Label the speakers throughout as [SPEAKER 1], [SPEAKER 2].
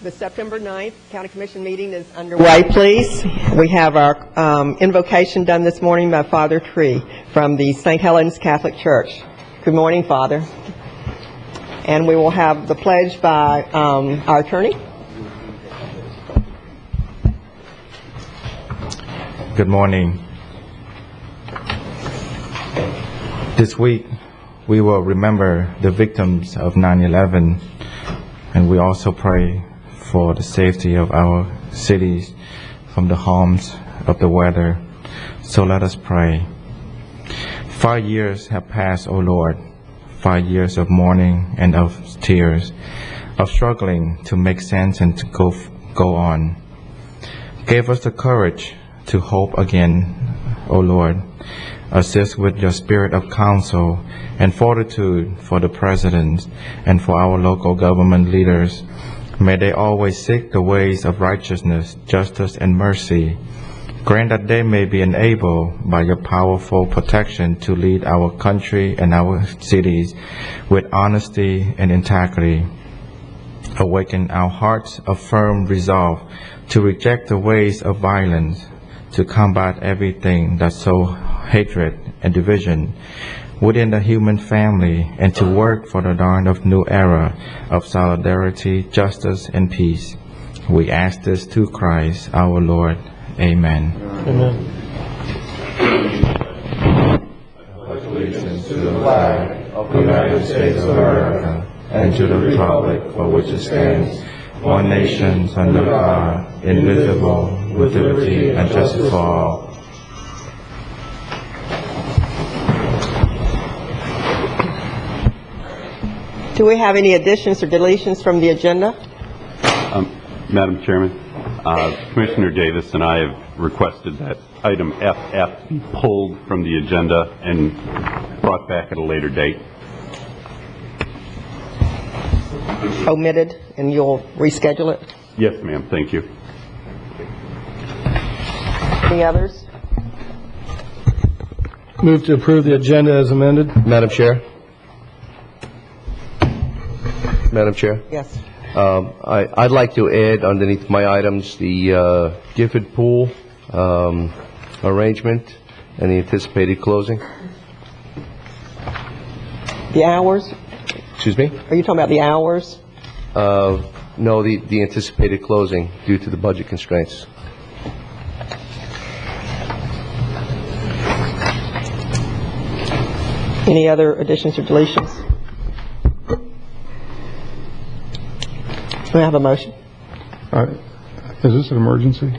[SPEAKER 1] The September 9th County Commission meeting is underway, please. We have our invocation done this morning by Father Tree from the St. Helens Catholic Church. Good morning, Father. And we will have the pledge by our attorney.
[SPEAKER 2] Good morning. This week, we will remember the victims of 9/11, and we also pray for the safety of our cities from the harms of the weather. So let us pray. 5 years have passed, O Lord, 5 years of mourning and of tears, of struggling to make sense and to go on. Give us the courage to hope again, O Lord. Assist with your spirit of counsel and fortitude for the president and for our local government leaders. May they always seek the ways of righteousness, justice, and mercy. Grant that they may be enabled by your powerful protection to lead our country and our cities with honesty and integrity. Awaken our hearts of firm resolve to reject the ways of violence, to combat everything that sows hatred and division within the human family, and to work for the dawn of new era of solidarity, justice, and peace. We ask this through Christ our Lord. Amen.
[SPEAKER 3] Amen.
[SPEAKER 2] Allegiance to the flag of the United States of America and to the republic for which it stands, one nation under God, indivisible, with liberty and justice for all.
[SPEAKER 1] Do we have any additions or deletions from the agenda?
[SPEAKER 4] Madam Chairman, Commissioner Davis and I have requested that item FF be pulled from the agenda and brought back at a later date.
[SPEAKER 1] Omitted, and you'll reschedule it?
[SPEAKER 4] Yes, ma'am. Thank you.
[SPEAKER 1] Any others?
[SPEAKER 3] Move to approve the agenda as amended.
[SPEAKER 5] Madam Chair. Madam Chair.
[SPEAKER 1] Yes.
[SPEAKER 5] I'd like to add underneath my items the Gifford Pool arrangement and the anticipated closing.
[SPEAKER 1] The hours?
[SPEAKER 5] Excuse me?
[SPEAKER 1] Are you talking about the hours?
[SPEAKER 5] No, the anticipated closing due to the budget constraints.
[SPEAKER 1] Any other additions or deletions? Do we have a motion?
[SPEAKER 3] Is this an emergency?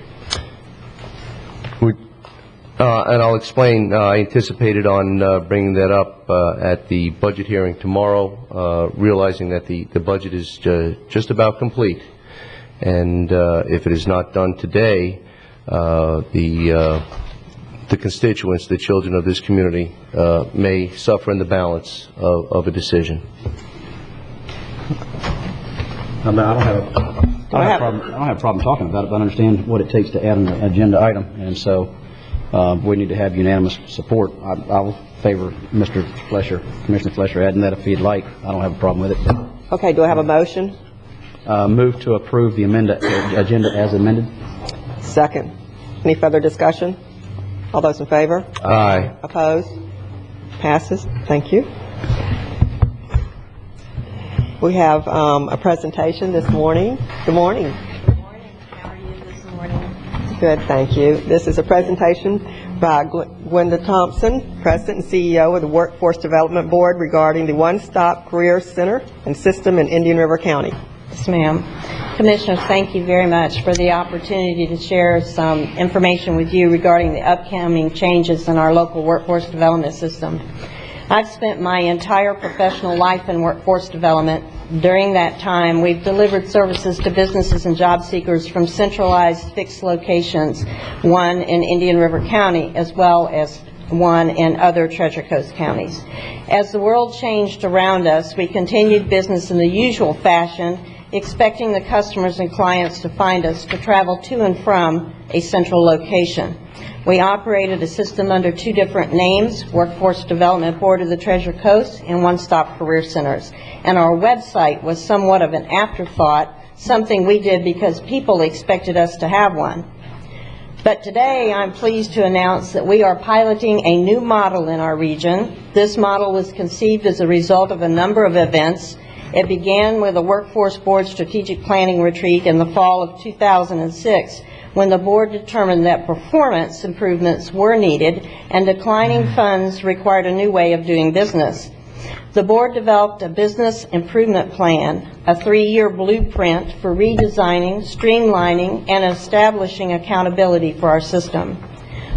[SPEAKER 5] And I'll explain. I anticipated on bringing that up at the budget hearing tomorrow, realizing that the budget is just about complete. And if it is not done today, the constituents, the children of this community, may suffer in the balance of a decision.
[SPEAKER 6] I don't have a problem talking about it, but I understand what it takes to add an agenda item, and so we need to have unanimous support. I'll favor Mr. Flesher, Commissioner Flesher, adding that if he'd like. I don't have a problem with it.
[SPEAKER 1] Okay, do I have a motion?
[SPEAKER 6] Move to approve the agenda as amended.
[SPEAKER 1] Second. Any further discussion? All those in favor?
[SPEAKER 5] Aye.
[SPEAKER 1] Opposed? Passes. Thank you. We have a presentation this morning. Good morning.
[SPEAKER 7] Good morning. How are you this morning?
[SPEAKER 1] Good, thank you. This is a presentation by Gwenda Thompson, President and CEO of the Workforce Development Board, regarding the One-Stop Career Center and System in Indian River County.
[SPEAKER 7] Yes, ma'am. Commissioners, thank you very much for the opportunity to share some information with you regarding the upcoming changes in our local workforce development system. I've spent my entire professional life in workforce development. During that time, we've delivered services to businesses and job seekers from centralized fixed locations, one in Indian River County as well as one in other Treasure Coast counties. As the world changed around us, we continued business in the usual fashion, expecting the customers and clients to find us to travel to and from a central location. We operated a system under two different names, Workforce Development Board of the Treasure Coast and One Stop Career Centers. And our website was somewhat of an afterthought something we did because people expected us to have one. But today, I'm pleased to announce that we are piloting a new model in our region. This model was conceived as a result of a number of events. It began with a Workforce Board strategic planning retreat in the fall of 2006, when the board determined that performance improvements were needed and declining funds required a new way of doing business. The board developed a business improvement plan, a 3-year blueprint for redesigning, streamlining, and establishing accountability for our system.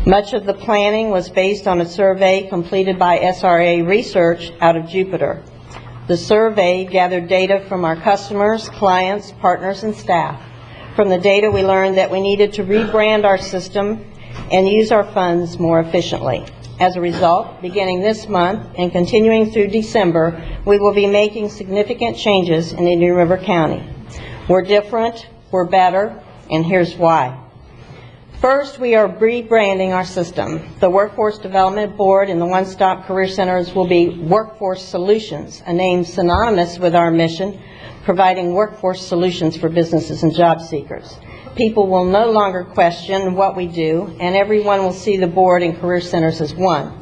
[SPEAKER 7] Much of the planning was based on a survey completed by SRA Research out of Jupiter. The survey gathered data from our customers, clients, partners, and staff. From the data, we learned that we needed to rebrand our system and use our funds more efficiently. As a result, beginning this month and continuing through December, we will be making significant changes in Indian River County. We're different, we're better, and here's why. First, we are rebranding our system. The Workforce Development Board and the One-Stop Career Centers will be Workforce Solutions, a name synonymous with our mission, providing workforce solutions for businesses and job seekers. People will no longer question what we do, and everyone will see the board and career centers as one.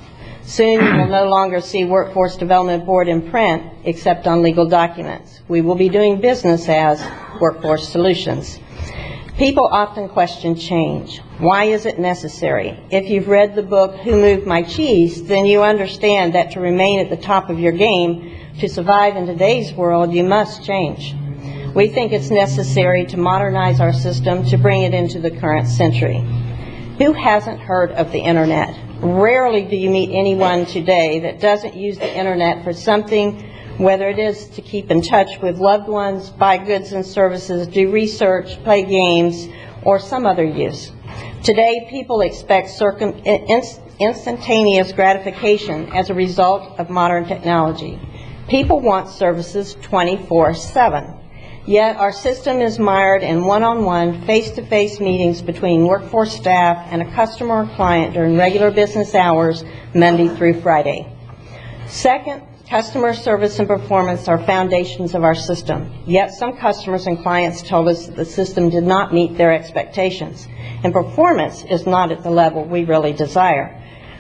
[SPEAKER 7] Soon, you will no longer see Workforce Development Board in print, except on legal documents. We will be doing business as Workforce Solutions. People often question change. Why is it necessary? If you've read the book, Who Moved My Cheese, then you understand that to remain at the top of your game, to survive in today's world, you must change. We think it's necessary to modernize our system to bring it into the current century. Who hasn't heard of the Internet? Rarely do you meet anyone today that doesn't use the Internet for something, whether it is to keep in touch with loved ones, buy goods and services, do research, play games, or some other use. Today, people expect instantaneous gratification as a result of modern technology. People want services 24/7. Yet our system is mired in one-on-one, face-to-face meetings between workforce staff and a customer or client during regular business hours, Monday through Friday. Second, customer service and performance are foundations of our system. Yet some customers and clients told us that the system did not meet their expectations, and performance is not at the level we really desire.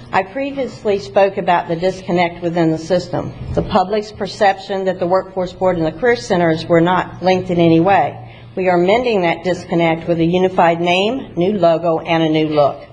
[SPEAKER 7] I previously spoke about the disconnect within the system, the public's perception that the Workforce Board and the Career Centers were not linked in any way. We are mending that disconnect with a unified name, new logo, and a new look.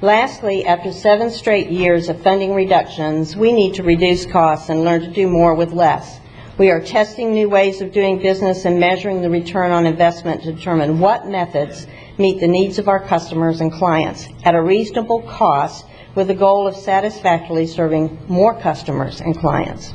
[SPEAKER 7] Lastly, after 7 straight years of funding reductions, we need to reduce costs and learn to do more with less. We are testing new ways of doing business and measuring the return on investment to determine what methods meet the needs of our customers and clients at a reasonable cost, with the goal of satisfactorily serving more customers and clients.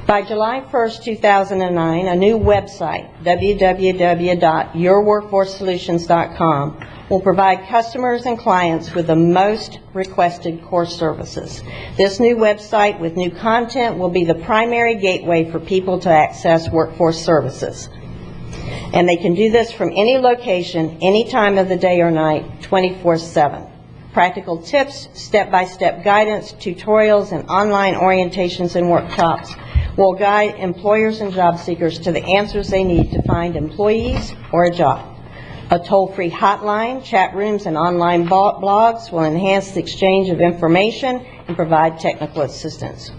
[SPEAKER 7] By July 1st, 2009, a new website, www.yourworkforcesolutions.com, will provide customers and clients with the most requested core services. This new website with new content will be the primary gateway for people to access workforce services. And they can do this from any location, any time of the day or night, 24/7. Practical tips, step-by-step guidance, tutorials, and online orientations and workshops will guide employers and job seekers to the answers they need to find employees or a job. A toll-free hotline, chat rooms, and online blogs will enhance the exchange of information and provide technical assistance.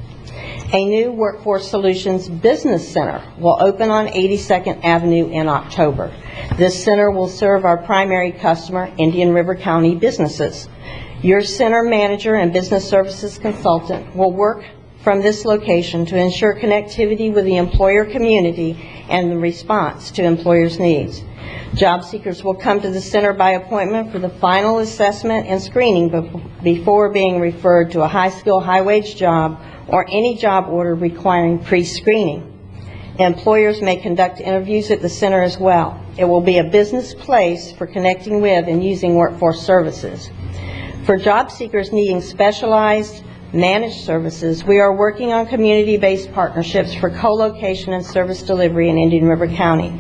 [SPEAKER 7] A new Workforce Solutions Business Center will open on 82nd Avenue in October. This center will serve our primary customer, Indian River County businesses. Your center manager and business services consultant will work from this location to ensure connectivity with the employer community and the response to employers' needs. Job seekers will come to the center by appointment for the final assessment and screening before being referred to a high-skill, high-wage job or any job order requiring pre-screening. Employers may conduct interviews at the center as well. It will be a business place for connecting with and using workforce services. For job seekers needing specialized managed services, we are working on community-based partnerships for co-location and service delivery in Indian River County.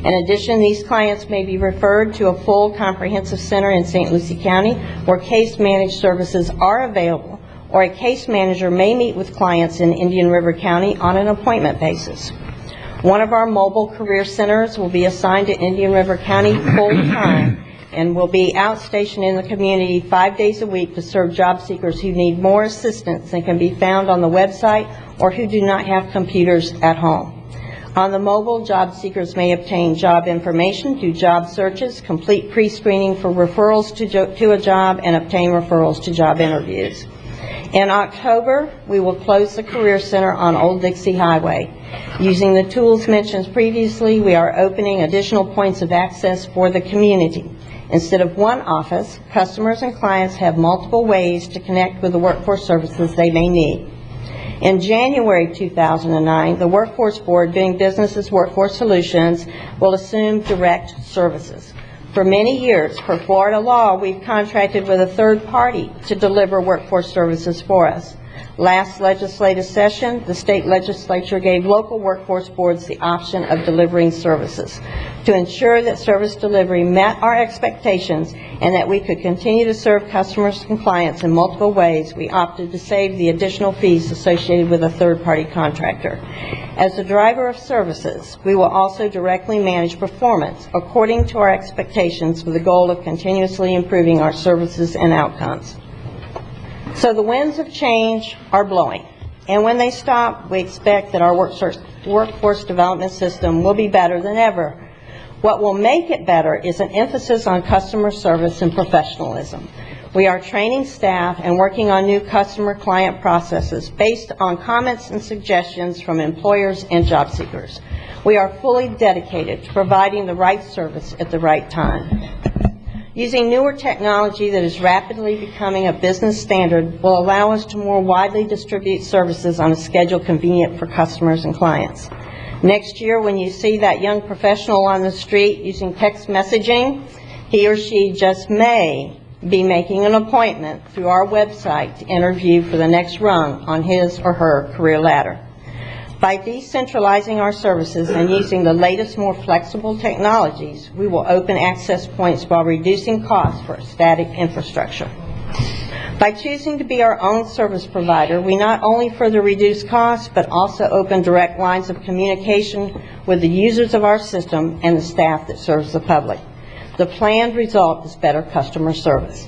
[SPEAKER 7] In addition, these clients may be referred to a full comprehensive center in St. Lucie County where case managed services are available, or a case manager may meet with clients in Indian River County on an appointment basis. One of our mobile career centers will be assigned to Indian River County full-time and will be outstationed in the community 5 days a week to serve job seekers who need more assistance than can be found on the website or who do not have computers at home. On the mobile, job seekers may obtain job information, do job searches, complete pre-screening for referrals to a job, and obtain referrals to job interviews. In October, we will close the Career Center on Old Dixie Highway. Using the tools mentioned previously, we are opening additional points of access for the community. Instead of one office, customers and clients have multiple ways to connect with the workforce services they may need. In January 2009, the Workforce Board, doing business as Workforce Solutions, will assume direct services. For many years, per Florida law, we've contracted with a third party to deliver workforce services for us. Last legislative session, the state legislature gave local workforce boards the option of delivering services. To ensure that service delivery met our expectations and that we could continue to serve customers and clients in multiple ways, we opted to save the additional fees associated with a third-party contractor. As the driver of services, we will also directly manage performance according to our expectations with the goal of continuously improving our services and outcomes. So the winds of change are blowing, and when they stop, we expect that our workforce development system will be better than ever. What will make it better is an emphasis on customer service and professionalism. We are training staff and working on new customer-client processes based on comments and suggestions from employers and job seekers. We are fully dedicated to providing the right service at the right time. Using newer technology that is rapidly becoming a business standard will allow us to more widely distribute services on a schedule convenient for customers and clients. Next year, when you see that young professional on the street using text messaging, he or she just may be making an appointment through our website to interview for the next rung on his or her career ladder. By decentralizing our services and using the latest, more flexible technologies, we will open access points while reducing costs for static infrastructure. By choosing to be our own service provider, we not only further reduce costs, but also open direct lines of communication with the users of our system and the staff that serves the public. The planned result is better customer service.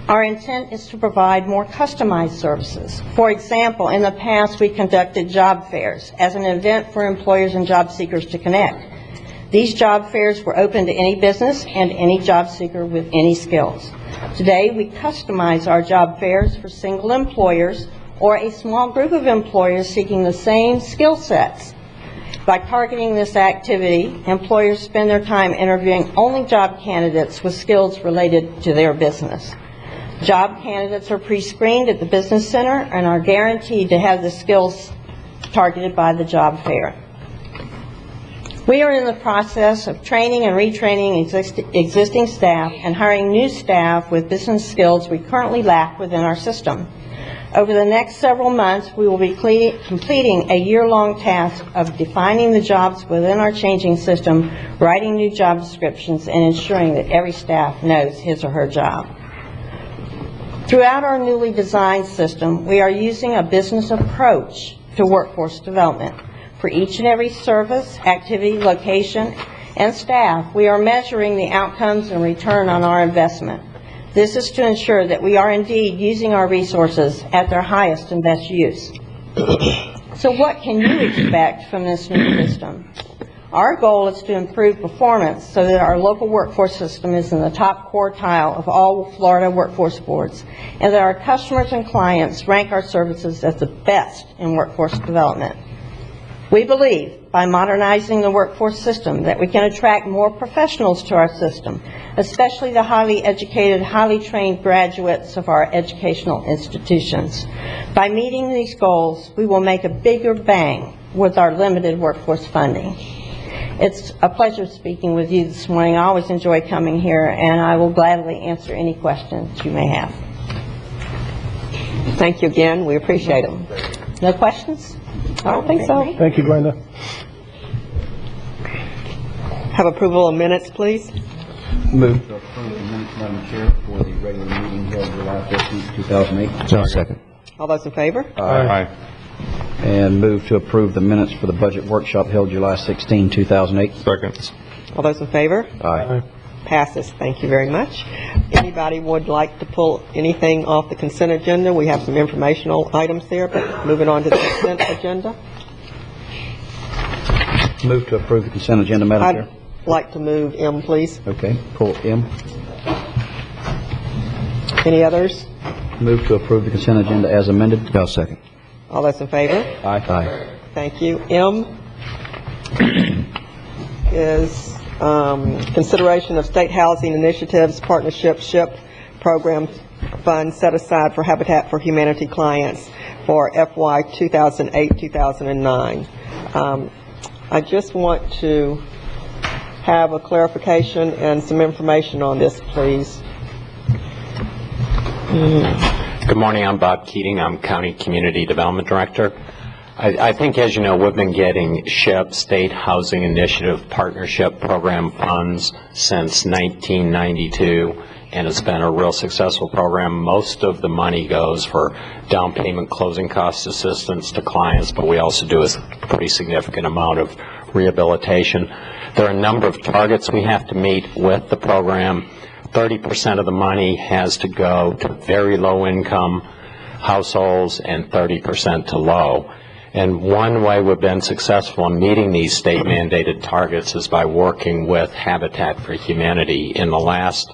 [SPEAKER 7] Our intent is to provide more customized services. For example, in the past, we conducted job fairs as an event for employers and job seekers to connect. These job fairs were open to any business and any job seeker with any skills. Today, we customize our job fairs for single employers or a small group of employers seeking the same skill sets. By targeting this activity, employers spend their time interviewing only job candidates with skills related to their business. Job candidates are pre-screened at the Business Center and are guaranteed to have the skills targeted by the job fair. We are in the process of training and retraining existing staff and hiring new staff with business skills we currently lack within our system. Over the next several months, we will be completing a year-long task of defining the jobs within our changing system, writing new job descriptions, and ensuring that every staff knows his or her job. Throughout our newly designed system, we are using a business approach to workforce development. For each and every service, activity, location, and staff, we are measuring the outcomes and return on our investment. This is to ensure that we are indeed using our resources at their highest and best use. So what can you expect from this new system? Our goal is to improve performance so that our local workforce system is in the top quartile of all Florida workforce boards, and that our customers and clients rank our services as the best in workforce development. We believe by modernizing the workforce system that we can attract more professionals to our system, especially the highly educated, highly trained graduates of our educational institutions. By meeting these goals, we will make a bigger bang with our limited workforce funding. It's a pleasure speaking with you this morning. I always enjoy coming here, and I will gladly answer any questions you may have.
[SPEAKER 1] Thank you again. We appreciate it.
[SPEAKER 7] No questions? I don't think so.
[SPEAKER 3] Thank you, Glenda.
[SPEAKER 1] Have approval of minutes, please.
[SPEAKER 3] Move.
[SPEAKER 6] To approve the minutes, Madam Chair, for the regular meeting held July 15th, 2008.
[SPEAKER 5] So, second.
[SPEAKER 1] All those in favor?
[SPEAKER 3] Aye.
[SPEAKER 6] and move to approve the minutes for the budget workshop held July 16, 2008.
[SPEAKER 3] Second.
[SPEAKER 1] All those in favor?
[SPEAKER 5] Aye.
[SPEAKER 1] Passes. Thank you very much. Anybody would like to pull anything off the consent agenda? We have some informational items there, but moving on to the consent agenda.
[SPEAKER 6] Move to approve the consent agenda, Madam Chair.
[SPEAKER 1] I'd like to move M, please.
[SPEAKER 6] Okay, pull M.
[SPEAKER 1] Any others?
[SPEAKER 6] Move to approve the consent agenda as amended.
[SPEAKER 5] No, second.
[SPEAKER 1] All those in favor?
[SPEAKER 6] Aye.
[SPEAKER 5] Aye.
[SPEAKER 1] Thank you. M is consideration of state housing initiatives partnership SHIP program funds set aside for Habitat for Humanity clients for FY 2008-2009. I just want to have a clarification and some information on this, please.
[SPEAKER 8] Good morning, I'm Bob Keating. I'm County Community Development Director. I think, as you know, we've been getting SHIP, State Housing Initiative Partnership Program funds since 1992, and it's been a real successful program. Most of the money goes for down payment closing cost assistance to clients, but we also do a pretty significant amount of rehabilitation. There are a number of targets we have to meet with the program. 30% of the money has to go to very low income households and 30% to low. And one way we've been successful in meeting these state mandated targets is by working with Habitat for Humanity. In the last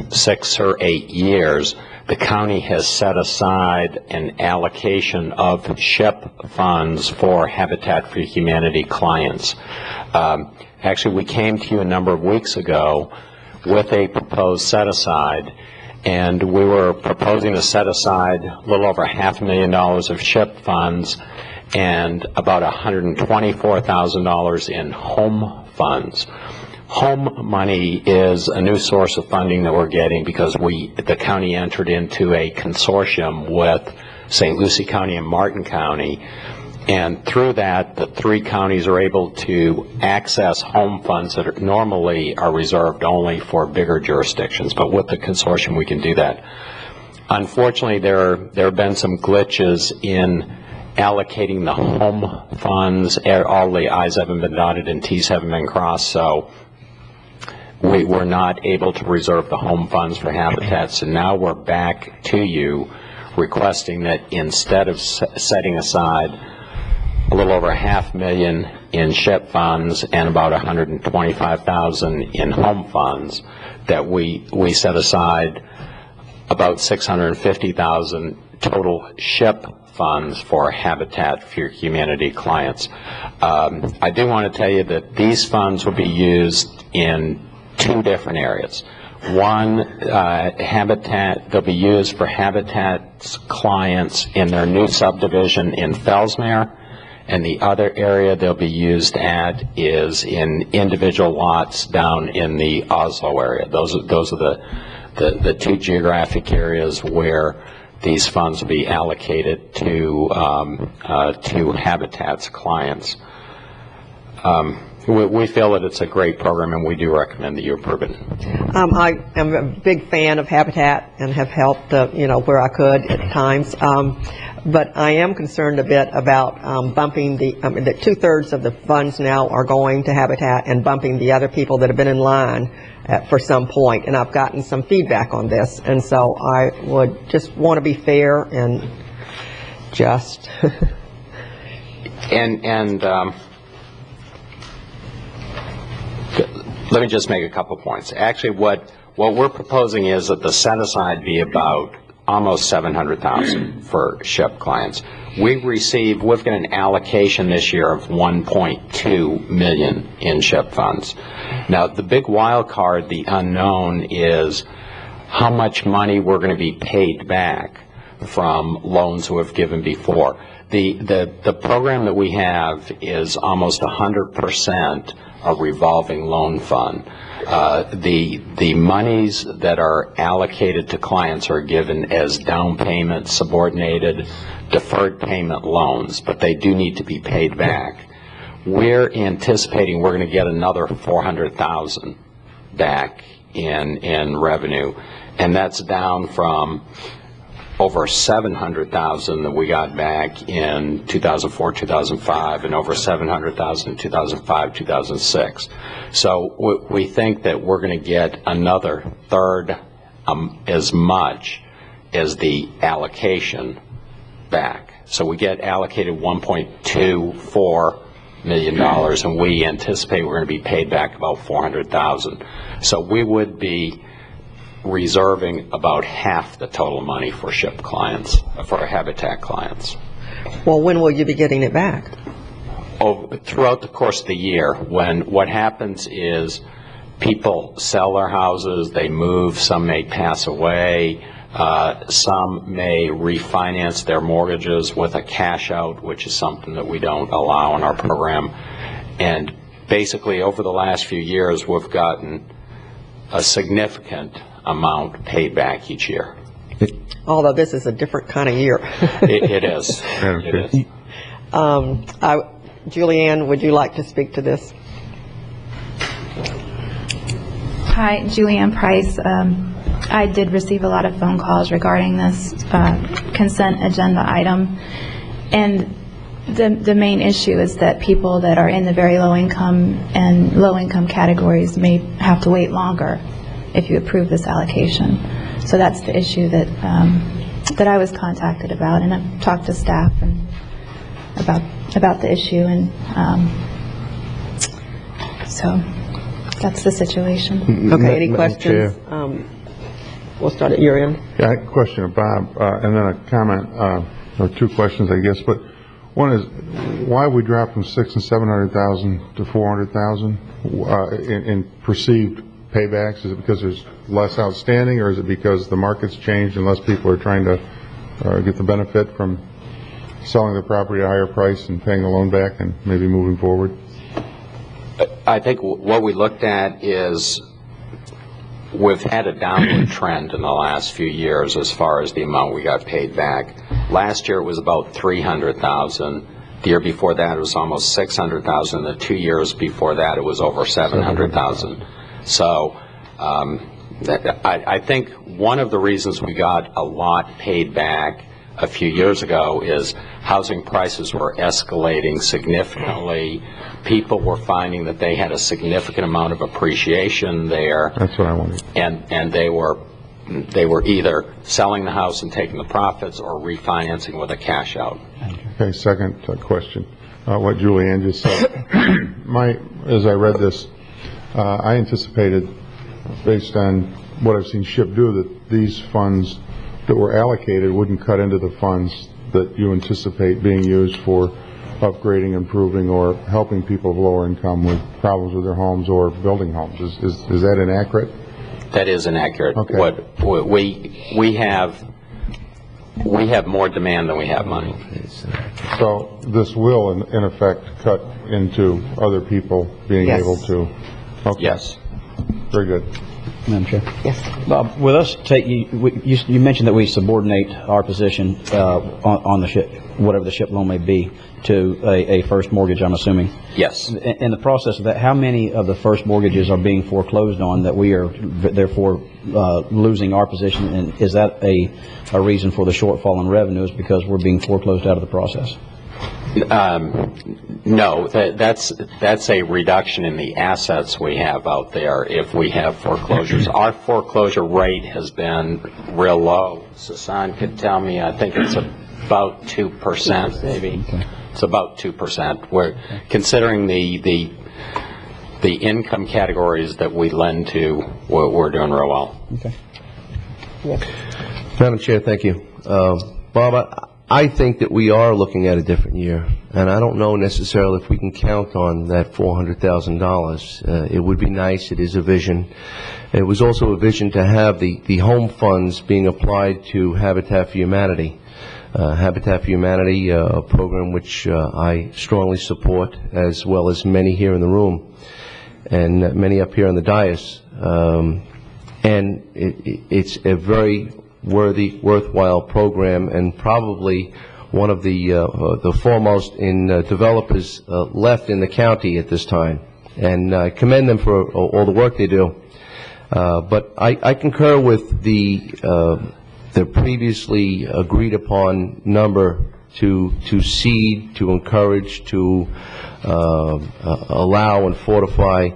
[SPEAKER 8] 6 or 8 years, the county has set aside an allocation of SHIP funds for Habitat for Humanity clients. Actually, we came to you a number of weeks ago with a proposed set-aside, and we were proposing to set aside a little over $500,000 of SHIP funds and about $124,000 in home funds. Home money is a new source of funding that we're getting because the county entered into a consortium with St. Lucie County and Martin County, and through that, the 3 counties are able to access home funds that normally are reserved only for bigger jurisdictions. But with the consortium, we can do that. Unfortunately, there have been some glitches in allocating the home funds. All the I's haven't been dotted and T's haven't been crossed, so we were not able to reserve the home funds for Habitat. So now we're back to you requesting that instead of setting aside a little over $500,000 in SHIP funds and about $125,000 in home funds, that we set aside about $650,000 total SHIP funds for Habitat for Humanity clients. I do want to tell you that these funds will be used in 2 different areas. One, they'll be used for Habitat's clients in their new subdivision in Fellsmere, and the other area they'll be used at is in individual lots down in the Oslo area. Those are the 2 geographic areas where these funds will be allocated to Habitat's clients. We feel that it's a great program, and we do recommend that you approve it.
[SPEAKER 1] I am a big fan of Habitat and have helped, where I could at times. But I am concerned a bit about bumping that 2/3 of the funds now are going to Habitat and bumping the other people that have been in line for some point. And I've gotten some feedback on this. And so I would just want to be fair and just.
[SPEAKER 8] Let me just make a couple points. Actually, what we're proposing is that the set-aside be about almost $700,000 for SHIP clients. We've got an allocation this year of $1.2 million in SHIP funds. Now, the big wild card, the unknown, is how much money we're going to be paid back from loans we have given before. The program that we have is almost 100% a revolving loan fund. The monies that are allocated to clients are given as down payment, subordinated, deferred payment loans, but they do need to be paid back. We're anticipating we're going to get another $400,000 back in revenue, and that's down from over $700,000 that we got back in 2004, 2005, and over $700,000 in 2005, 2006. So we think that we're going to get another third as much as the allocation back. So we get allocated $1.24 million, and we anticipate we're going to be paid back about $400,000. So we would be reserving about half the total money for SHIP clients, for our Habitat clients.
[SPEAKER 1] Well, when will you be getting it back?
[SPEAKER 8] Throughout the course of the year, when what happens is people sell their houses, they move, some may pass away, some may refinance their mortgages with a cash out, which is something that we don't allow in our program. And basically over the last few years, we've gotten a significant amount paid back each year.
[SPEAKER 1] Although this is a different kind of year.
[SPEAKER 8] It is. It is.
[SPEAKER 1] Julianne, would you like to speak to this?
[SPEAKER 9] Hi, Julianne Price. I did receive a lot of phone calls regarding this consent agenda item, and the main issue is that people that are in the very low income and low income categories may have to wait longer if you approve this allocation. So that's the issue that that I was contacted about, and I've talked to staff and about the issue, and so that's the situation.
[SPEAKER 1] Okay, any questions? We'll start at your end.
[SPEAKER 3] Yeah, I had a question of Bob, and then a comment, or two questions, I guess. But one is, why we dropped from $600,000 and $700,000 to $400,000 in perceived paybacks? Is it because there's less outstanding, or is it because the market's changed and less people are trying to get the benefit from selling the property at a higher price and paying the loan back and maybe moving forward?
[SPEAKER 8] I think what we looked at is we've had a downward trend in the last few years as far as the amount we got paid back. Last year it was about $300,000. The year before that it was almost $600,000. The 2 years before that it was over $700,000. So I think one of the reasons we got a lot paid back a few years ago is housing prices were escalating significantly. People were finding that they had a significant amount of appreciation there.
[SPEAKER 3] That's what I wanted.
[SPEAKER 8] And they were either selling the house and taking the profits or refinancing with a cash out.
[SPEAKER 3] Okay, second question. What Julianne just said. As I read this, I anticipated, based on what I've seen SHIP do, that these funds that were allocated wouldn't cut into the funds that you anticipate being used for upgrading, improving, or helping people of lower income with problems with their homes or building homes. Is that inaccurate?
[SPEAKER 8] That is inaccurate.
[SPEAKER 3] Okay.
[SPEAKER 8] What we have more demand than we have money.
[SPEAKER 3] So this will, in effect, cut into other people being able to. Okay.
[SPEAKER 8] Yes.
[SPEAKER 3] Very good.
[SPEAKER 6] Madam Chair.
[SPEAKER 1] Yes.
[SPEAKER 6] Bob, with us, you mentioned that we subordinate our position on the SHIP, whatever the SHIP loan may be, to a first mortgage, I'm assuming.
[SPEAKER 8] Yes.
[SPEAKER 6] In the process of that, how many of the first mortgages are being foreclosed on that we are therefore losing our position? And is that a reason for the shortfall in revenues because we're being foreclosed out of the process?
[SPEAKER 8] No, that's a reduction in the assets we have out there if we have foreclosures. Our foreclosure rate has been real low. Sasan could tell me, I think it's about 2% maybe. Okay. It's about 2%. We're considering the income categories that we lend to, we're doing real well.
[SPEAKER 6] Okay.
[SPEAKER 1] Yes.
[SPEAKER 5] Madam Chair, thank you. Bob, I think that we are looking at a different year, and I don't know necessarily if we can count on that $400,000. It would be nice. It is a vision. It was also a vision to have the home funds being applied to Habitat for Humanity. Habitat for Humanity, a program which I strongly support, as well as many here in the room and many up here on the dais. And it's a very worthwhile program, and probably one of the foremost in developers left in the county at this time. And I commend them for all the work they do. But I concur with the the previously agreed upon number to seed, to encourage, to allow and fortify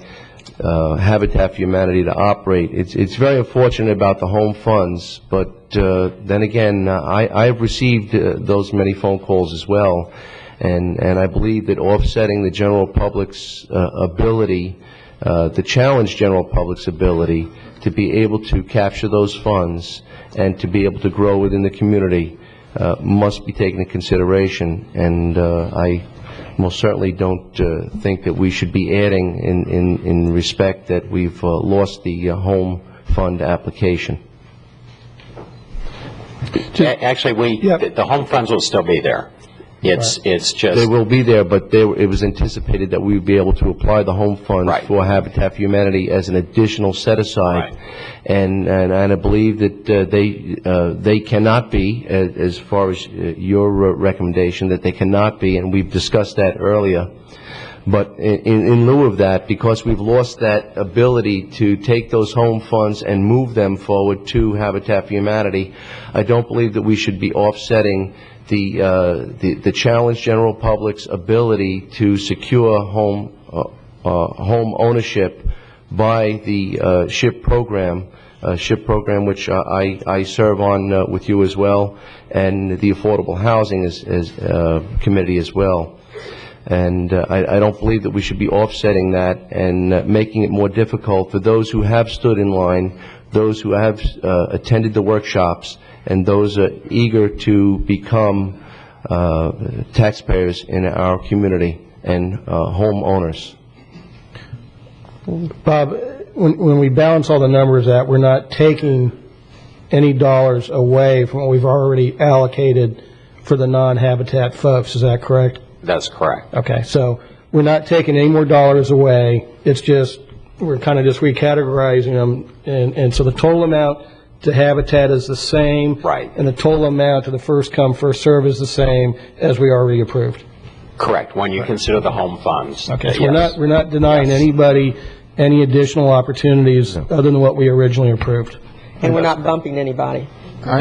[SPEAKER 5] Habitat for Humanity to operate. It's very unfortunate about the home funds, but then again, I've received those many phone calls as well, and I believe that offsetting the general public's ability, the challenge general public's ability to be able to capture those funds and to be able to grow within the community must be taken into consideration, and I most certainly don't think that we should be adding in respect that we've lost the home fund application.
[SPEAKER 8] Actually, the home funds will still be there. It's just...
[SPEAKER 5] They will be there, but it was anticipated that we would be able to apply the home funds for Habitat for Humanity as an additional set-aside.
[SPEAKER 8] Right.
[SPEAKER 5] And I believe that they cannot be, as far as your recommendation, that they cannot be, and we've discussed that earlier. But in lieu of that, because we've lost that ability to take those home funds and move them forward to Habitat for Humanity, I don't believe that we should be offsetting the challenged general public's ability to secure home ownership by the SHIP program, which I serve on with you as well, and the Affordable Housing Committee as well. And I don't believe that we should be offsetting that and making it more difficult for those who have stood in line, those who have attended the workshops, and those are eager to become taxpayers in our community and homeowners.
[SPEAKER 10] Bob, when we balance all the numbers out, we're not taking any dollars away from what we've already allocated for the non-habitat folks. Is that correct?
[SPEAKER 8] That's correct.
[SPEAKER 10] Okay, so we're not taking any more dollars away. It's just we're kind of just recategorizing them, and so the total amount to Habitat is the same,
[SPEAKER 8] right,
[SPEAKER 10] and the total amount to the first come, first serve is the same as we already approved.
[SPEAKER 8] Correct, when you consider the home funds.
[SPEAKER 10] Okay, so we're not denying anybody any additional opportunities other than what we originally approved.
[SPEAKER 1] And we're not bumping anybody down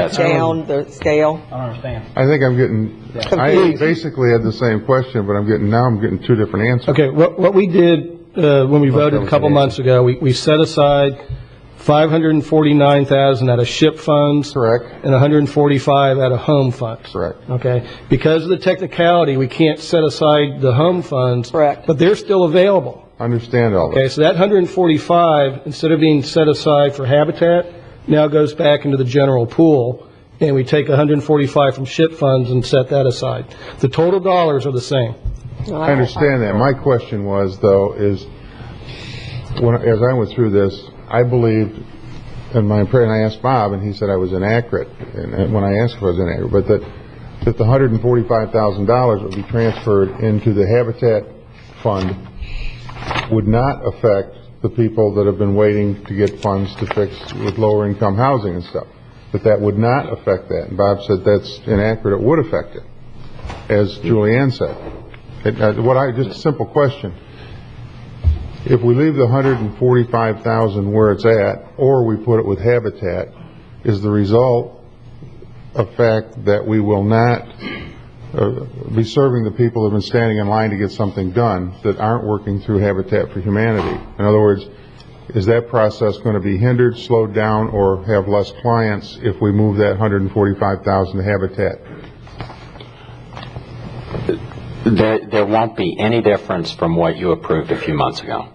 [SPEAKER 1] the scale.
[SPEAKER 6] I don't understand.
[SPEAKER 3] I think I'm getting, I basically had the same question, but now I'm getting two different answers.
[SPEAKER 10] Okay, what we did when we voted a couple months ago, we set aside $549,000 out of SHIP funds.
[SPEAKER 3] Correct.
[SPEAKER 10] And $145 out of home funds.
[SPEAKER 3] Correct.
[SPEAKER 10] Okay. Because of the technicality, we can't set aside the home funds.
[SPEAKER 1] Correct.
[SPEAKER 10] But they're still available.
[SPEAKER 3] Understand all
[SPEAKER 10] Okay,
[SPEAKER 3] that.
[SPEAKER 10] so that 145, instead of being set aside for Habitat, now goes back into the general pool, and we take 145 from SHIP funds and set that aside. The total dollars are the same.
[SPEAKER 3] I understand that. My question was, though, is as I went through this, I believed, and I asked Bob, and he said I was inaccurate, and when I asked if I was inaccurate, but that the $145,000 would be transferred into the Habitat Fund would not affect the people that have been waiting to get funds to fix with lower income housing and stuff. That would not affect that. And Bob said that's inaccurate. It would affect it, as Julianne said. Just a simple question. If we leave the $145,000 where it's at, or we put it with Habitat, is the result a fact that we will not be serving the people that have been standing in line to get something done that aren't working through Habitat for Humanity? In other words, is that process going to be hindered, slowed down, or have less clients if we move that $145,000 to Habitat?
[SPEAKER 8] There won't be any difference from what you approved a few months ago.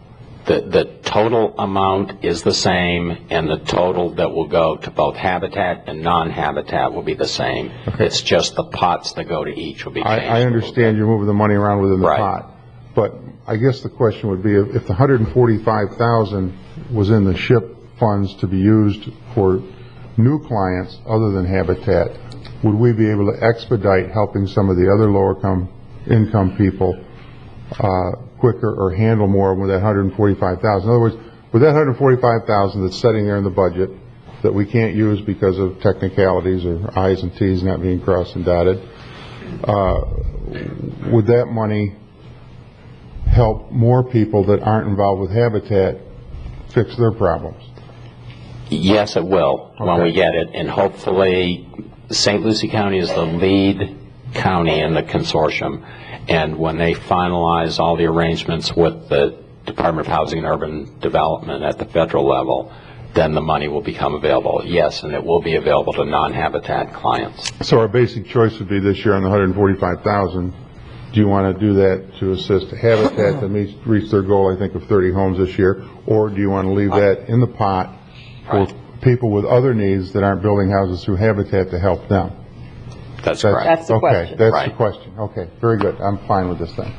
[SPEAKER 8] The total amount is the same, and the total that will go to both Habitat and non-Habitat will be the same. Okay. It's just the pots that go to each will be changed.
[SPEAKER 3] I understand you're moving the money around within the pot, but I guess the question would be if the $145,000 was in the SHIP funds to be used for new clients other than Habitat, would we be able to expedite helping some of the other lower income people quicker or handle more with that $145,000? In other words, with that $145,000 that's sitting there in the budget that we can't use because of technicalities or I's and T's not being crossed and dotted, would that money help more people that aren't involved with Habitat fix their problems?
[SPEAKER 8] Yes, it will, when we get it, and hopefully St. Lucie County is the lead county in the consortium, and when they finalize all the arrangements with the Department of Housing and Urban Development at the federal level, then the money will become available. Yes, and it will be available to non-habitat clients.
[SPEAKER 3] So our basic choice would be this year on the 145,000. Do you want to do that to assist Habitat to reach their goal, I think, of 30 homes this year, or do you want to leave that in the pot for people with other needs that aren't building houses through Habitat to help them?
[SPEAKER 8] That's correct.
[SPEAKER 1] That's the question.
[SPEAKER 3] Okay, that's
[SPEAKER 8] Right.
[SPEAKER 3] the question. Okay, very good. I'm fine with this then.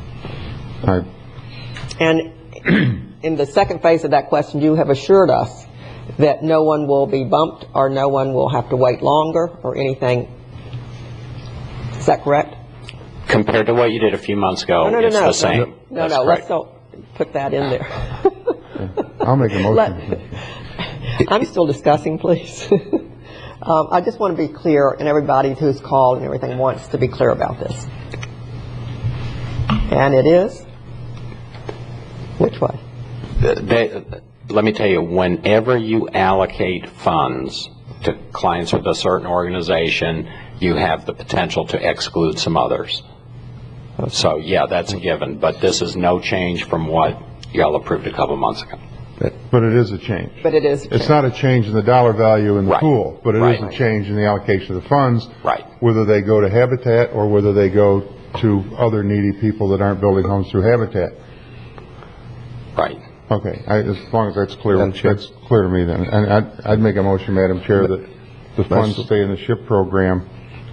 [SPEAKER 3] All right.
[SPEAKER 1] And in the second phase of that question, you have assured us that no one will be bumped or no one will have to wait longer or anything. Is that correct?
[SPEAKER 8] Compared to what you did a few months ago, it's the same.
[SPEAKER 1] No,
[SPEAKER 8] That's
[SPEAKER 1] let's
[SPEAKER 8] correct.
[SPEAKER 1] don't put that in there.
[SPEAKER 3] I'll make a motion.
[SPEAKER 1] I'm still discussing, please. I just want to be clear, and everybody who's called and everything wants to be clear about this. And it is? Which way?
[SPEAKER 8] Let me tell you, whenever you allocate funds to clients with a certain organization, you have the potential to exclude some others. So, yeah, that's a given, but this is no change from what y'all approved a couple months ago.
[SPEAKER 3] But it is a change.
[SPEAKER 1] But it is.
[SPEAKER 3] It's not a change in the dollar value in the
[SPEAKER 8] Right.
[SPEAKER 3] pool, but it is
[SPEAKER 8] Right.
[SPEAKER 3] a change in the allocation of the funds.
[SPEAKER 8] Right.
[SPEAKER 3] Whether they go to Habitat or whether they go to other needy people that aren't building homes through Habitat.
[SPEAKER 8] Right.
[SPEAKER 3] Okay, as long as that's clear,
[SPEAKER 5] Madam Chair.
[SPEAKER 3] that's clear to me then. And I'd make a motion, Madam Chair, that the funds stay in the SHIP program.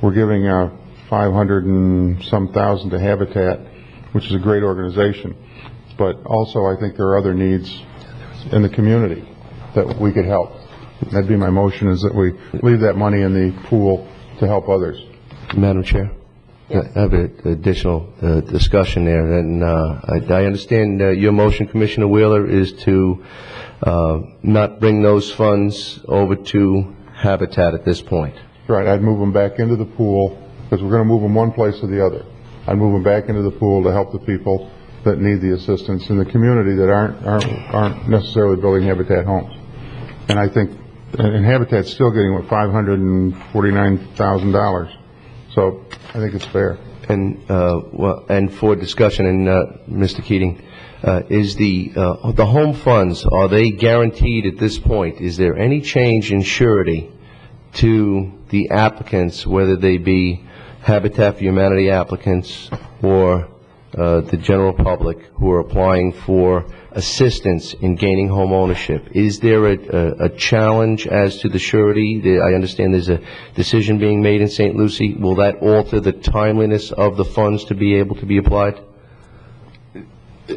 [SPEAKER 3] We're giving 500 and some thousand to Habitat, which is a great organization. But also, I think there are other needs in the community that we could help. That'd be my motion, is that we leave that money in the pool to help others.
[SPEAKER 5] Madam Chair? I have an additional discussion there, and I understand your motion, Commissioner Wheeler, is to not bring those funds over to Habitat at this point.
[SPEAKER 3] Right, I'd move them back into the pool, because we're going to move them one place or the other. I'd move them back into the pool to help the people that need the assistance in the community that aren't necessarily building Habitat homes. And I think, and Habitat's still getting, what, $549,000. So I think it's fair.
[SPEAKER 5] And and for discussion, and Mr. Keating, is the home funds, are they guaranteed at this point? Is there any change in surety to the applicants, whether they be Habitat for Humanity applicants or the general public who are applying for assistance in gaining home ownership? Is there a challenge as to the surety? I understand there's a decision being made in St. Lucie. Will that alter the timeliness of the funds to be able to be applied?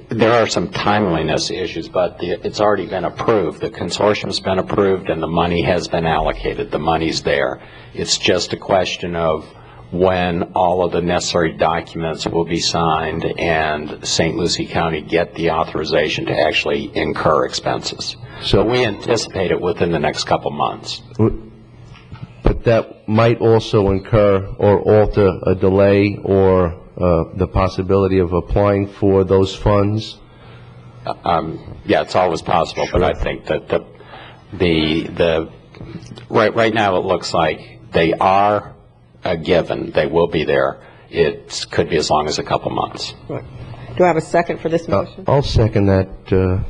[SPEAKER 8] There are some timeliness issues, but it's already been approved. The consortium's been approved, and the money has been allocated. The money's there. It's just a question of when all of the necessary documents will be signed and St. Lucie County get the authorization to actually incur expenses. So we anticipate it within the next couple months.
[SPEAKER 5] But that might also incur or alter a delay or the possibility of applying for those funds?
[SPEAKER 8] Yeah, it's always possible, but I think that right now it looks like they are a given. They will be there. It could be as long as a couple months.
[SPEAKER 1] Right. Do I have a second for this motion?
[SPEAKER 5] I'll second that.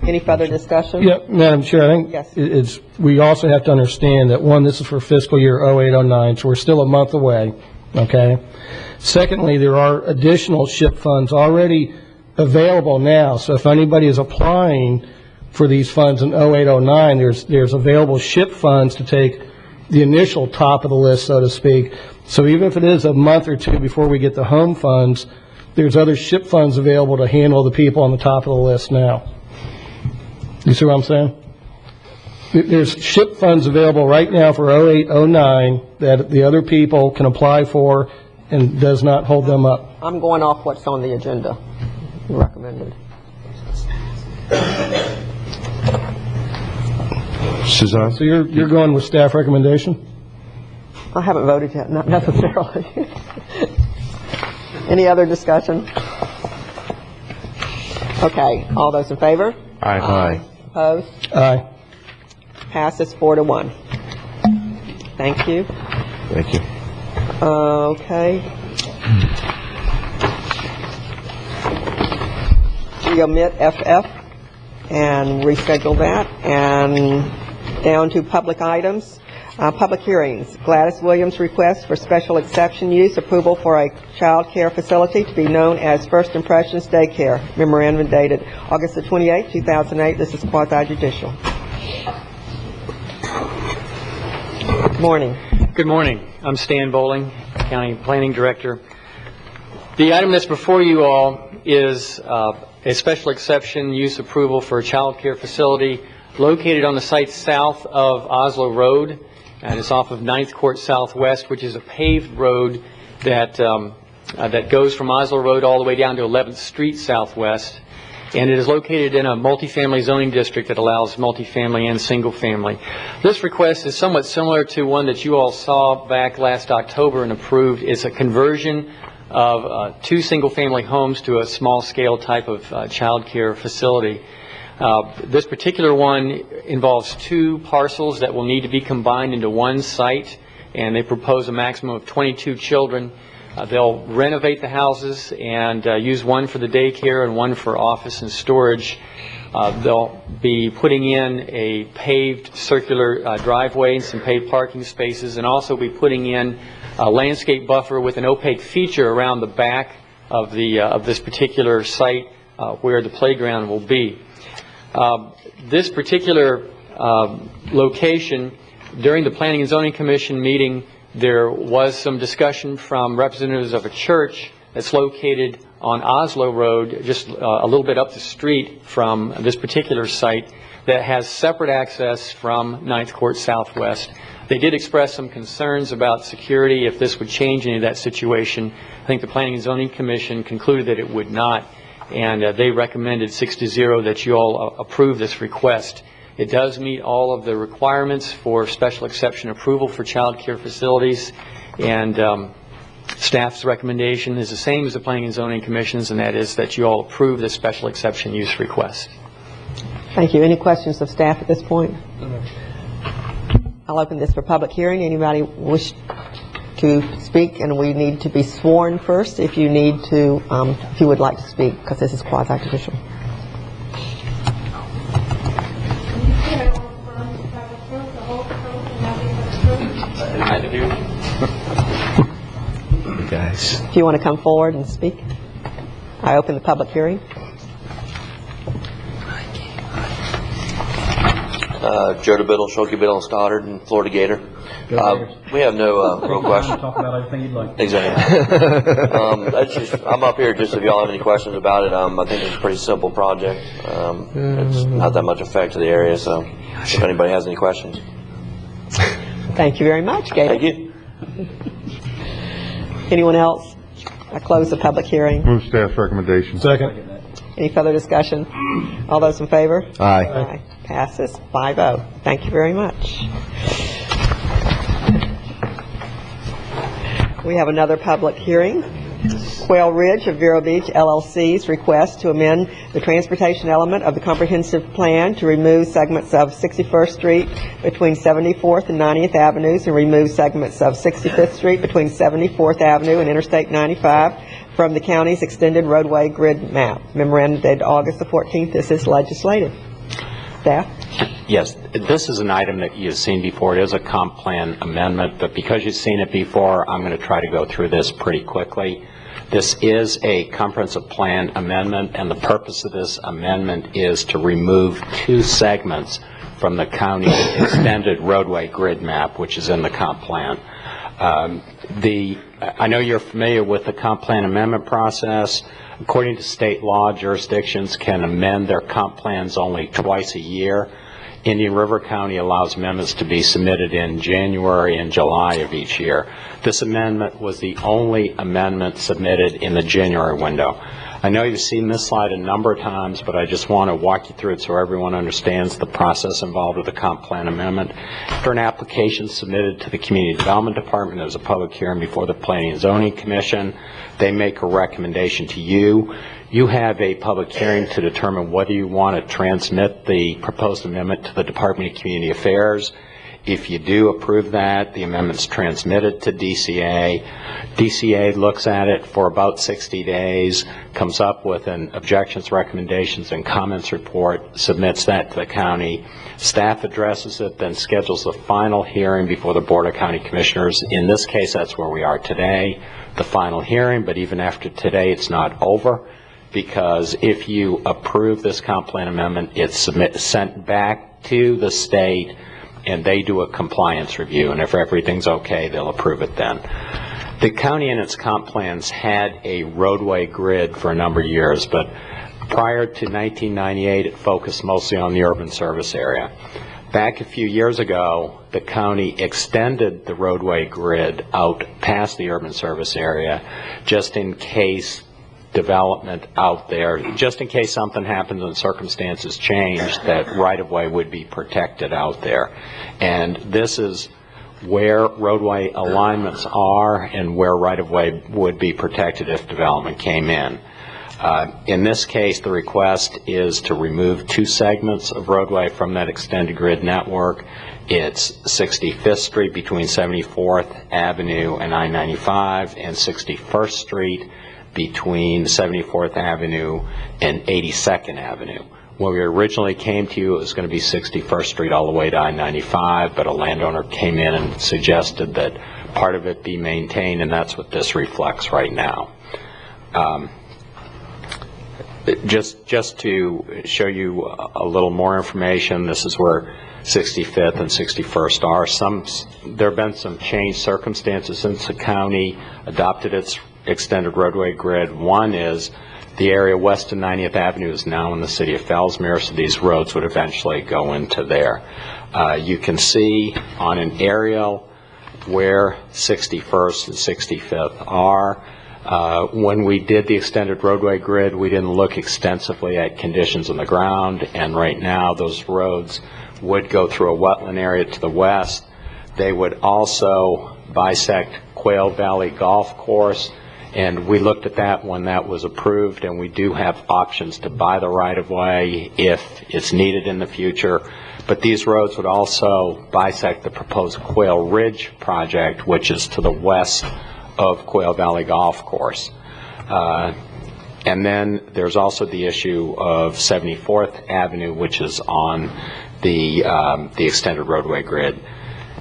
[SPEAKER 1] Any further discussion?
[SPEAKER 10] Yeah, Madam Chair, I think
[SPEAKER 1] Yes.
[SPEAKER 10] we also have to understand that, one, this is for fiscal year 08-09, so we're still a month away, okay? Secondly, there are additional SHIP funds already available now, so if anybody is applying for these funds in 08-09, there's available SHIP funds to take the initial top of the list, so to speak. So even if it is a month or two before we get the home funds, there's other SHIP funds available to handle the people on the top of the list now. You see what I'm saying? There's SHIP funds available right now for 08-09 that the other people can apply for and does not hold them up.
[SPEAKER 1] I'm going off what's on the agenda recommended.
[SPEAKER 5] Suzanne?
[SPEAKER 10] So you're going with staff recommendation?
[SPEAKER 1] I haven't voted yet, not necessarily. Any other discussion? Okay, all those in favor?
[SPEAKER 3] Aye.
[SPEAKER 1] Opposed?
[SPEAKER 10] Aye.
[SPEAKER 1] Passes 4-1. Thank you.
[SPEAKER 5] Thank you.
[SPEAKER 1] Okay. We omit FF and reschedule that. And down to public items. Public hearings. Gladys Williams' request for special exception use approval for a child care facility to be known as First Impressions Daycare. Memorandum dated August the 28th, 2008. This is quasi-judicial. Good morning.
[SPEAKER 11] Good morning. I'm Stan Bowling, County Planning Director. The item that's before you all is a special exception use approval for a child care facility located on the site south of Oslo Road, and it's off of 9th Court Southwest, which is a paved road that that goes from Oslo Road all the way down to 11th Street Southwest, and it is located in a multifamily zoning district that allows multifamily and single family. This request is somewhat similar to one that you all saw back last October and approved. It's a conversion of 2 single-family homes to a small-scale type of child care facility. This particular one involves 2 parcels that will need to be combined into one site, and they propose a maximum of 22 children. They'll renovate the houses and use one for the daycare and one for office and storage. They'll be putting in a paved circular driveway and some paved parking spaces, and also be putting in a landscape buffer with an opaque feature around the back of this particular site where the playground will be. This particular location, during the Planning and Zoning Commission meeting, there was some discussion from representatives of a church that's located on Oslo Road, just a little bit up the street from this particular site, that has separate access from 9th Court Southwest. They did express some concerns about security if this would change any of that situation. I think the Planning and Zoning Commission concluded that it would not, and they recommended 6-0 that you all approve this request. It does meet all of the requirements for special exception approval for child care facilities, and staff's recommendation is the same as the Planning and Zoning Commission's, and that is that you all approve this special exception use request.
[SPEAKER 1] Thank you. Any questions of staff at this point? I'll open this for public hearing. Anybody wish to speak? And we need to be sworn first if you need to, if you would like to speak, because this is quasi-judicial.
[SPEAKER 5] Guys.
[SPEAKER 1] If you want to come forward and speak, I open the public hearing.
[SPEAKER 12] Joe DeBiddle, Shulky Biddle, and Stoddard, and Florida Gator. We have no real questions.
[SPEAKER 6] Talk about everything you'd like.
[SPEAKER 12] Exactly. I'm up here just if y'all have any questions about it. I think it's a pretty simple project. It's not that much effect to the area, so if anybody has any questions.
[SPEAKER 1] Thank you very much, Gator.
[SPEAKER 12] Thank you.
[SPEAKER 1] Anyone else? I close the public hearing.
[SPEAKER 3] Move staff's recommendation.
[SPEAKER 10] Second.
[SPEAKER 1] Any further discussion? All those in favor?
[SPEAKER 5] Aye.
[SPEAKER 1] Aye. Passes 5-0. Thank you very much. We have another public hearing. Quail Ridge of Vero Beach LLC's request to amend the transportation element of the comprehensive plan to remove segments of 61st Street between 74th and 90th Avenues, and remove segments of 65th Street between 74th Avenue and Interstate 95 from the county's extended roadway grid map. Memorandum dated August the 14th. This is legislative. Staff?
[SPEAKER 8] Yes, this is an item that you've seen before. It is a comp plan amendment, but because you've seen it before, I'm going to try to go through this pretty quickly. This is a comprehensive plan amendment, and the purpose of this amendment is to remove 2 segments from the county extended roadway grid map, which is in the comp plan. I know you're familiar with the comp plan amendment process. According to state law, jurisdictions can amend their comp plans only twice a year. Indian River County allows amendments to be submitted in January and July of each year. This amendment was the only amendment submitted in the January window. I know you've seen this slide a number of times, but I just want to walk you through it so everyone understands the process involved with the comp plan amendment. After an application submitted to the Community Development Department, there's a public hearing before the Planning and Zoning Commission. They make a recommendation to you. You have a public hearing to determine whether you want to transmit the proposed amendment to the Department of Community Affairs. If you do approve that, the amendment's transmitted to DCA. DCA looks at it for about 60 days, comes up with an objections, recommendations, and comments report, submits that to the county. Staff addresses it, then schedules the final hearing before the Board of County Commissioners. In this case, that's where we are today, the final hearing, but even after today, it's not over, because if you approve this comp plan amendment, it's sent back to the state, and they do a compliance review, and if everything's okay, they'll approve it then. The county and its comp plans had a roadway grid for a number of years, but prior to 1998, it focused mostly on the urban service area. Back a few years ago, the county extended the roadway grid out past the urban service area, just in case development out there, just in case something happens and circumstances change, that right-of-way would be protected out there. And this is where roadway alignments are and where right-of-way would be protected if development came in. In this case, the request is to remove 2 segments of roadway from that extended grid network. It's 65th Street between 74th Avenue and I-95, and 61st Street between 74th Avenue and 82nd Avenue. When we originally came to you, it was going to be 61st Street all the way to I-95, but a landowner came in and suggested that part of it be maintained, and that's what this reflects right now. Just to show you a little more information, this is where 65th and 61st are. There have been some changed circumstances since the county adopted its extended roadway grid. One is the area west of 90th Avenue is now in the city of Fellsmere, so these roads would eventually go into there. You can see on an aerial where 61st and 65th are. When we did the extended roadway grid, we didn't look extensively at conditions on the ground, and right now those roads would go through a wetland area to the west. They would also bisect Quail Valley Golf Course, and we looked at that when that was approved, and we do have options to buy the right-of-way if it's needed in the future. But these roads would also bisect the proposed Quail Ridge project, which is to the west of Quail Valley Golf Course. And then there's also the issue of 74th Avenue, which is on the extended roadway grid.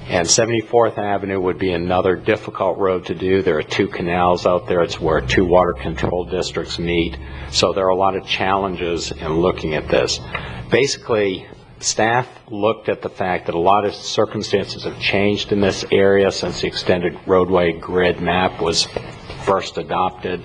[SPEAKER 8] And 74th Avenue would be another difficult road to do. There are 2 canals out there. It's where 2 water control districts meet. So there are a lot of challenges in looking at this. Basically, staff looked at the fact that a lot of circumstances have changed in this area since the extended roadway grid map was first adopted.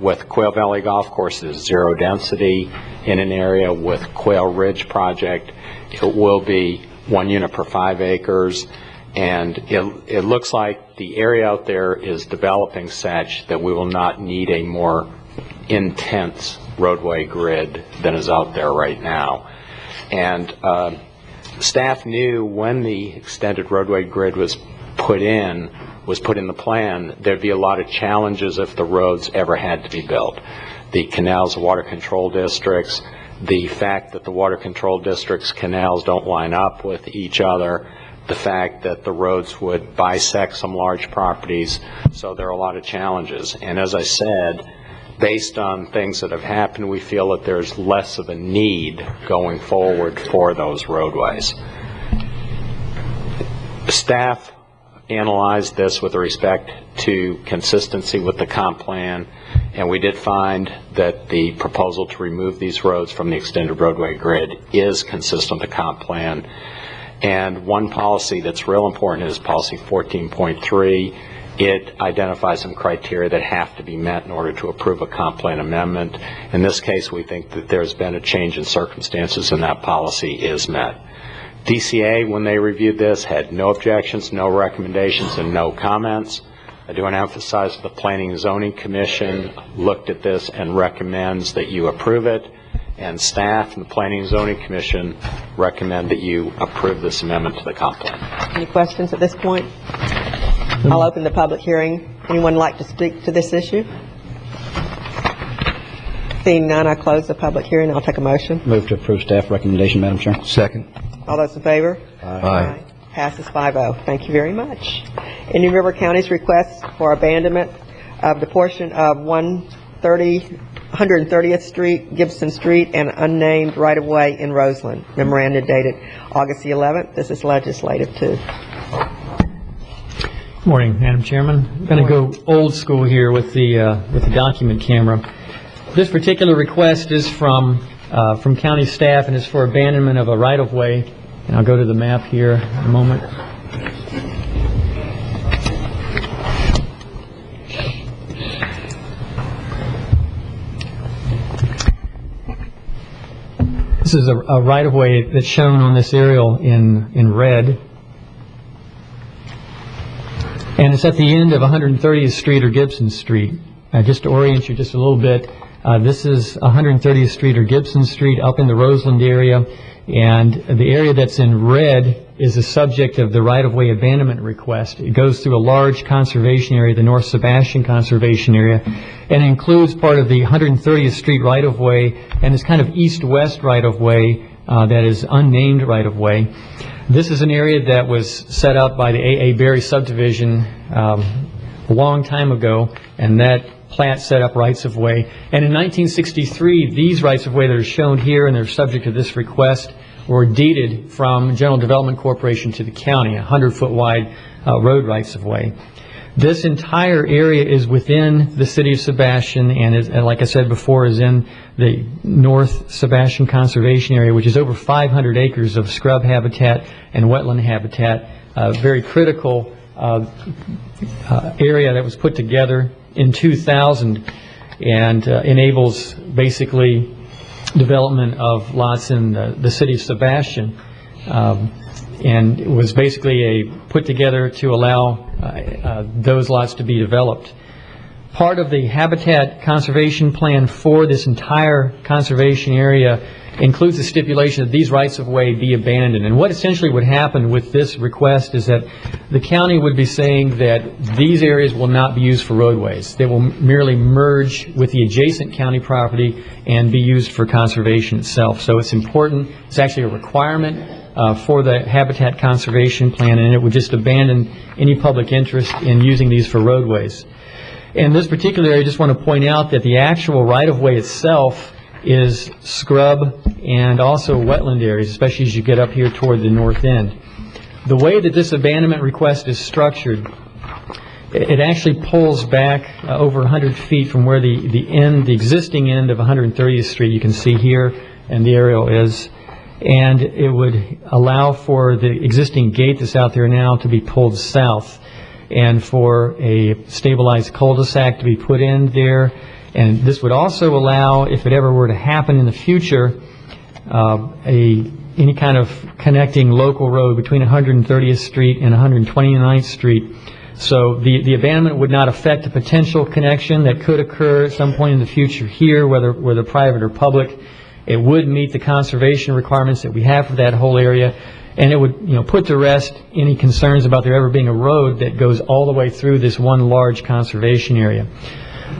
[SPEAKER 8] With Quail Valley Golf Course, there's 0 density in an area. With Quail Ridge project, it will be 1 unit per 5 acres, and it looks like the area out there is developing such that we will not need a more intense roadway grid than is out there right now. And staff knew when the extended roadway grid was put in the plan, there'd be a lot of challenges if the roads ever had to be built. The canals, water control districts, the fact that the water control districts' canals don't line up with each other, the fact that the roads would bisect some large properties, so there are a lot of challenges. And as I said, based on things that have happened, we feel that there's less of a need going forward for those roadways. Staff analyzed this with respect to consistency with the comp plan, and we did find that the proposal to remove these roads from the extended roadway grid is consistent with the comp plan. And one policy that's real important is policy 14.3. It identifies some criteria that have to be met in order to approve a comp plan amendment. In this case, we think that there's been a change in circumstances and that policy is met. DCA, when they reviewed this, had no objections, no recommendations, and no comments. I do want to emphasize the Planning and Zoning Commission looked at this and recommends that you approve it, and staff and the Planning and Zoning Commission recommend that you approve this amendment to the comp plan.
[SPEAKER 1] Any questions at this point? I'll open the public hearing. Anyone like to speak to this issue? Seeing none, I close the public hearing. I'll take a motion.
[SPEAKER 6] Move to approve staff recommendation, Madam Chair.
[SPEAKER 5] Second.
[SPEAKER 1] All those in favor?
[SPEAKER 5] Aye.
[SPEAKER 1] Passes 5-0. Thank you very much. Indian River County's request for abandonment of the portion of 130th Street, Gibson Street, and unnamed right-of-way in Roseland. Memorandum dated August the 11th. This is legislative too.
[SPEAKER 11] Good morning, Madam Chairman. I'm going to go old school here with the document camera. This particular request is from county staff, and is for abandonment of a right-of-way. And I'll go to the map here in a moment. This is a right-of-way that's shown on this aerial in red. And it's at the end of 130th Street or Gibson Street. Just to orient you just a little bit, this is 130th Street or Gibson Street up in the Roseland area, and the area that's in red is the subject of the right-of-way abandonment request. It goes through a large conservation area, the North Sebastian Conservation Area, and includes part of the 130th Street right-of-way and this kind of east-west right-of-way that is unnamed right-of-way. This is an area that was set up by the A.A. Berry subdivision a long time ago, and that plat set up rights-of-way. And in 1963, these rights-of-way that are shown here and they're subject to this request were deeded from General Development Corporation to the county, 100-foot wide road rights-of-way. This entire area is within the city of Sebastian, and is, like I said before, is in the North Sebastian Conservation Area, which is over 500 acres of scrub habitat and wetland habitat, a very critical area that was put together in 2000 and enables basically development of lots in the city of Sebastian, and it was basically put together to allow those lots to be developed. Part of the habitat conservation plan for this entire conservation area includes the stipulation that these rights-of-way be abandoned. And what essentially would happen with this request is that the county would be saying that these areas will not be used for roadways. They will merely merge with the adjacent county property and be used for conservation itself. So it's important. It's actually a requirement for the habitat conservation plan, and it would just abandon any public interest in using these for roadways. In this particular area, I just want to point out that the actual right-of-way itself is scrub and also wetland areas, especially as you get up here toward the north end. The way that this abandonment request is structured, it actually pulls back over 100 feet from where the existing end of 130th Street, you can see here, and the aerial is, and it would allow for the existing gate that's out there now to be pulled south, and for a stabilized cul-de-sac to be put in there. And this would also allow, if it ever were to happen in the future, any kind of connecting local road between 130th Street and 129th Street. So the abandonment would not affect a potential connection that could occur at some point in the future here, whether private or public. It would meet the conservation requirements that we have for that whole area, and it would, put to rest any concerns about there ever being a road that goes all the way through this one large conservation area.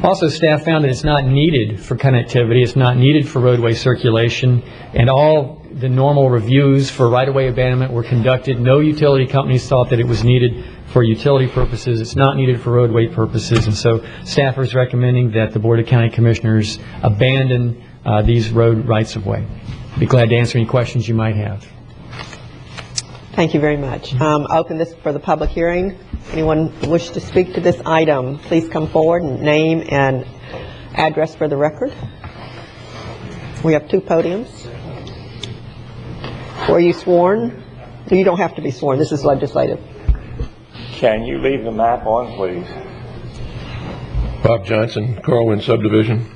[SPEAKER 11] Also, staff found that it's not needed for connectivity, it's not needed for roadway circulation, and all the normal reviews for right-of-way abandonment were conducted. No utility companies thought that it was needed for utility purposes. It's not needed for roadway purposes, and so staff is recommending that the Board of County Commissioners abandon these road rights-of-way. Be glad to answer any questions you might have.
[SPEAKER 1] Thank you very much. Open this for the public hearing. Anyone wish to speak to this item, please come forward and name and address for the record. We have two podiums. Were you sworn? You don't have to be sworn. This is legislative.
[SPEAKER 13] Can you leave the map on, please?
[SPEAKER 14] Bob Johnson, Corwin Subdivision.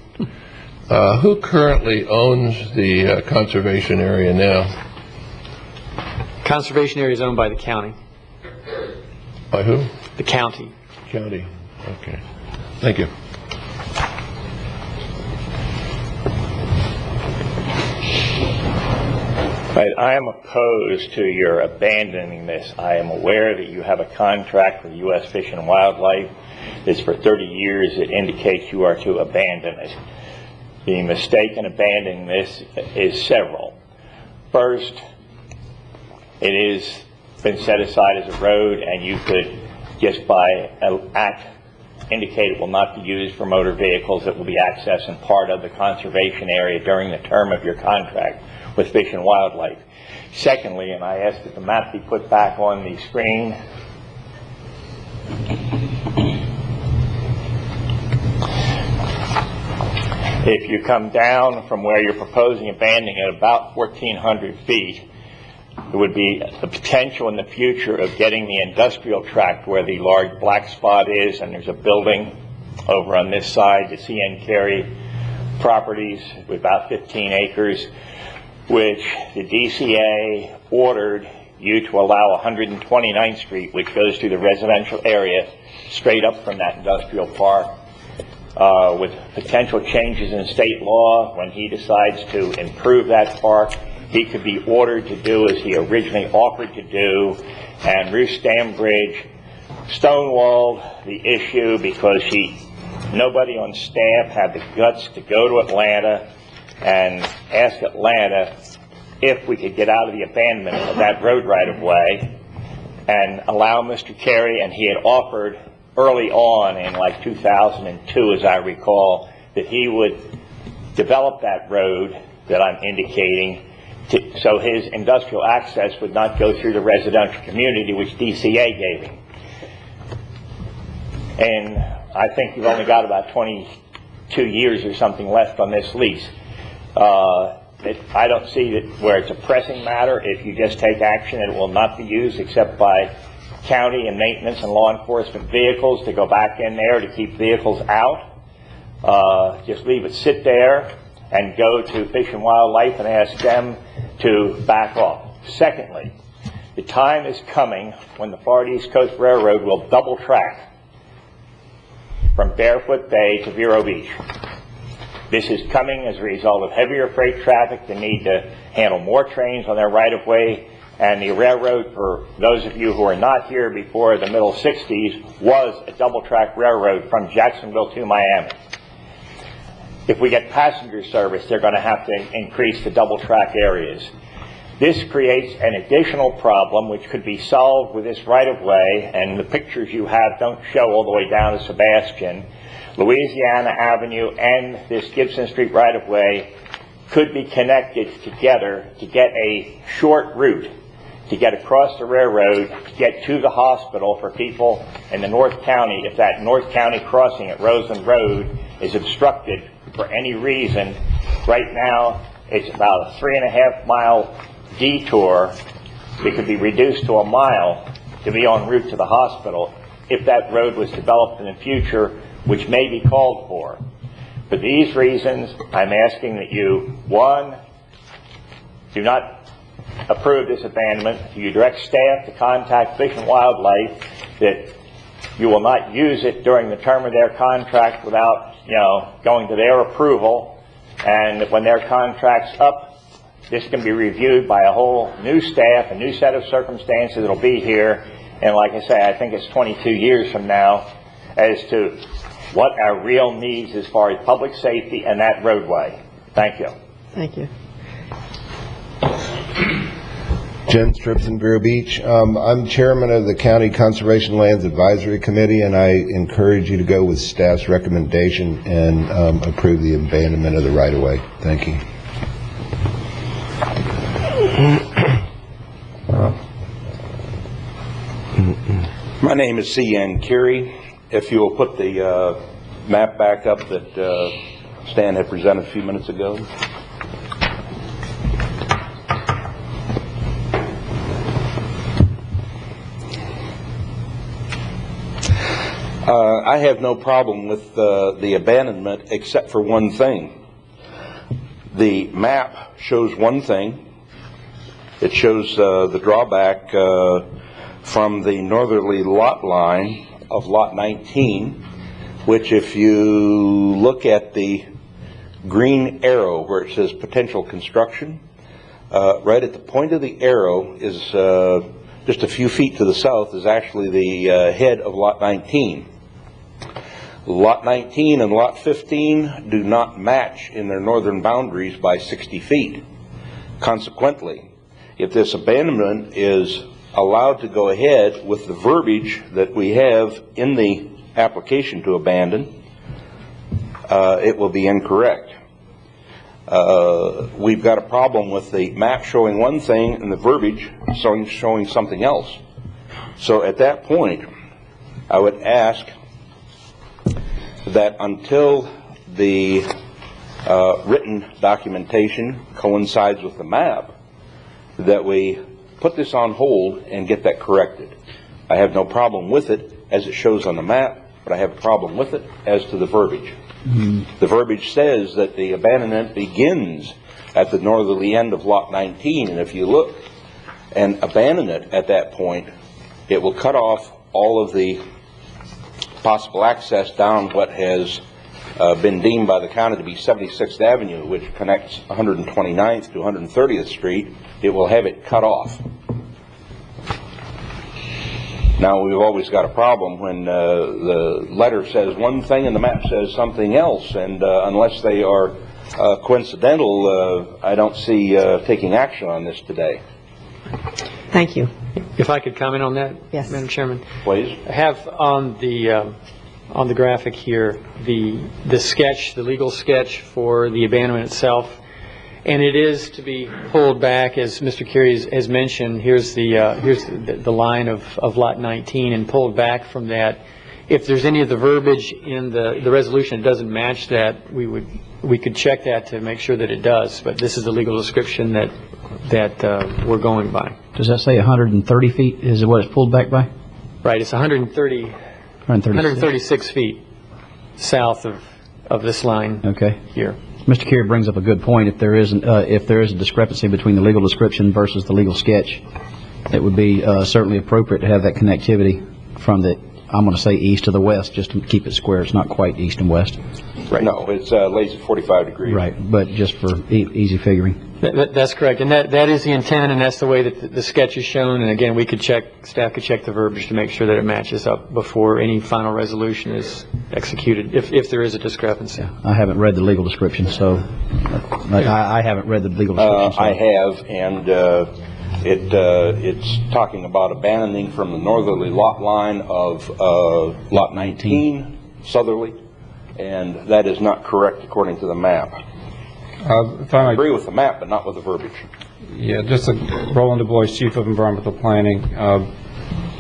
[SPEAKER 14] Who currently owns the conservation area now?
[SPEAKER 11] Conservation area is owned by the county.
[SPEAKER 14] By who?
[SPEAKER 11] The county.
[SPEAKER 14] County. Okay. Thank you.
[SPEAKER 13] Right, I am opposed to your abandoning this. I am aware that you have a contract with U.S. Fish and Wildlife. It's for 30 years. It indicates you are to abandon it. The mistake in abandoning this is several. First, it is been set aside as a road, and you could, just by an act, indicate it will not be used for motor vehicles. It will be accessed and part of the conservation area during the term of your contract with Fish and Wildlife. Secondly, and I ask that the map be put back on the screen. If you come down from where you're proposing abandoning at about 1,400 feet, there would be the potential in the future of getting the industrial tract where the large black spot is, and there's a building over on this side, the CN Carey properties with about 15 acres, which the DCA ordered you to allow 129th Street, which goes through the residential area, straight up from that industrial park. With potential changes in state law, when he decides to improve that park, he could be ordered to do as he originally offered to do, and Ruth Stambridge stonewalled the issue because nobody on staff had the guts to go to Atlanta and ask Atlanta if we could get out of the abandonment of that road right-of-way and allow Mr. Carey, and he had offered early on in like 2002, as I recall, that he would develop that road that I'm indicating so his industrial access would not go through the residential community, which DCA gave him. And I think you've only got about 22 years or something left on this lease. I don't see that where it's a pressing matter. If you just take action, it will not be used except by county and maintenance and law enforcement vehicles to go back in there to keep vehicles out. Just leave it sit there and go to Fish and Wildlife and ask them to back off. Secondly, the time is coming when the Florida East Coast Railroad will double track from Barefoot Bay to Vero Beach. This is coming as a result of heavier freight traffic, the need to handle more trains on their right-of-way, and the railroad, for those of you who are not here before the middle 60s, was a double-track railroad from Jacksonville to Miami. If we get passenger service, they're going to have to increase the double-track areas. This creates an additional problem which could be solved with this right-of-way, and the pictures you have don't show all the way down to Sebastian. Louisiana Avenue and this Gibson Street right-of-way could be connected together to get a short route to get across the railroad, to get to the hospital for people in the North County. If that North County crossing at Roseland Road is obstructed for any reason, right now it's about a 3.5 mile detour. It could be reduced to a mile to be en route to the hospital if that road was developed in the future, which may be called for. For these reasons, I'm asking that you, one, do not approve this abandonment. You direct staff to contact Fish and Wildlife that you will not use it during the term of their contract without, going to their approval, and that when their contract's up, this can be reviewed by a whole new staff, a new set of circumstances that'll be here, and like I say, I think it's 22 years from now as to what our real needs as far as public safety and that roadway. Thank you.
[SPEAKER 1] Thank you.
[SPEAKER 15] Jen Stripson, Vero Beach. I'm chairman of the County Conservation Lands Advisory Committee, and I encourage you to go with staff's recommendation and approve the abandonment of the right-of-way. Thank you.
[SPEAKER 16] My name is CN Carey. If you will put the map back up that Stan had presented a few minutes ago. I have no problem with the abandonment except for one thing. The map shows one thing. It shows the drawback from the northerly lot line of lot 19 which if you look at the green arrow where it says potential construction, right at the point of the arrow is just a few feet to the south is actually the head of Lot 19. Lot 19 and Lot 15 do not match in their northern boundaries by 60 feet. Consequently, if this abandonment is allowed to go ahead with the verbiage that we have in the application to abandon, it will be incorrect. We've got a problem with the map showing one thing and the verbiage showing something else. So at that point, I would ask that until the written documentation coincides with the map, that we put this on hold and get that corrected. I have no problem with it as it shows on the map, but I have a problem with it as to the verbiage. The verbiage says that the abandonment begins at the northerly end of Lot 19, and if you look and abandon it at that point, it will cut off all of the possible access down what has been deemed by the county to be 76th Avenue, which connects 129th to 130th Street. It will have it cut off. Now, we've always got a problem when the letter says one thing and the map says something else, and unless they are coincidental, I don't see taking action on this today.
[SPEAKER 1] Thank you.
[SPEAKER 11] If I could comment on that,
[SPEAKER 1] yes,
[SPEAKER 11] Madam Chairman.
[SPEAKER 16] Please.
[SPEAKER 11] I have on the graphic here the sketch, the legal sketch for the abandonment itself, and it is to be pulled back, as Mr. Carey has mentioned. Here's the line of Lot 19, and pulled back from that. If there's any of the verbiage in the resolution that doesn't match that, we could check that to make sure that it does. But this is the legal description that we're going by.
[SPEAKER 6] Does that say 130 feet is what it's pulled back by?
[SPEAKER 11] Right, it's 136 feet south of this line.
[SPEAKER 6] Okay.
[SPEAKER 11] Here.
[SPEAKER 6] Mr. Carey brings up a good point. If there is a discrepancy between the legal description versus the legal sketch, it would be certainly appropriate to have that connectivity from the, I'm going to say east to the west, just to keep it square. It's not quite east and west.
[SPEAKER 16] Right. No, it's lays at 45 degrees.
[SPEAKER 6] Right, but just for easy figuring.
[SPEAKER 11] That's correct, and that is the intent, and that's the way that the sketch is shown. And again, staff could check the verbiage to make sure that it matches up before any final resolution is executed, if there is a discrepancy.
[SPEAKER 6] Yeah, I haven't read the legal description, so I haven't read the legal description. So.
[SPEAKER 16] I have, and it's talking about abandoning from the northerly lot line of Lot 19, southerly, and that is not correct according to the map. I agree with the map, but not with the verbiage.
[SPEAKER 17] Yeah, just Roland Du Bois, Chief of Environmental Planning.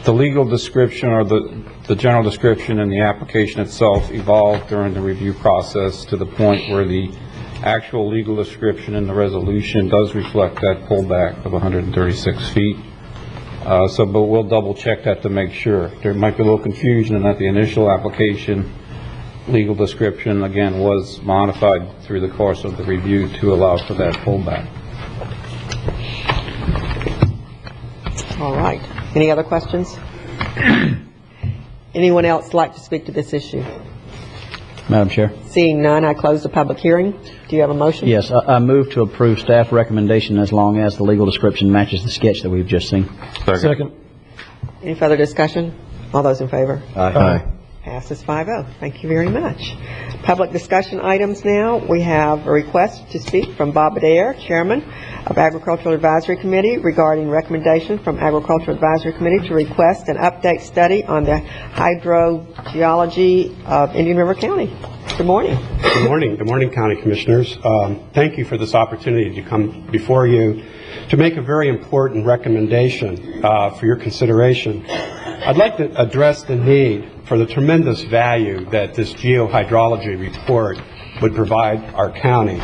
[SPEAKER 17] The legal description, or the general description and the application itself evolved during the review process to the point where the actual legal description in the resolution does reflect that pullback of 136 feet. But we'll double check that to make sure. There might be a little confusion in that the initial application legal description, again, was modified through the course of the review to allow for that pullback.
[SPEAKER 1] All right. Any other questions? Anyone else like to speak to this issue?
[SPEAKER 6] Madam Chair.
[SPEAKER 1] Seeing none, I close the public hearing. Do you have a motion?
[SPEAKER 6] Yes, I move to approve staff recommendation as long as the legal description matches the sketch that we've just seen.
[SPEAKER 10] Second.
[SPEAKER 1] Any further discussion? All those in favor?
[SPEAKER 6] Aye.
[SPEAKER 1] Passes 5-0. Thank you very much. Public discussion items now. We have a request to speak from Bob Adair, Chairman of Agricultural Advisory Committee, regarding recommendation from Agricultural Advisory Committee to request an update study on the hydrogeology of Indian River County. Good morning.
[SPEAKER 18] Good morning. Good morning, County Commissioners. Thank you for this opportunity to come before you to make a very important recommendation for your consideration. I'd like to address the need for the tremendous value that this geohydrology report would provide our county.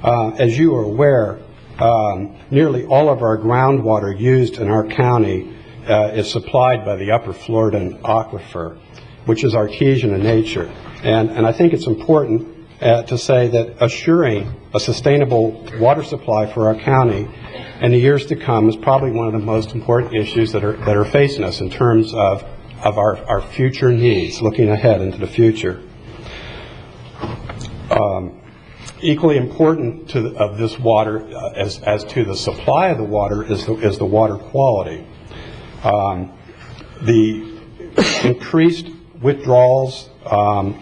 [SPEAKER 18] As you are aware, nearly all of our groundwater used in our county is supplied by the Upper Floridan Aquifer, which is artesian in nature. And I think it's important to say that assuring a sustainable water supply for our county in the years to come is probably one of the most important issues that are facing us in terms of our future needs, looking ahead into the future. Equally important of this water, as to the supply of the water, is the water quality. The increased withdrawals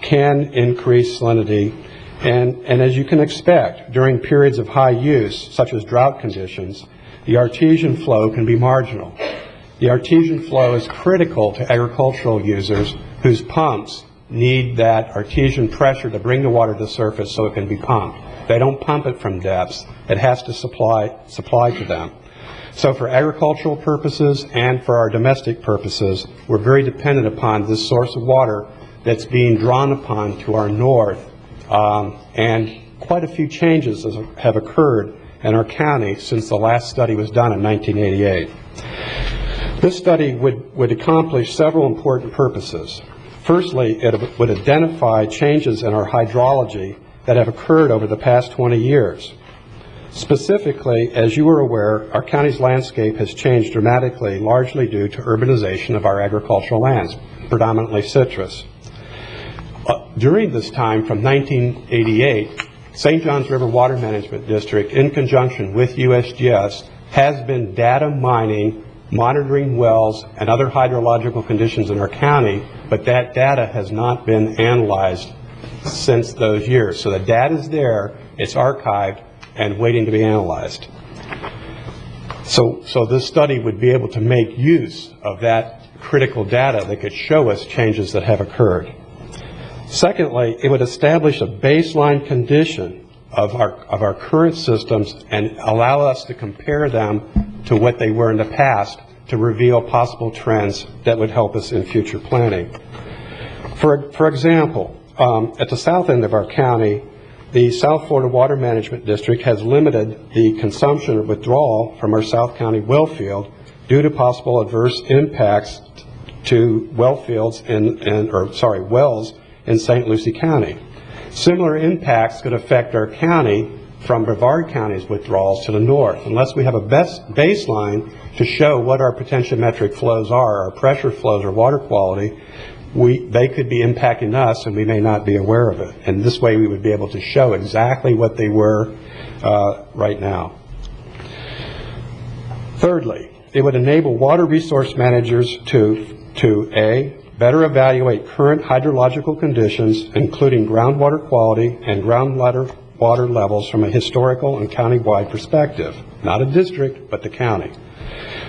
[SPEAKER 18] can increase salinity, and as you can expect, during periods of high use, such as drought conditions, the artesian flow can be marginal. The artesian flow is critical to agricultural users whose pumps need that artesian pressure to bring the water to the surface so it can be pumped. They don't pump it from depths. It has to supply to them. So for agricultural purposes and for our domestic purposes, we're very dependent upon this source of water that's being drawn upon to our north. And quite a few changes have occurred in our county since the last study was done in 1988. This study would accomplish several important purposes. Firstly, it would identify changes in our hydrology that have occurred over the past 20 years. Specifically, as you are aware, our county's landscape has changed dramatically, largely due to urbanization of our agricultural lands, predominantly citrus. During this time, from 1988, St. Johns River Water Management District, in conjunction with USGS, has been data mining, monitoring wells and other hydrological conditions in our county, but that data has not been analyzed since those years. So the data is there, it's archived, and waiting to be analyzed. So this study would be able to make use of that critical data that could show us changes that have occurred. Secondly, it would establish a baseline condition of our current systems and allow us to compare them to what they were in the past to reveal possible trends that would help us in future planning. For example, at the south end of our county, the South Florida Water Management District has limited the consumption or withdrawal from our South County well field due to possible adverse impacts to wells in St. Lucie County. Similar impacts could affect our county from Brevard County's withdrawals to the north. Unless we have a baseline to show what our potentiometric flows are, our pressure flows or water quality, they could be impacting us and we may not be aware of it. And this way we would be able to show exactly what they were right now. Thirdly, it would enable water resource managers to A, better evaluate current hydrological conditions, including groundwater quality and groundwater levels from a historical and county-wide perspective, not a district, but the county.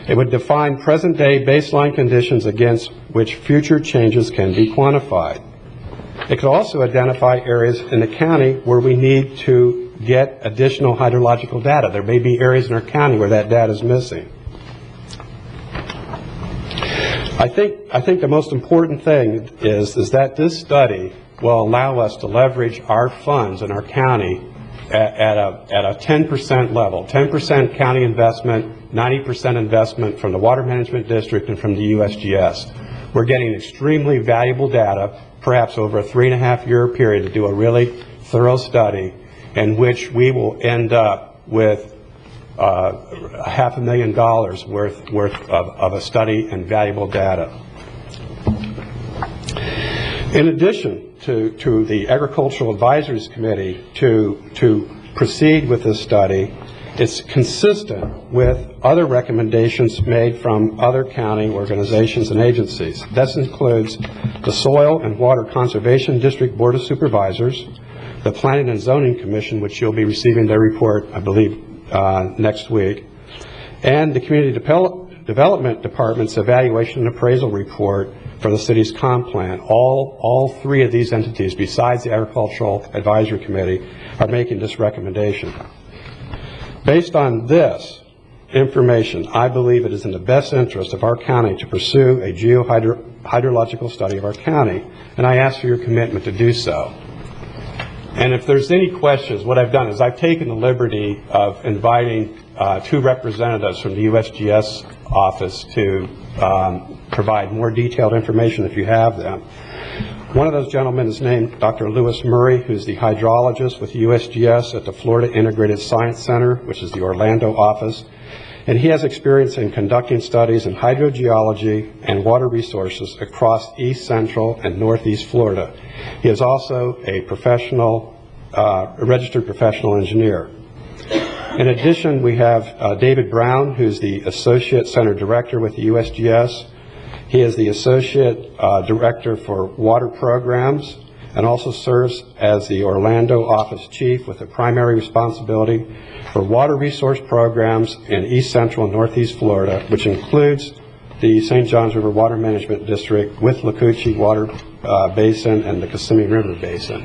[SPEAKER 18] It would define present-day baseline conditions against which future changes can be quantified. It could also identify areas in the county where we need to get additional hydrological data. There may be areas in our county where that data is missing. I think the most important thing is that this study will allow us to leverage our funds in our county at a 10% level, 10% county investment, 90% investment from the Water Management District and from the USGS. We're getting extremely valuable data, perhaps over a 3.5-year period, to do a really thorough study in which we will end up with $500,000 worth of a study and valuable data. In addition to the Agricultural Advisories Committee to proceed with this study, it's consistent with other recommendations made from other county organizations and agencies. This includes the Soil and Water Conservation District Board of Supervisors, the Planning and Zoning Commission, which you'll be receiving their report, I believe, next week, and the Community Development Department's Evaluation and Appraisal Report for the city's comp plan. All three of these entities, besides the Agricultural Advisory Committee, are making this recommendation. Based on this information, I believe it is in the best interest of our county to pursue a geohydrological study of our county, and I ask for your commitment to do so. And if there's any questions, what I've done is I've taken the liberty of inviting 2 representatives from the USGS office to provide more detailed information if you have them. One of those gentlemen is named Dr. Lewis Murray, who's the hydrologist with USGS at the Florida Integrated Science Center, which is the Orlando office. And he has experience in conducting studies in hydrogeology and water resources across East Central and Northeast Florida. He is also a professional a registered professional engineer. In addition, we have David Brown, who's the Associate Center Director with the USGS. He is the Associate Director for Water Programs and also serves as the Orlando Office Chief with the primary responsibility for water resource programs in East Central and Northeast Florida, which includes the St. Johns River Water Management District with Lacucci Water Basin and the Kissimmee River Basin.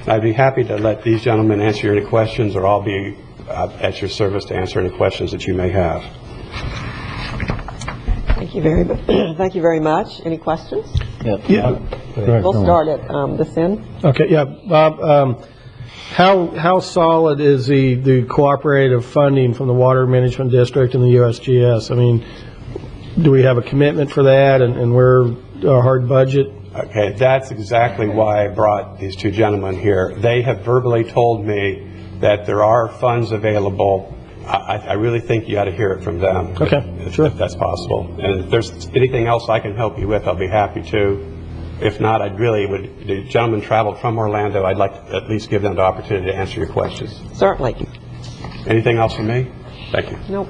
[SPEAKER 18] I'd be happy to let these gentlemen answer any questions, or I'll be at your service to answer any questions that you may have.
[SPEAKER 1] Thank you very much. Any questions?
[SPEAKER 10] Yeah.
[SPEAKER 1] We'll start at this end.
[SPEAKER 10] Okay, yeah, Bob, how solid is the cooperative funding from the Water Management District and the USGS? I mean, do we have a commitment for that, and we're a hard budget?
[SPEAKER 18] Okay, that's exactly why I brought these two gentlemen here. They have verbally told me that there are funds available. I really think you ought to hear it from them.
[SPEAKER 10] Okay,
[SPEAKER 18] if that's possible. And if there's anything else I can help you with, I'll be happy to. If not, the gentlemen traveled from Orlando. I'd like to at least give them the opportunity to answer your questions.
[SPEAKER 1] Certainly.
[SPEAKER 18] Anything else from me? Thank you.
[SPEAKER 1] Nope.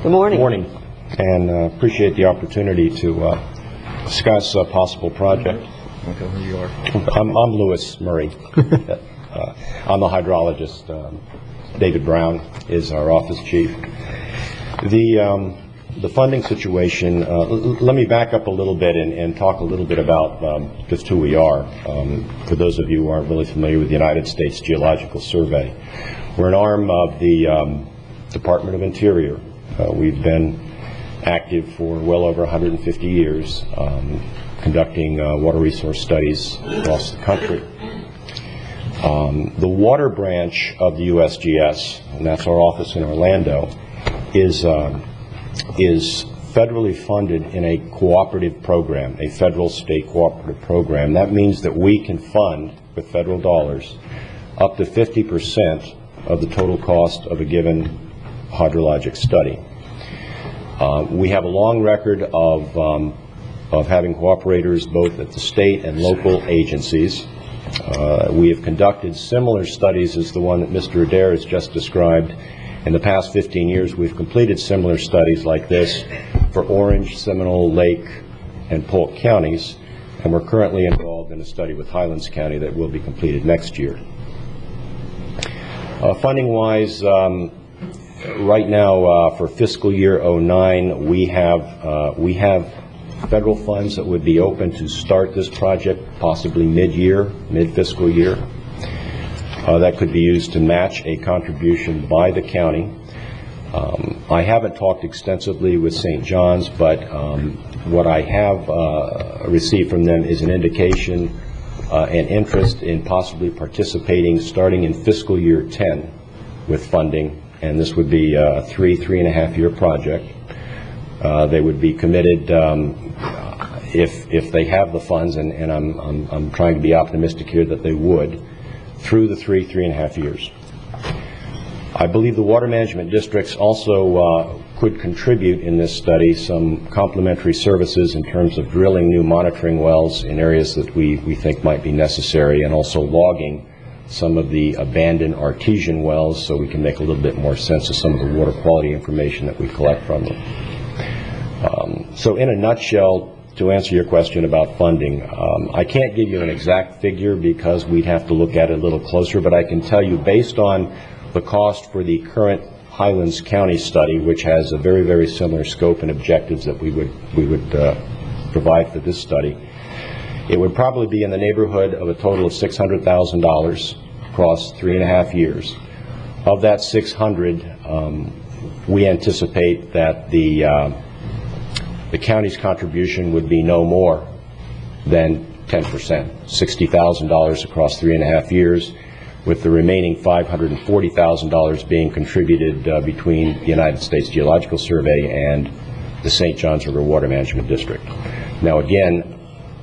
[SPEAKER 1] Good morning.
[SPEAKER 19] Good morning, and appreciate the opportunity to discuss a possible project.
[SPEAKER 2] Okay, who you are?
[SPEAKER 19] I'm Lewis Murray. I'm the hydrologist. David Brown is our office chief. The funding situation, let me back up a little bit and talk a little bit about just who we are. For those of you who aren't really familiar with the United States Geological Survey, we're an arm of the Department of Interior. We've been active for well over 150 years, conducting water resource studies across the country. The water branch of the USGS, and that's our office in Orlando, is federally funded in a cooperative program, a federal-state cooperative program. That means that we can fund, with federal dollars, up to 50% of the total cost of a given hydrologic study. We have a long record of having cooperators both at the state and local agencies. We have conducted similar studies as the one that Mr. Adair has just described. In the past 15 years, we've completed similar studies like this for Orange, Seminole, Lake, and Polk counties, and we're currently involved in a study with Highlands County that will be completed next year. Funding-wise, right now for fiscal year 09, we have federal funds that would be open to start this project possibly mid-fiscal year. That could be used to match a contribution by the county. I haven't talked extensively with St. John's, but what I have received from them is an indication and interest in possibly participating starting in fiscal year 10 with funding, and this would be a 3.5 year project. They would be committed if they have the funds, and I'm trying to be optimistic here that they would, through the 3.5 years. I believe the water management districts also could contribute in this study some complementary services in terms of drilling new monitoring wells in areas that we think might be necessary, and also logging some of the abandoned artesian wells so we can make a little bit more sense of some of the water quality information that we collect from them. So in a nutshell, to answer your question about funding, I can't give you an exact figure because we'd have to look at it a little closer, but I can tell you based on the cost for the current Highlands County study, which has a very, very similar scope and objectives that we would provide for this study, it would probably be in the neighborhood of a total of $600,000 across 3.5 years. Of that 600, we anticipate that the county's contribution would be no more than 10%, $60,000 across 3.5 years, with the remaining $540,000 being contributed between the United States Geological Survey and the St. Johns River Water Management District. Now again,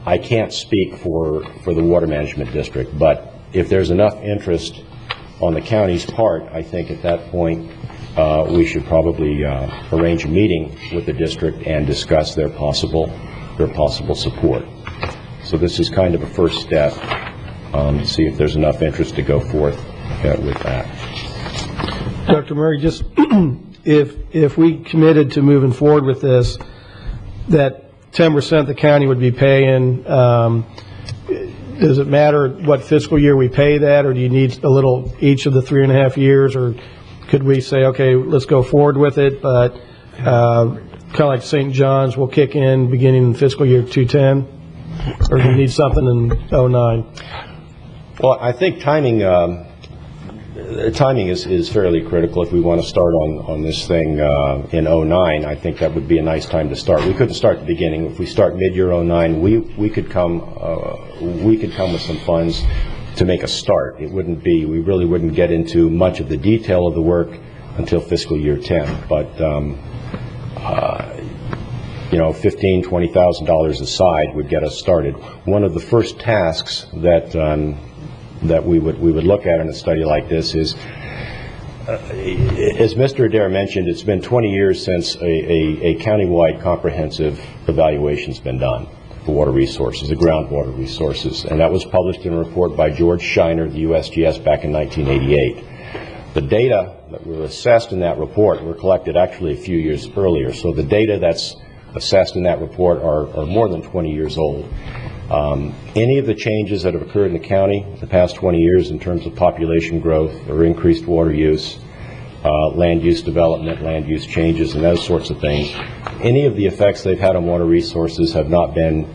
[SPEAKER 19] I can't speak for the Water Management District, but if there's enough interest on the county's part, I think at that point we should probably arrange a meeting with the district and discuss their possible their possible support. So this is kind of a first step to see if there's enough interest to go forth with that.
[SPEAKER 10] Dr. Murray, just if we committed to moving forward with this, that 10% the county would be paying, does it matter what fiscal year we pay that, or do you need a little each of the 3.5 years, or could we say, okay, let's go forward with it, but kind of like St. John's will kick in beginning in fiscal year 2010, or do you need something in 2009?
[SPEAKER 19] Well, I think timing is fairly critical. If we want to start on this thing in 2009, I think that would be a nice time to start. We couldn't start at the beginning. If we start mid-year 2009, we could come with some funds to make a start. It wouldn't be, we really wouldn't get into much of the detail of the work until fiscal year 10. But $15,000, $20,000 aside would get us started. One of the first tasks that we would look at in a study like this is, as Mr. Adair mentioned, it's been 20 years since a countywide comprehensive evaluation's been done for water resources, the groundwater resources, and that was published in a report by George Shiner, the USGS, back in 1988. The data that were assessed in that report were collected actually a few years earlier, so the data that's assessed in that report are more than 20 years old. Any of the changes that have occurred in the county the past 20 years in terms of population growth or increased water use, land use development, land use changes, and those sorts of things, any of the effects they've had on water resources have not been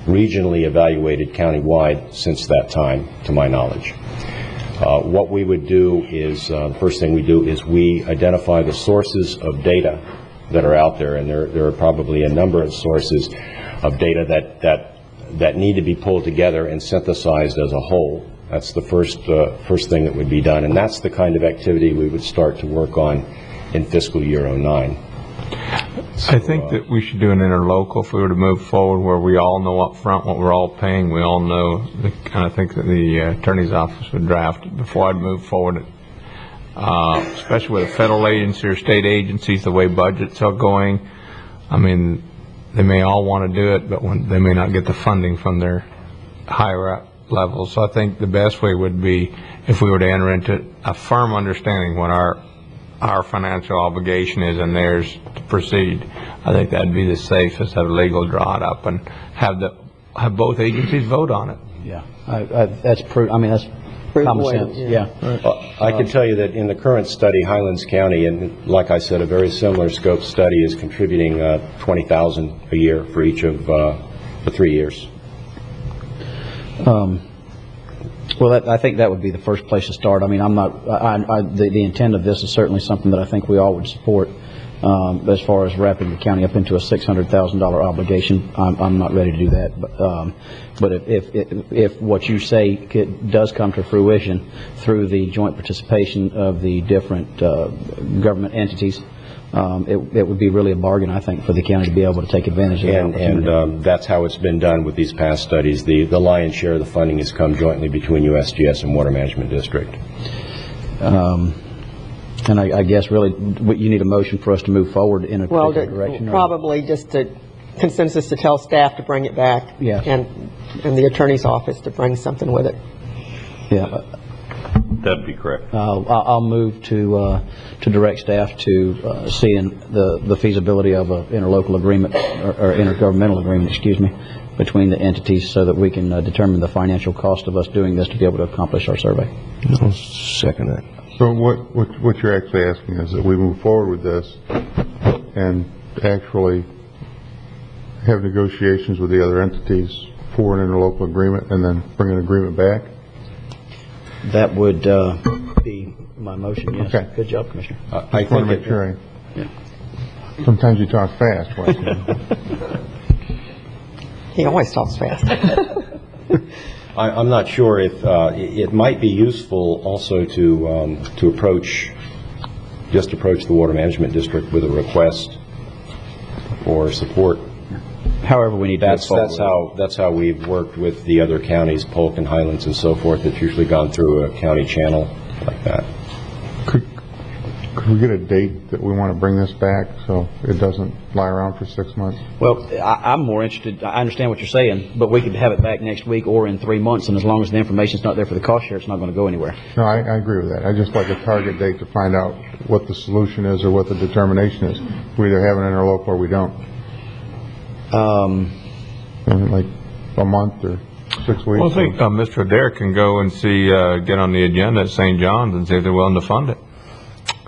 [SPEAKER 19] regionally evaluated countywide since that time, to my knowledge. What we would do is, the first thing we do is we identify the sources of data that are out there, and there are probably a number of sources of data that need to be pulled together and synthesized as a whole. That's the first thing that would be done, and that's the kind of activity we would start to work on in fiscal year 2009.
[SPEAKER 20] I think that we should do an interlocal if we were to move forward, where we all know up front what we're all paying. We all know, and I think that the attorney's office would draft it before I'd move forward, especially with a federal agency or state agencies, the way budgets are going. I mean, they may all want to do it, but they may not get the funding from their higher up levels. So I think the best way would be if we were to enter into a firm understanding what our financial obligation is and theirs to proceed. I think that'd be the safest, have a legal draw it up and have both agencies vote on it.
[SPEAKER 6] Yeah, that's that's common sense. Yeah.
[SPEAKER 19] I can tell you that in the current study, Highlands County, and like I said, a very similar scope study, is contributing $20,000 a year for each of the 3 years.
[SPEAKER 6] Well, I think that would be the first place to start. I mean, the intent of this is certainly something that I think we all would support. As far as wrapping the county up into a $600,000 obligation, I'm not ready to do that. But if what you say does come to fruition through the joint participation of the different government entities, it would be really a bargain, I think, for the county to be able to take advantage of that opportunity.
[SPEAKER 19] And that's how it's been done with these past studies. The lion's share of the funding has come jointly between USGS and Water Management District.
[SPEAKER 6] And I guess really you need a motion for us to move forward in a particular direction?
[SPEAKER 1] Probably just a consensus to tell staff to bring it back, and the attorney's office to bring something with it.
[SPEAKER 6] Yeah.
[SPEAKER 4] That'd be correct.
[SPEAKER 6] I'll move to direct staff to see the feasibility of an interlocal agreement or intergovernmental agreement, between the entities, so that we can determine the financial cost of us doing this to be able to accomplish our survey.
[SPEAKER 19] I'll second that.
[SPEAKER 3] So what you're actually asking is that we move forward with this and actually have negotiations with the other entities for an interlocal agreement and then bring an agreement back?
[SPEAKER 6] That would be my motion, yes.
[SPEAKER 3] Okay.
[SPEAKER 6] Good job, Commissioner.
[SPEAKER 3] I just want to make sure. Sometimes you talk fast.
[SPEAKER 1] He always talks fast.
[SPEAKER 19] I'm not sure if it might be useful also to approach the Water Management District with a request for support.
[SPEAKER 6] However we need to move forward.
[SPEAKER 19] That's how we've worked with the other counties, Polk and Highlands and so forth. It's usually gone through a county channel like that.
[SPEAKER 3] Could we get a date that we want to bring this back so it doesn't lie around for 6 months?
[SPEAKER 6] Well, I'm more interested, I understand what you're saying, but we could have it back next week or in 3 months, and as long as the information's not there for the cost share, it's not going to go anywhere.
[SPEAKER 3] No, I agree with that. I just like a target date to find out what the solution is or what the determination is. We either have an interlocal or we don't. Like a month or 6 weeks.
[SPEAKER 20] Well, I think Mr. Adair can go and see, get on the agenda at St. John's and see if they're willing to fund it.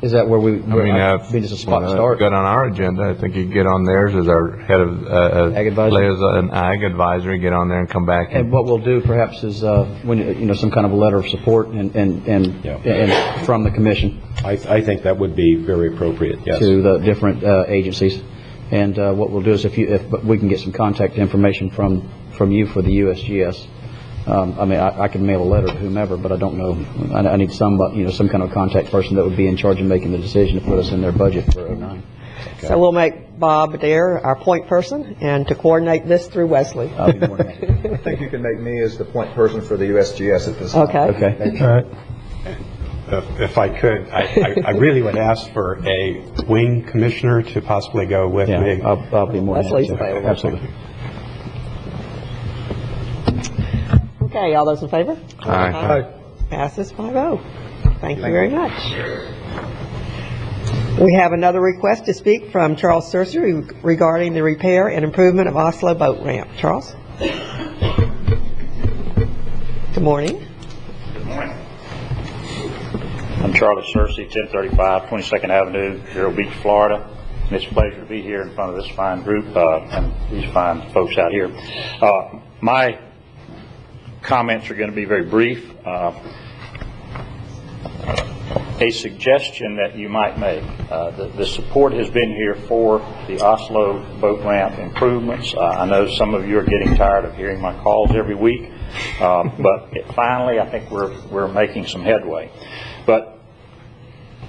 [SPEAKER 6] Is that where we,
[SPEAKER 20] it's
[SPEAKER 6] a spot to start?
[SPEAKER 20] Got on our agenda, I think you could get on theirs as our head of,
[SPEAKER 6] Ag advisory?
[SPEAKER 20] as an ag advisory, get on there and come back.
[SPEAKER 6] And what we'll do perhaps is, when, some kind of a letter of support and from the commission.
[SPEAKER 19] I think that would be very appropriate, yes.
[SPEAKER 6] To the different agencies. And what we'll do is if we can get some contact information from you for the USGS. I can mail a letter to whomever, but I don't know. I need some kind of contact person that would be in charge of making the decision to put us in their budget for 09.
[SPEAKER 1] Okay. So we'll make Bob Adair our point person and to coordinate this through Wesley.
[SPEAKER 21] I think you can make me as the point person for the USGS at this time.
[SPEAKER 1] Okay.
[SPEAKER 18] All right. If I could, I really would ask for a wing commissioner to possibly go with me.
[SPEAKER 6] I'll be more
[SPEAKER 1] Wesley's
[SPEAKER 6] than happy.
[SPEAKER 1] available.
[SPEAKER 6] Absolutely.
[SPEAKER 1] Okay, all those in favor?
[SPEAKER 20] Aye.
[SPEAKER 1] Passes 5-0. Thank you very much. We have another request to speak from Charles Searcy regarding the repair and improvement of Oslo boat ramp. Charles? Good morning.
[SPEAKER 22] Good morning. I'm Charlie Searcy, 1035 22nd Avenue, Vero Beach, Florida. And it's a pleasure to be here in front of this fine group and these fine folks out here. My comments are going to be very brief. A suggestion that you might make. The support has been here for the Oslo boat ramp improvements. I know some of you are getting tired of hearing my calls every week, but finally I think we're making some headway. But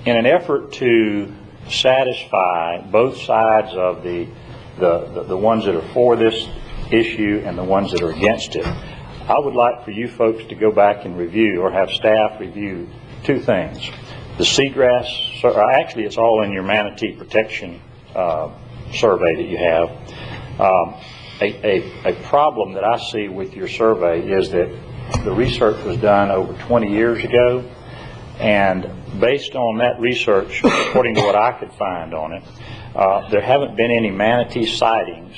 [SPEAKER 22] in an effort to satisfy both sides of the ones that are for this issue and the ones that are against it, I would like for you folks to go back and review or have staff review two things. The seagrass, actually it's all in your manatee protection survey that you have. A problem that I see with your survey is that the research was done over 20 years ago, and based on that research, according to what I could find on it, there haven't been any manatee sightings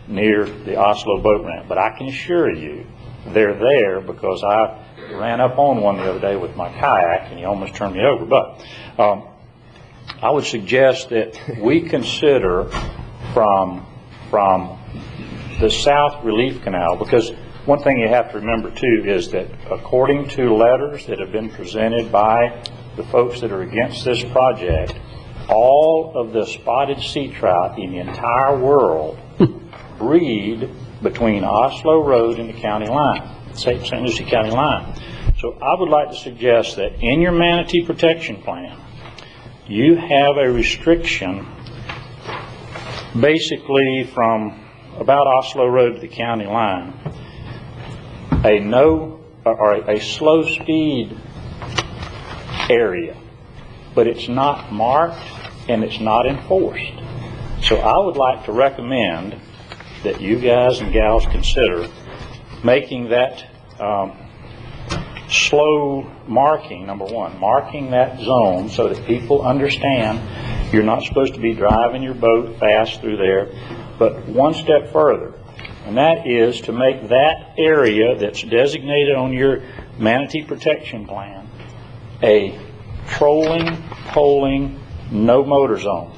[SPEAKER 22] near the Oslo boat ramp, but I can assure you they're there because I ran up on one the other day with my kayak and he almost turned me over. But I would suggest that we consider from the South Relief Canal, because one thing you have to remember too is that according to letters that have been presented by the folks that are against this project, all of the spotted sea trout in the entire world breed between Oslo Road and the county line, St. Lucie County line. So I would like to suggest that in your manatee protection plan, you have a restriction basically from about Oslo Road to the county line, a slow speed area, but it's not marked and it's not enforced. So I would like to recommend that you guys and gals consider making that slow marking, number one, marking that zone so that people understand you're not supposed to be driving your boat fast through there, but one step further, and that is to make that area that's designated on your manatee protection plan a trolling, poling, no motor zone.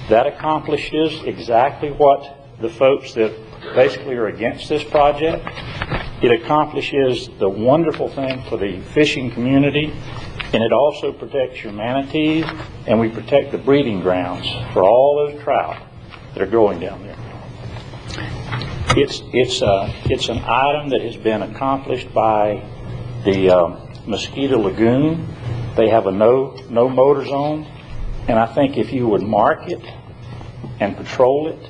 [SPEAKER 22] That accomplishes exactly what the folks that basically are against this project. It accomplishes the wonderful thing for the fishing community, and it also protects your manatees, and we protect the breeding grounds for all those trout that are growing down there. It's an item that has been accomplished by the Mosquito Lagoon. They have a no motor zone, and I think if you would mark it and patrol it,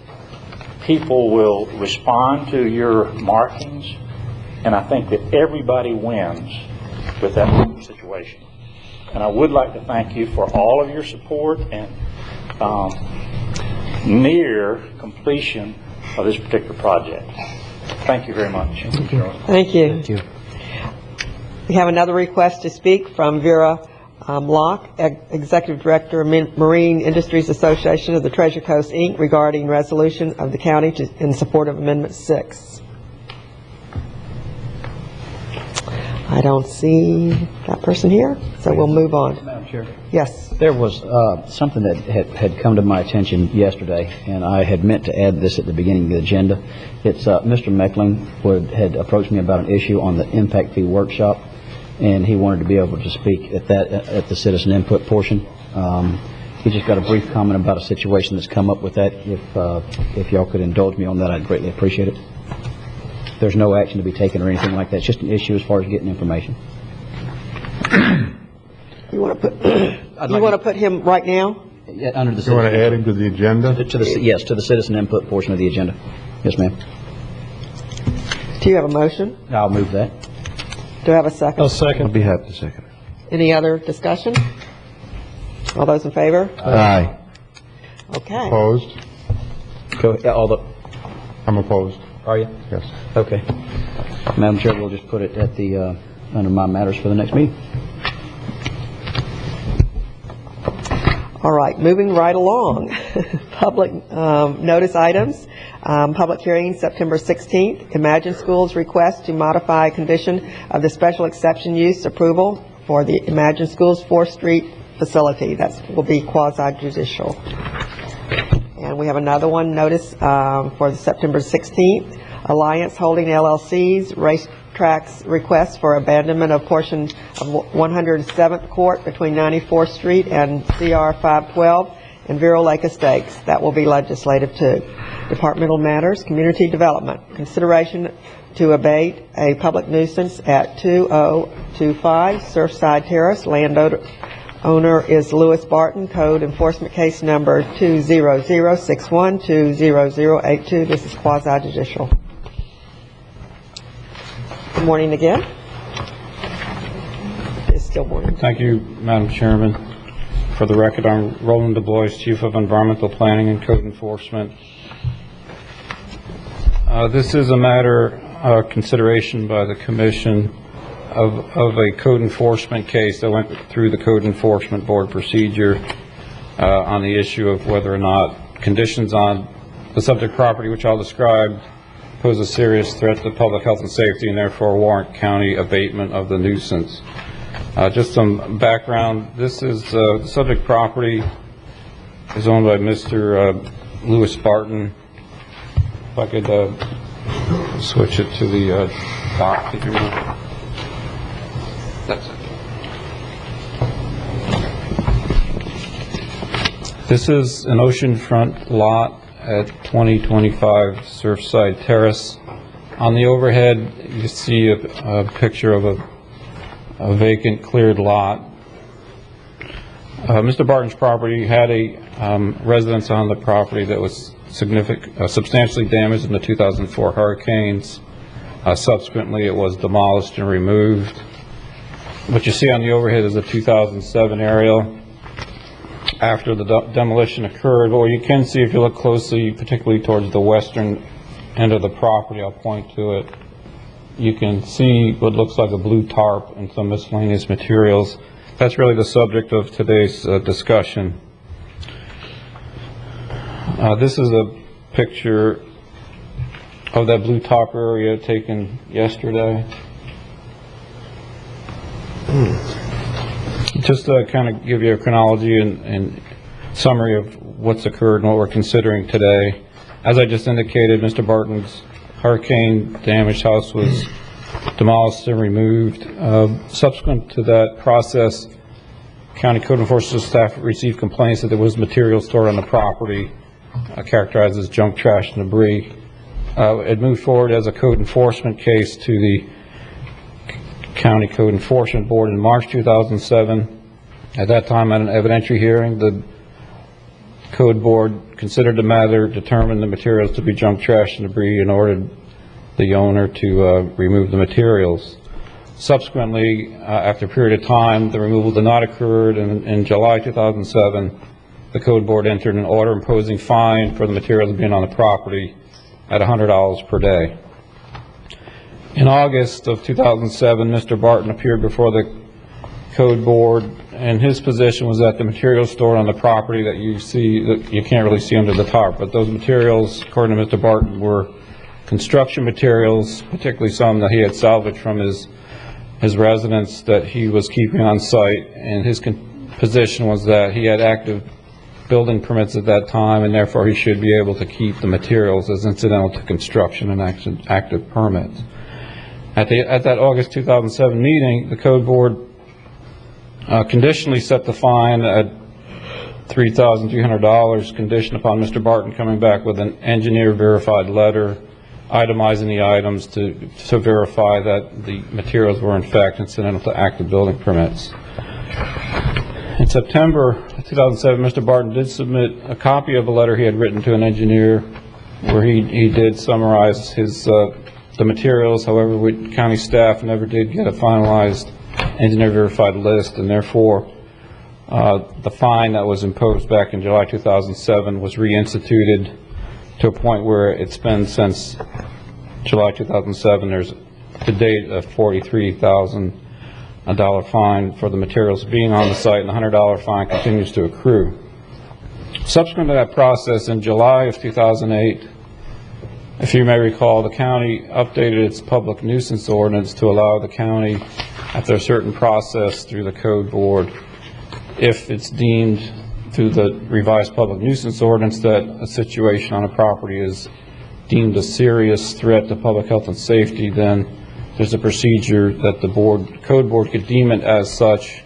[SPEAKER 22] people will respond to your markings, and I think that everybody wins with that situation. and I would like to thank you for all of your support and near completion of this particular project. Thank you very much.
[SPEAKER 1] Thank you. Thank you. We have another request to speak from Vera Locke, Executive Director of Marine Industries Association of the Treasure Coast, Inc., regarding resolution of the county in support of Amendment 6. I don't see that person here, so we'll move on.
[SPEAKER 6] Madam Chair.
[SPEAKER 1] Yes.
[SPEAKER 6] There was something that had come to my attention yesterday, and I had meant to add this at the beginning of the agenda. It's Mr. Meckling had approached me about an issue on the impact fee workshop, and he wanted to be able to speak at the citizen input portion. He just got a brief comment about a situation that's come up with that. If y'all could indulge me on that, I'd greatly appreciate it. There's no action to be taken or anything like that. It's just an issue as far as getting information.
[SPEAKER 1] You want to put him right now?
[SPEAKER 6] Yeah, under the.
[SPEAKER 3] You want to add him to the agenda?
[SPEAKER 6] Yes, to the citizen input portion of the agenda. Yes, ma'am.
[SPEAKER 1] Do you have a motion?
[SPEAKER 6] I'll move that.
[SPEAKER 1] Do I have a second?
[SPEAKER 10] I'll second.
[SPEAKER 5] I'll be happy to second.
[SPEAKER 1] Any other discussion? All those in favor?
[SPEAKER 5] Aye.
[SPEAKER 1] Okay.
[SPEAKER 3] Opposed? I'm opposed.
[SPEAKER 6] Are you?
[SPEAKER 3] Yes.
[SPEAKER 6] Okay. Madam Chair, we'll just put it at the under my matters for the next meeting.
[SPEAKER 1] All right, moving right along. Public notice items. Public hearing September 16th. Imagine Schools request to modify a condition of the special exception use approval for the Imagine Schools 4th Street facility. That will be quasi-judicial. And we have another one, notice for the September 16th. Alliance Holding LLC's racetracks request for abandonment of portion of 107th Court between 94th Street and CR 512 and Vero Lake Estates. That will be legislative too. Departmental matters, community development. Consideration to abate a public nuisance at 2025 Surfside Terrace. Landowner is Lewis Barton. Code enforcement case number 20061-20082. This is quasi-judicial. Good morning again. It's still morning.
[SPEAKER 17] Thank you, Madam Chairman. For the record, I'm Roland DuBois, Chief of Environmental Planning and Code Enforcement. This is a matter of consideration by the Commission of a code enforcement case that went through the Code Enforcement Board procedure on the issue of whether or not conditions on the subject property, which I'll describe, pose a serious threat to public health and safety and therefore warrant county abatement of the nuisance. Just some background. This is the subject property is owned by Mr. Lewis Barton. If I could switch it to the doc. That's it. This is an oceanfront lot at 2025 Surfside Terrace. On the overhead, you see a picture of a vacant cleared lot. Mr. Barton's property had a residence on the property that was substantially damaged in the 2004 hurricanes. Subsequently, it was demolished and removed. What you see on the overhead is a 2007 aerial after the demolition occurred. But what you can see if you look closely, particularly towards the western end of the property, I'll point to it, you can see what looks like a blue tarp and some miscellaneous materials. That's really the subject of today's discussion. This is a picture of that blue tarp area taken yesterday. Just to kind of give you a chronology and summary of what's occurred and what we're considering today. As I just indicated, Mr. Barton's hurricane damaged house was demolished and removed. Subsequent to that process, County Code Enforcement staff received complaints that there was material stored on the property characterized as junk, trash, and debris. It moved forward as a code enforcement case to the County Code Enforcement Board in March 2007. At that time, at an evidentiary hearing, the Code Board considered the matter, determined the materials to be junk, trash, and debris, and ordered the owner to remove the materials. Subsequently, after a period of time, the removal did not occur, and in July 2007, the Code Board entered an order imposing fine for the materials being on the property at $100 per day. In August of 2007, Mr. Barton appeared before the Code Board, and his position was that the materials stored on the property that you see, that you can't really see under the tarp, but those materials, according to Mr. Barton, were construction materials, particularly some that he had salvaged from his residence that he was keeping on site, and his position was that he had active building permits at that time, and therefore he should be able to keep the materials as incidental to construction and active permits. At that August 2007 meeting, the Code Board conditionally set the fine at $3,300, conditioned upon Mr. Barton coming back with an engineer-verified letter itemizing the items to verify that the materials were in fact incidental to active building permits. In September 2007, Mr. Barton did submit a copy of a letter he had written to an engineer where he did summarize his the materials. However, county staff never did get a finalized engineer-verified list, and therefore the fine that was imposed back in July 2007 was reinstituted to a point where it's been since July 2007. There's to date a $43,000 fine for the materials being on the site, and the $100 fine continues to accrue. Subsequent to that process, in July of 2008, if you may recall, the county updated its public nuisance ordinance to allow the county, after a certain process through the Code Board, if it's deemed through the revised public nuisance ordinance that a situation on a property is deemed a serious threat to public health and safety, then there's a procedure that the Code Board could deem it as such,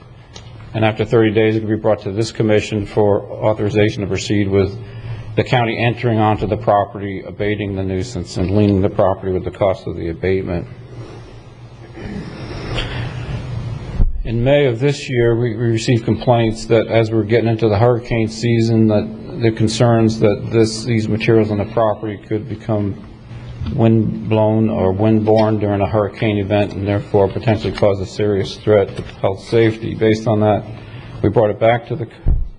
[SPEAKER 17] and after 30 days it could be brought to this commission for authorization to proceed with the county entering onto the property, abating the nuisance, and liening the property with the cost of the abatement. In May of this year, we received complaints that as we're getting into the hurricane season, that the concerns that these materials on the property could become wind-blown or wind-borne during a hurricane event, and therefore potentially cause a serious threat to health safety. Based on that, we brought it back to the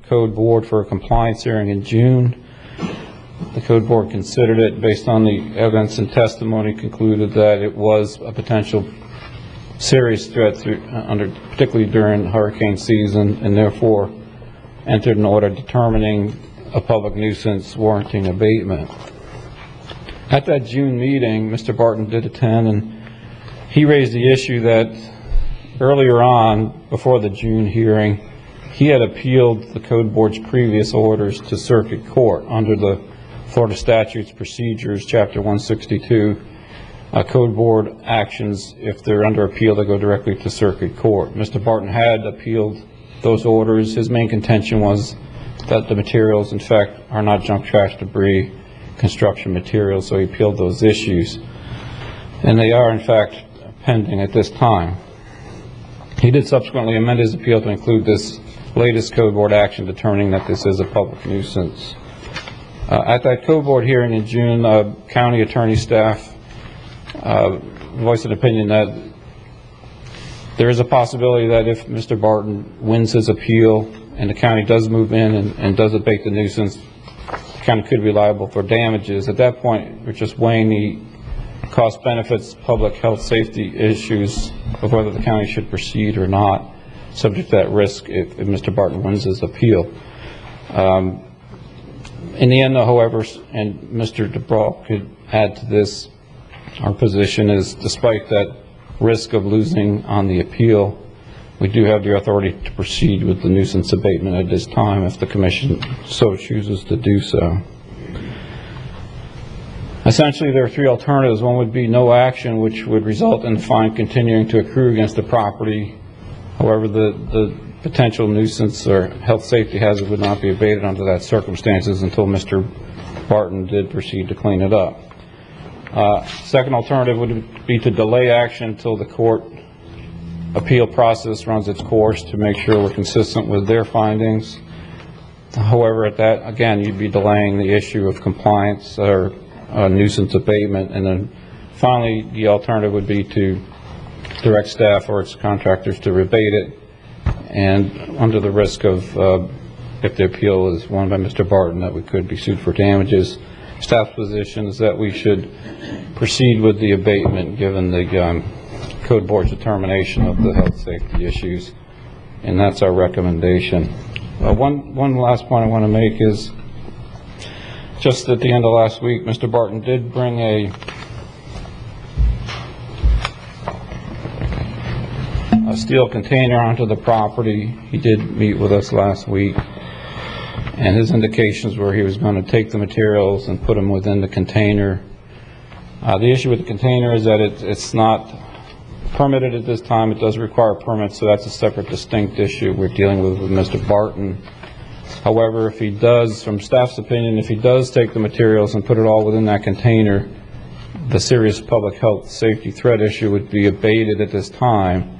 [SPEAKER 17] Code Board for a compliance hearing in June. The Code Board considered it, based on the evidence and testimony, concluded that it was a potential serious threat particularly during hurricane season, and therefore entered an order determining a public nuisance warranting abatement. At that June meeting, Mr. Barton did attend, and he raised the issue that earlier on, before the June hearing, he had appealed the Code Board's previous orders to circuit court under the Florida Statutes Procedures, Chapter 162. Code Board actions, if they're under appeal, they go directly to circuit court. Mr. Barton had appealed those orders. His main contention was that the materials, in fact, are not junk, trash, debris, construction materials, so he appealed those issues. And they are, in fact, pending at this time. He did subsequently amend his appeal to include this latest Code Board action determining that this is a public nuisance. At that Code Board hearing in June, county attorney staff voiced an opinion that there is a possibility that if Mr. Barton wins his appeal and the county does move in and does abate the nuisance, the county could be liable for damages. At that point, we're just weighing the cost benefits, public health safety issues of whether the county should proceed or not, subject to that risk if Mr. Barton wins his appeal. In the end, however, and Mr. DeBraw could add to this, our position is, despite that risk of losing on the appeal, we do have the authority to proceed with the nuisance abatement at this time if the commission so chooses to do so. Essentially, there are three alternatives. One would be no action, which would result in the fine continuing to accrue against the property. However, the potential nuisance or health safety hazard would not be abated under that circumstances until Mr. Barton did proceed to clean it up. Second alternative would be to delay action until the court appeal process runs its course to make sure we're consistent with their findings. However, at that, again, you'd be delaying the issue of compliance or nuisance abatement. And then finally, the alternative would be to direct staff or its contractors to rebate it, and under the risk of, if the appeal is won by Mr. Barton, that we could be sued for damages. Staff's position is that we should proceed with the abatement given the Code Board's determination of the health safety issues, and that's our recommendation. One last point I want to make is just at the end of last week, Mr. Barton did bring a steel container onto the property. He did meet with us last week, and his indications were he was going to take the materials and put them within the container. The issue with the container is that it's not permitted at this time. It does require permits, so that's a separate, distinct issue we're dealing with Mr. Barton. However, if he does, from staff's opinion, if he does take the materials and put it all within that container, the serious public health safety threat issue would be abated at this time.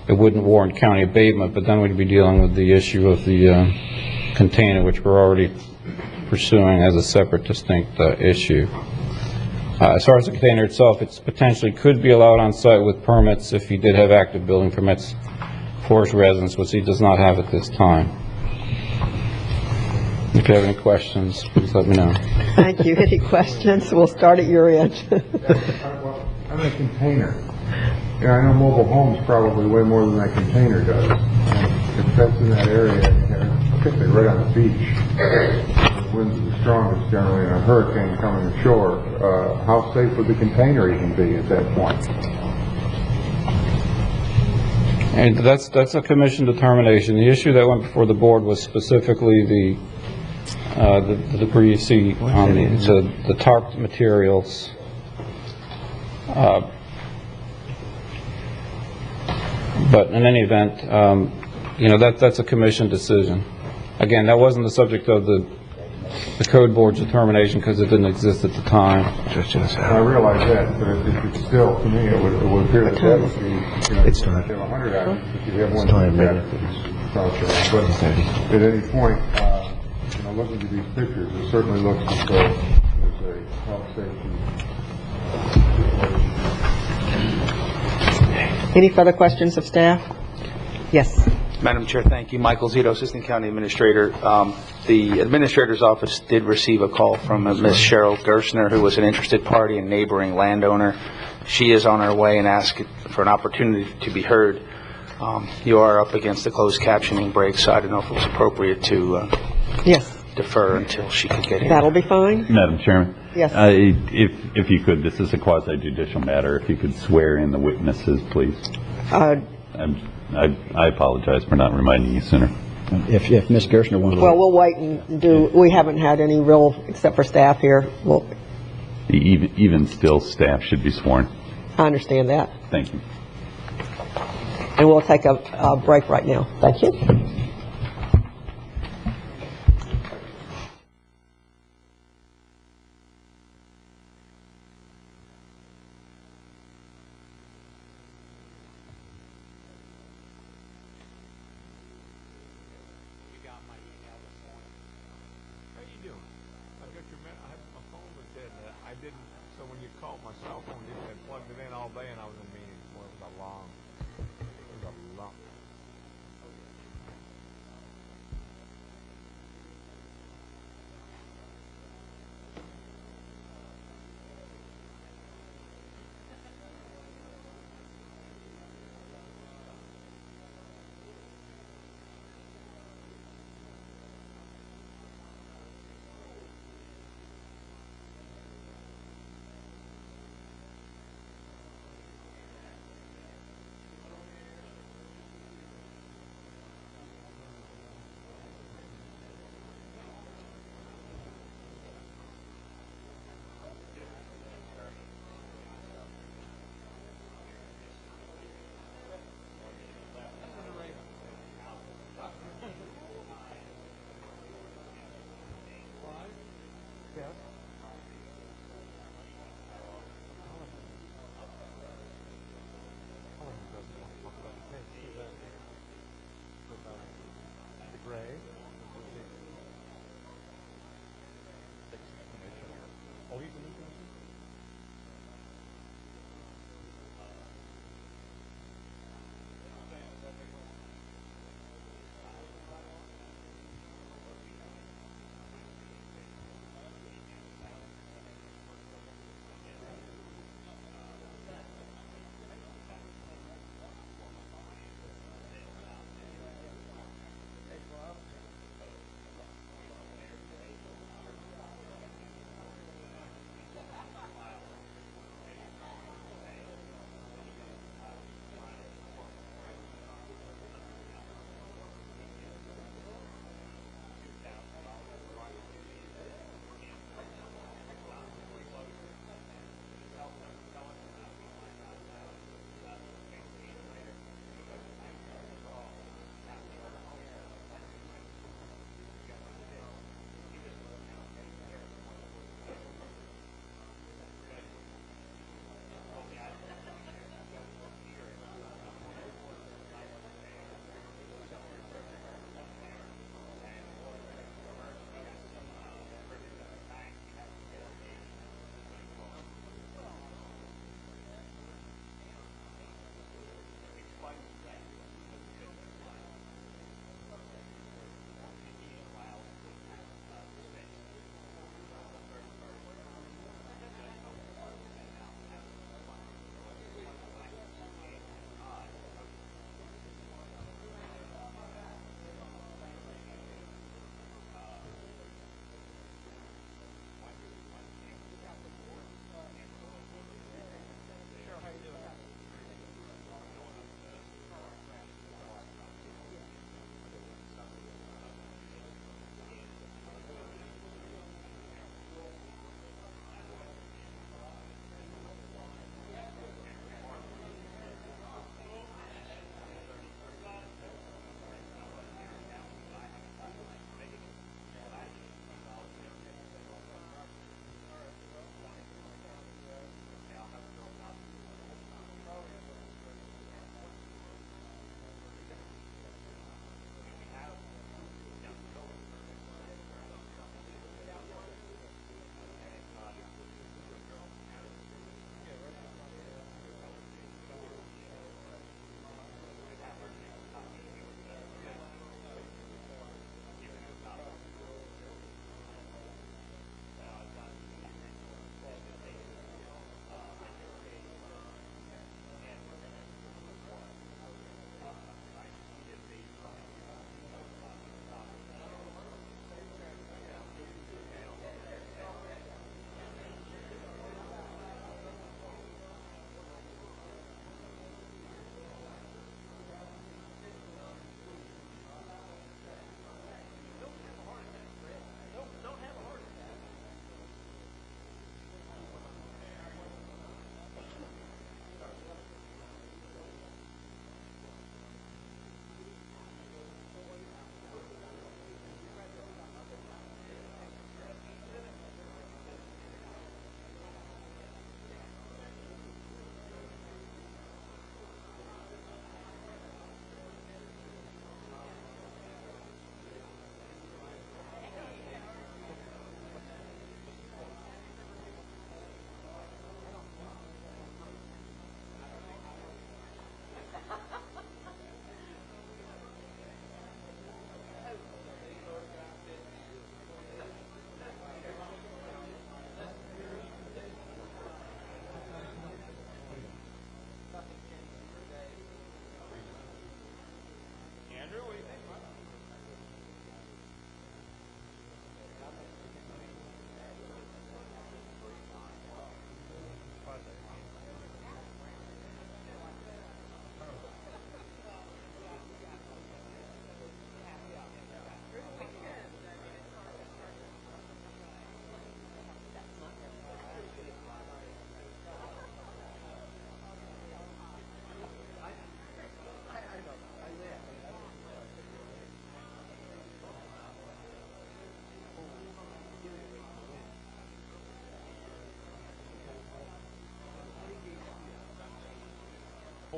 [SPEAKER 17] It wouldn't warrant county abatement, but then we'd be dealing with the issue of the container, which we're already pursuing as a separate, distinct issue. As far as the container itself, it potentially could be allowed on site with permits if he did have active building permits for his residence, which he does not have at this time. If you have any questions, please let me know.
[SPEAKER 1] Thank you. Any questions? We'll start at your end.
[SPEAKER 3] Well, I'm in a container. Yeah, I know mobile homes probably way more than that container does. And if that's in that area, particularly right on the beach, the winds are the strongest generally in a hurricane coming ashore, how safe would the container even be at that point?
[SPEAKER 17] And that's a commission determination. The issue that went before the board was specifically the debris you see on the tarp materials. But in any event, that's a commission decision. Again, that wasn't the subject of the Code Board's determination because it didn't exist at the time.
[SPEAKER 3] I realize that, but it's still, to me, it would appear that that would be, it's time. If you have 100 items, if you have one, but at any point, looking at these pictures, it certainly looks as though there's a health safety.
[SPEAKER 1] Any further questions of staff? Yes.
[SPEAKER 7] Madam Chair, thank you. Michael Zito, Assistant County Administrator. The Administrator's Office did receive a call from Ms. Cheryl Gerstner, who was an interested party and neighboring landowner. She is on her way and asked for an opportunity to be heard. You are up against the closed captioning break, so I don't know if it was appropriate to defer until she could get here.
[SPEAKER 1] That'll be fine.
[SPEAKER 4] Madam Chairman?
[SPEAKER 1] Yes.
[SPEAKER 4] If you could, this is a quasi-judicial matter, if you could swear in the witnesses, please. I apologize for not reminding you sooner.
[SPEAKER 6] If Ms. Gerstner wanted to...
[SPEAKER 1] Well, we'll wait and we haven't had any real, except for staff here.
[SPEAKER 4] Even still, staff should be sworn.
[SPEAKER 1] I understand that.
[SPEAKER 4] Thank you.
[SPEAKER 1] And we'll take a break right now. Thank you.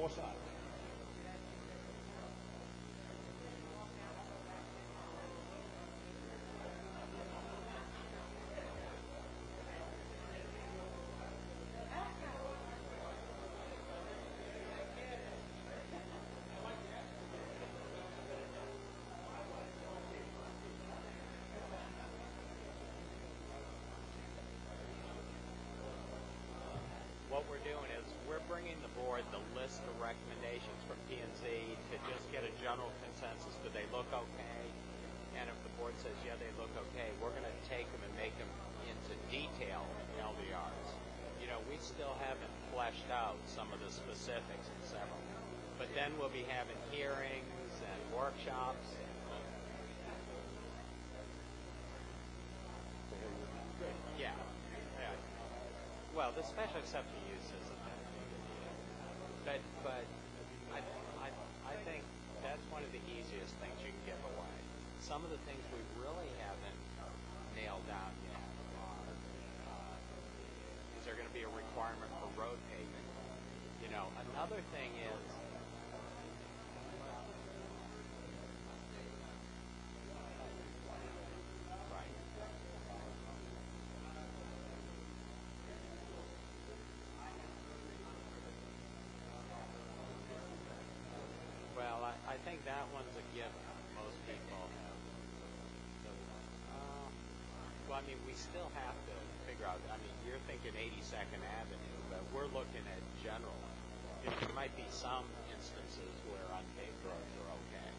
[SPEAKER 9] north side.
[SPEAKER 8] What we're doing is we're bringing the board the list of recommendations from P&Z to just get a general consensus. Do they look okay? And if the board says, yeah, they look okay, we're going to take them and make them into detailed LDRs. You know, we still haven't fleshed out some of the specifics in several. But then we'll be having hearings and workshops. Yeah. Well, the special exception use isn't that big a deal. But I think that's one of the easiest things you can give away. Some of the things we really haven't nailed down yet are, is there going to be a requirement for road paving? You know, another thing is, right. Well, I think that one's a given. Most people have. Well, I mean, we still have to figure out. I mean, you're thinking 82nd Avenue, but we're looking at general. There might be some instances where unpaved roads are okay.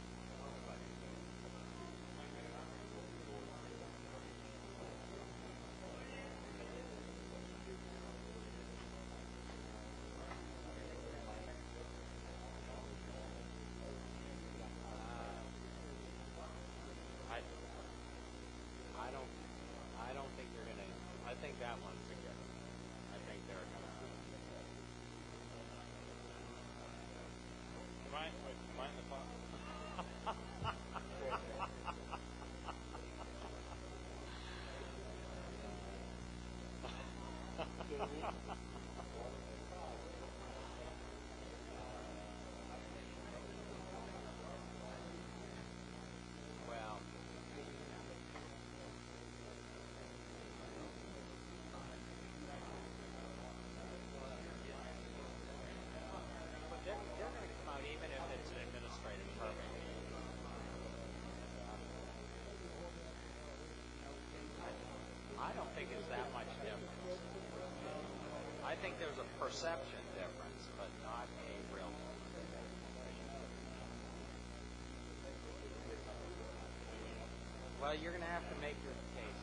[SPEAKER 8] I don't think you're going to, I think that one's a given. I think they're going to. Am I in the Well, but they're going to come out even if it's an administrative permit. I don't think it's that much difference. I think there's a perception difference, but not a real one. Well, you're going to have to make your case.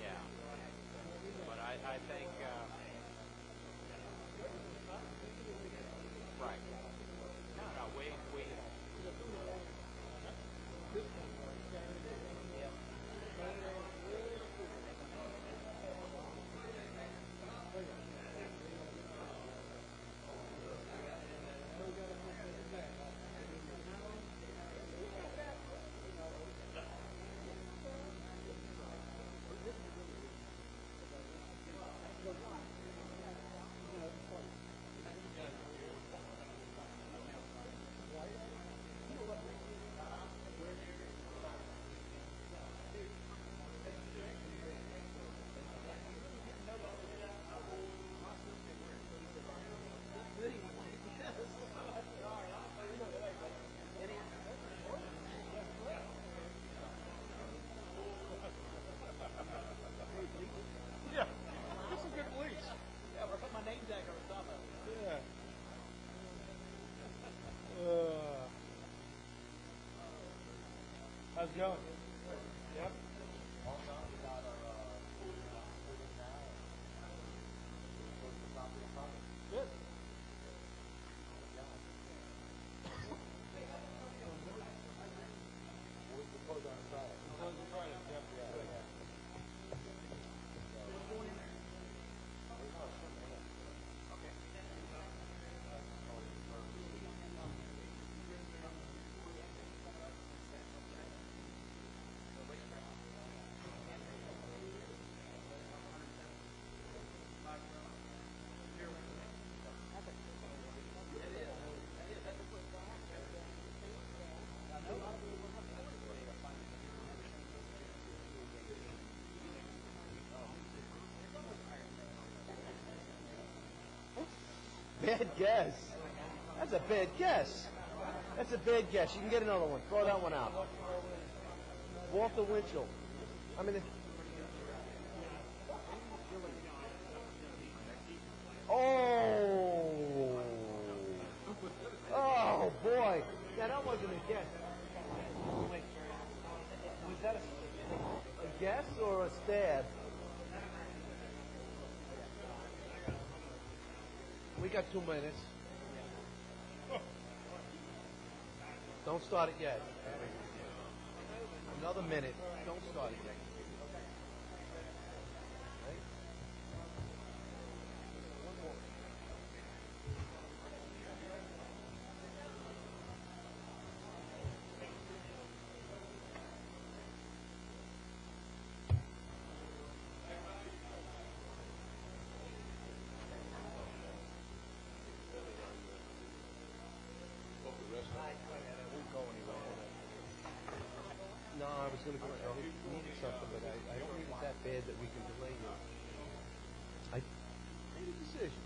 [SPEAKER 8] Yeah. But I think, right. No, we.
[SPEAKER 9] Yeah, this is good police. Yeah, I put my name tag on the top of it. Yeah. How's it going? Yep. Good. Close on Friday. Close on Friday. Yep. Yeah.
[SPEAKER 12] bad guess. That's a bad guess. That's a bad guess. You can get another one. Throw that one out. Walter Winchell. I mean, oh boy. Yeah, that wasn't a guess. Was that a guess or a stab? We got 2 minutes. Don't start it yet. Another minute. Don't start it yet. No, I was going to go. I needed something, but I don't need it that bad that we can delay you. I made a decision.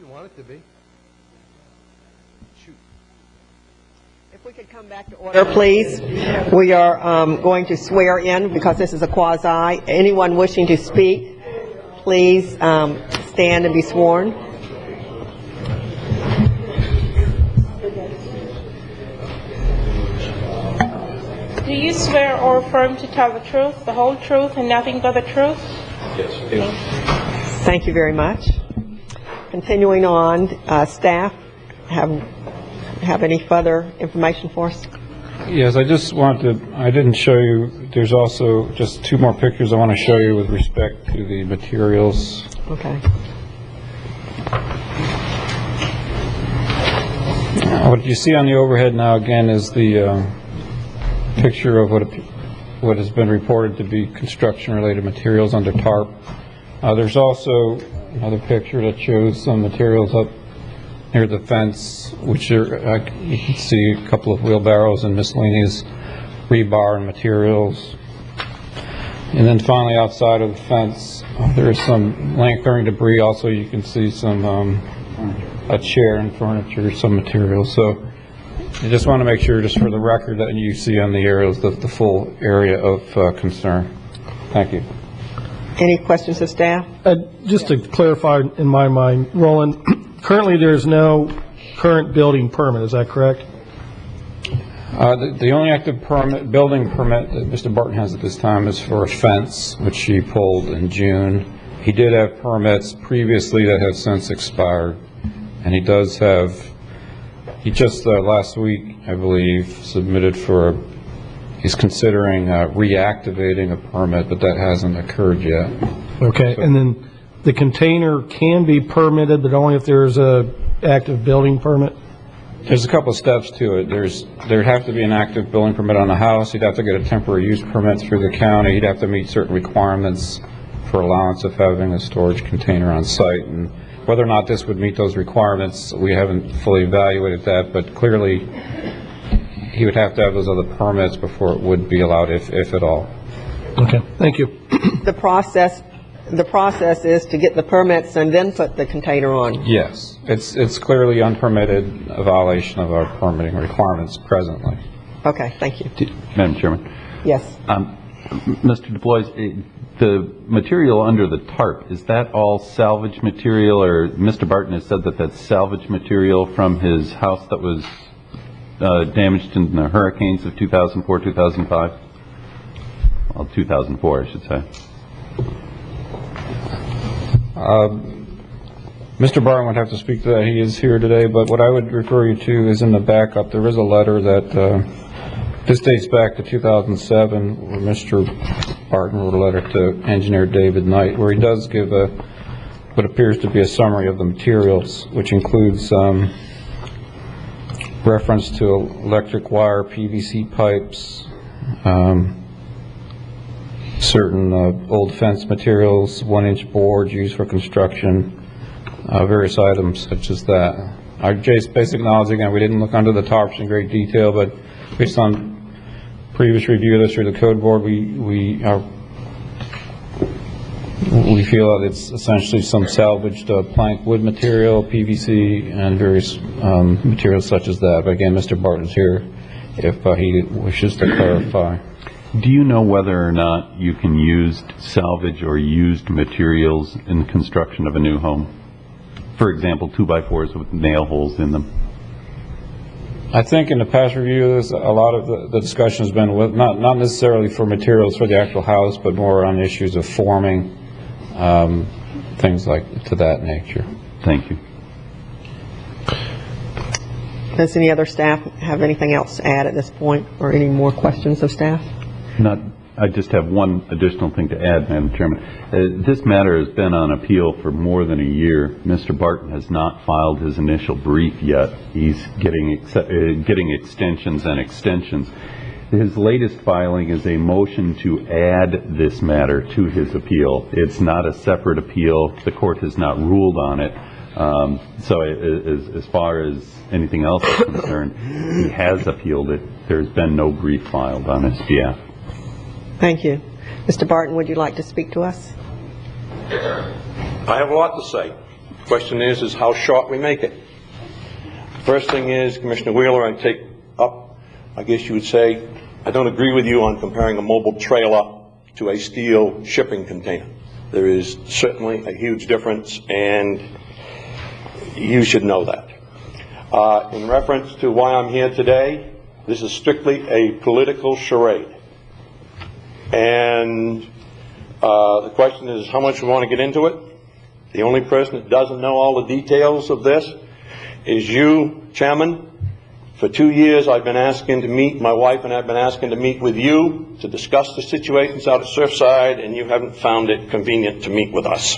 [SPEAKER 12] You want it to be. Shoot.
[SPEAKER 1] If we could come back to order, please. We are going to swear in because this is a quasi. Anyone wishing to speak, please stand and be sworn.
[SPEAKER 14] Do you swear or affirm to tell the truth, the whole truth, and nothing but the truth?
[SPEAKER 4] Yes, I do.
[SPEAKER 1] Thank you very much. Continuing on, staff have any further information for us?
[SPEAKER 17] Yes, I just want to, I didn't show you, there's also just 2 more pictures I want to show you with respect to the materials.
[SPEAKER 1] Okay.
[SPEAKER 17] What you see on the overhead now again is the picture of what has been reported to be construction-related materials under tarp. There's also another picture that shows some materials up near the fence, which are, you can see a couple of wheelbarrows and miscellaneous rebar and materials. And then finally outside of the fence, there is some land clearing debris. Also you can see some, a chair and furniture, some materials. So I just want to make sure, just for the record, that you see on the aerials the full area of concern. Thank you.
[SPEAKER 1] Any questions of staff?
[SPEAKER 10] Just to clarify in my mind, Roland, currently there's no current building permit, is that correct?
[SPEAKER 17] The only active building permit that Mr. Barton has at this time is for a fence, which he pulled in June. He did have permits previously that have since expired, and he does have, he just last week, I believe, submitted for he's considering reactivating a permit, but that hasn't occurred yet.
[SPEAKER 10] Okay, and then the container can be permitted, but only if there's a active building permit?
[SPEAKER 17] There's a couple of steps to it. There'd have to be an active building permit on the house. He'd have to get a temporary use permit through the county. He'd have to meet certain requirements for allowance of having a storage container on site. And whether or not this would meet those requirements, we haven't fully evaluated that, but clearly he would have to have those other permits before it would be allowed, if at all.
[SPEAKER 10] Okay, thank you.
[SPEAKER 1] The process is to get the permits and then put the container on.
[SPEAKER 17] Yes, it's clearly unpermitted, a violation of our permitting requirements presently.
[SPEAKER 1] Okay, thank you.
[SPEAKER 4] Madam Chairman.
[SPEAKER 1] Yes.
[SPEAKER 4] Mr. DeBlois, the material under the tarp, is that all salvage material, or Mr. Barton has said that that's salvage material from his house that was damaged in the hurricanes of 2004, 2005? Well, 2004, I should say.
[SPEAKER 17] Mr. Barton would have to speak to that. He is here today, but what I would refer you to is in the backup. There is a letter that this dates back to 2007, where Mr. Barton wrote a letter to engineer David Knight, where he does give what appears to be a summary of the materials, which includes reference to electric wire, PVC pipes, certain old fence materials, 1-inch boards used for construction, various items such as that. Our basic knowledge, again, we didn't look under the tarps in great detail, but based on previous review of this through the code board, we feel that it's essentially some salvaged plank wood material, PVC, and various materials such as that. But again, Mr. Barton's here if he wishes to clarify.
[SPEAKER 4] Do you know whether or not you can use salvage or used materials in the construction of a new home? For example, 2x4s with nail holes in them.
[SPEAKER 17] I think in the past review, a lot of the discussion has been with not necessarily for materials for the actual house, but more on issues of forming, things like to that nature.
[SPEAKER 4] Thank you.
[SPEAKER 1] Does any other staff have anything else to add at this point, or any more questions of staff?
[SPEAKER 4] I just have one additional thing to add, Madam Chairman. This matter has been on appeal for more than a year. Mr. Barton has not filed his initial brief yet. He's getting extensions and extensions. His latest filing is a motion to add this matter to his appeal. It's not a separate appeal. The court has not ruled on it. So as far as anything else is concerned, he has appealed it. There's been no brief filed on his behalf.
[SPEAKER 1] Thank you. Mr. Barton, would you like to speak to us?
[SPEAKER 13] I have a lot to say. The question is how short we make it. First thing is, Commissioner Wheeler, I take up, I guess you would say, I don't agree with you on comparing a mobile trailer to a steel shipping container. There is certainly a huge difference, and you should know that. In reference to why I'm here today, this is strictly a political charade. And the question is how much we want to get into it. The only person that doesn't know all the details of this is you, Chairman. For 2 years I've been asking to meet, my wife and I have been asking to meet with you to discuss the situations out at Surfside, and you haven't found it convenient to meet with us.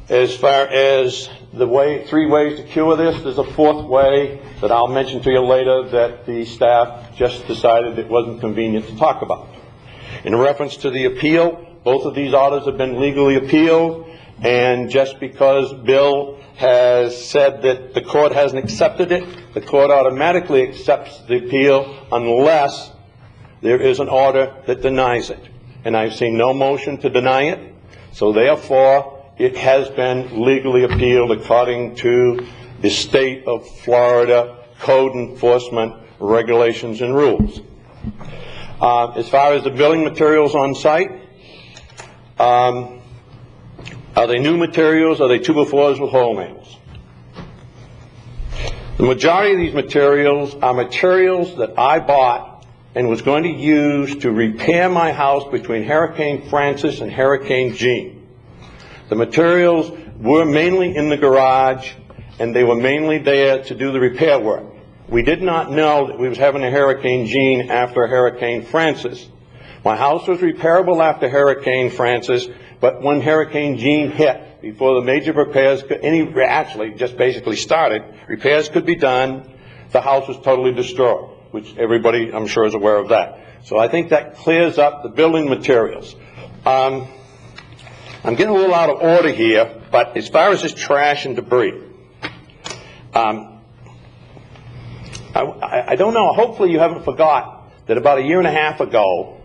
[SPEAKER 13] As far as the 3 ways to cure this, there's a 4th way that I'll mention to you later that the staff just decided it wasn't convenient to talk about. In reference to the appeal, both of these orders have been legally appealed, and just because Bill has said that the court hasn't accepted it, the court automatically accepts the appeal unless there is an order that denies it. And I've seen no motion to deny it, so therefore it has been legally appealed according to the state of Florida code enforcement regulations and rules. As far as the building materials on site, are they new materials? Are they 2x4s with hole nails? The majority of these materials are materials that I bought and was going to use to repair my house between Hurricane Francis and Hurricane Jean. The materials were mainly in the garage, and they were mainly there to do the repair work. We did not know that we was having a Hurricane Jean after Hurricane Francis. My house was repairable after Hurricane Francis, but when Hurricane Jean hit, before the major repairs could, actually just basically started, repairs could be done, the house was totally destroyed, which everybody I'm sure is aware of that. So I think that clears up the building materials. I'm getting a little out of order here, but as far as this trash and debris, I don't know, hopefully you haven't forgot that about 1.5 years ago,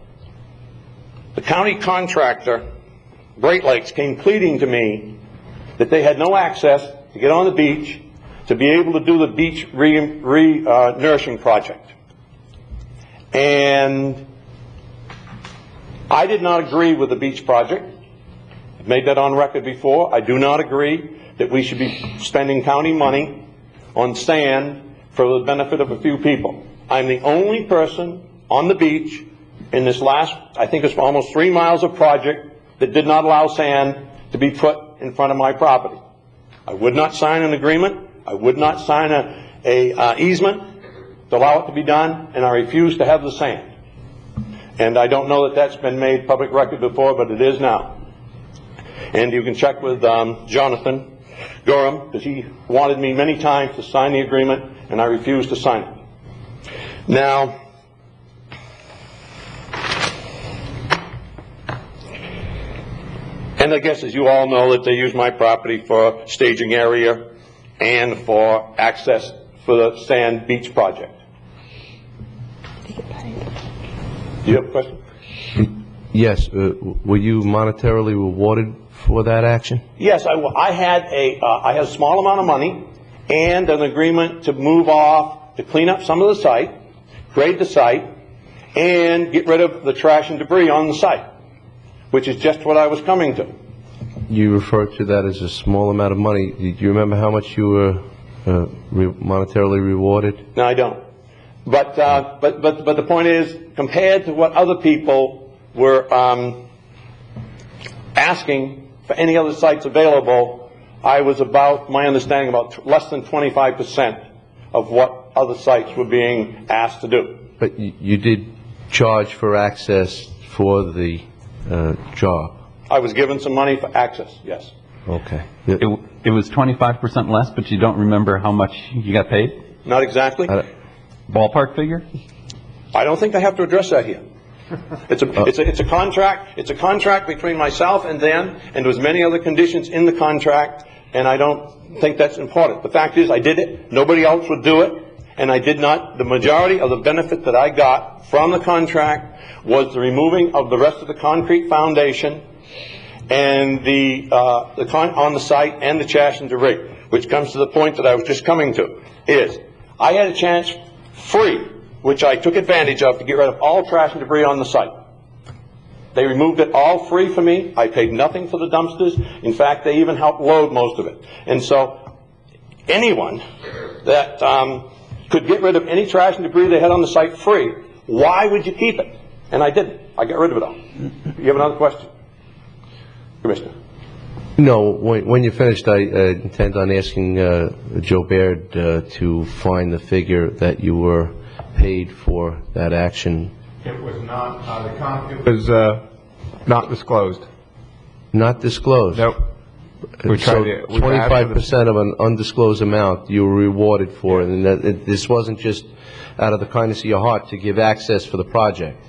[SPEAKER 13] the county contractor, Great Lakes, came pleading to me that they had no access to get on the beach to be able to do the beach nourishing project. And I did not agree with the beach project. I've made that on record before. I do not agree that we should be spending county money on sand for the benefit of a few people. I'm the only person on the beach in this last, I think it's almost 3 miles of project, that did not allow sand to be put in front of my property. I would not sign an agreement. I would not sign a easement to allow it to be done, and I refuse to have the sand. And I don't know that that's been made public record before, but it is now. And you can check with Jonathan Gorham, because he wanted me many times to sign the agreement, and I refused to sign it. Now, And I guess, as you all know, that they use my property for staging area and for access for the sand beach project. Do you have a question?
[SPEAKER 5] Yes, were you monetarily rewarded for that action?
[SPEAKER 13] Yes, I had a small amount of money and an agreement to move off, to clean up some of the site, grade the site, and get rid of the trash and debris on the site, which is just what I was coming to.
[SPEAKER 5] You referred to that as a small amount of money. Do you remember how much you were monetarily rewarded?
[SPEAKER 13] No, I don't. But the point is, compared to what other people were asking for any other sites available, I was about, my understanding, about less than 25% of what other sites were being asked to do.
[SPEAKER 5] But you did charge for access for the job?
[SPEAKER 13] I was given some money for access, yes.
[SPEAKER 5] Okay.
[SPEAKER 4] It was 25% less, but you don't remember how much you got paid?
[SPEAKER 13] Not exactly.
[SPEAKER 4] Ballpark figure?
[SPEAKER 13] I don't think I have to address that here. It's a contract. It's a contract between myself and them, and there's many other conditions in the contract, and I don't think that's important. The fact is, I did it. Nobody else would do it, and I did not. The majority of the benefit that I got from the contract was the removing of the rest of the concrete foundation and on the site and the trash and debris, which comes to the point that I was just coming to, is I had a chance free, which I took advantage of, to get rid of all trash and debris on the site. They removed it all free for me. I paid nothing for the dumpsters. In fact, they even helped load most of it. And so anyone that could get rid of any trash and debris they had on the site free, why would you keep it? And I didn't. I got rid of it all. You have another question? Commissioner.
[SPEAKER 5] No, when you're finished, I intend on asking Joe Baird to find the figure that you were paid for that action.
[SPEAKER 2] It was not, it was not disclosed.
[SPEAKER 5] Not disclosed?
[SPEAKER 2] Nope. We
[SPEAKER 5] So
[SPEAKER 2] tried to,
[SPEAKER 5] 25% of an undisclosed amount you were rewarded for, and this wasn't just out of the kindness of your heart to give access for the project.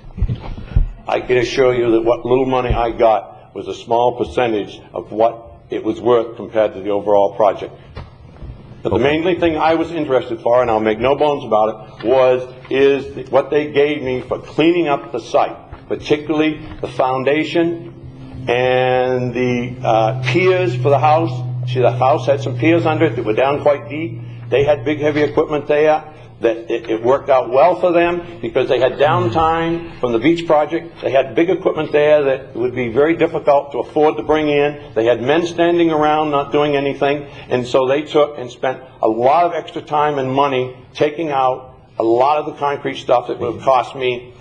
[SPEAKER 13] I can assure you that what little money I got was a small percentage of what it was worth compared to the overall project. But the main thing I was interested for, and I'll make no bones about it, is what they gave me for cleaning up the site, particularly the foundation and the piers for the house. See, the house had some piers under it that were down quite deep. They had big, heavy equipment there. That it worked out well for them because they had downtime from the beach project. They had big equipment there that would be very difficult to afford to bring in. They had men standing around not doing anything, and so they took and spent a lot of extra time and money taking out a lot of the concrete stuff that would have cost me,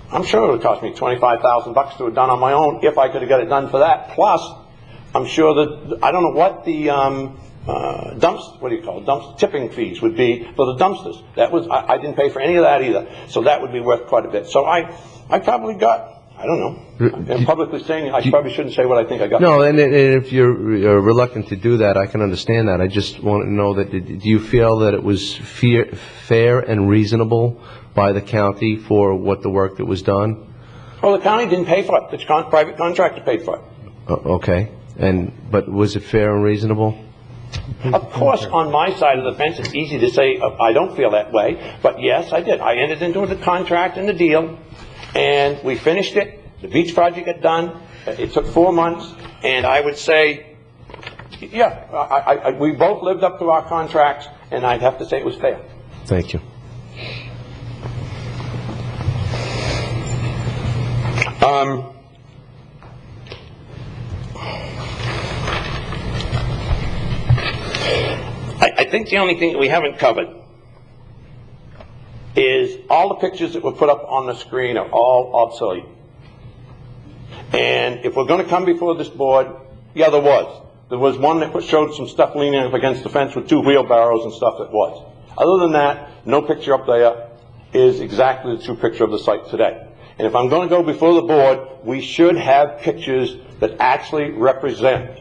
[SPEAKER 13] I'm sure it would have cost me $25,000 to have done on my own if I could have got it done for that. Plus, I'm sure that, I don't know what the tipping fees would be for the dumpsters. That was, I didn't pay for any of that either. So that would be worth quite a bit. So I probably got, I don't know. I'm publicly saying I probably shouldn't say what I think I got.
[SPEAKER 5] No, and if you're reluctant to do that, I can understand that. I just want to know that, do you feel that it was fair and reasonable by the county for what the work that was done?
[SPEAKER 13] Well, the county didn't pay for it. The private contractor paid for it.
[SPEAKER 5] Okay. But was it fair and reasonable?
[SPEAKER 13] Of course, on my side of the fence, it's easy to say I don't feel that way, but yes, I did. I entered into the contract and the deal, and we finished it. The beach project got done. It took 4 months, and I would say, yeah, we both lived up to our contracts, and I'd have to say it was fair.
[SPEAKER 5] Thank you.
[SPEAKER 13] I think the only thing that we haven't covered is all the pictures that were put up on the screen are all obsolete. And if we're going to come before this board, yeah, there was. There was one that showed some stuff leaning up against the fence with 2 wheelbarrows and stuff that was. Other than that, no picture up there is exactly the true picture of the site today. And if I'm going to go before the board, we should have pictures that actually represent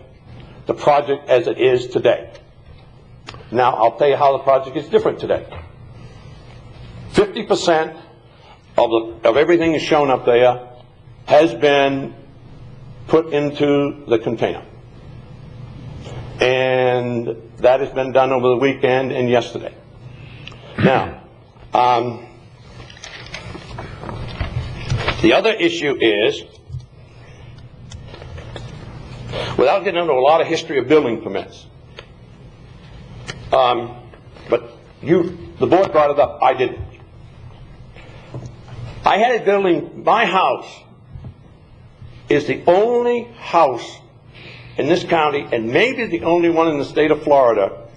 [SPEAKER 13] the project as it is today. Now, I'll tell you how the project is different today. 50% of everything that's shown up there has been put into the container. And that has been done over the weekend and yesterday. Now, the other issue is, without getting into a lot of history of building permits, but the board brought it up, I didn't. I had a building, my house is the only house in this county, and maybe the only one in the state of Florida,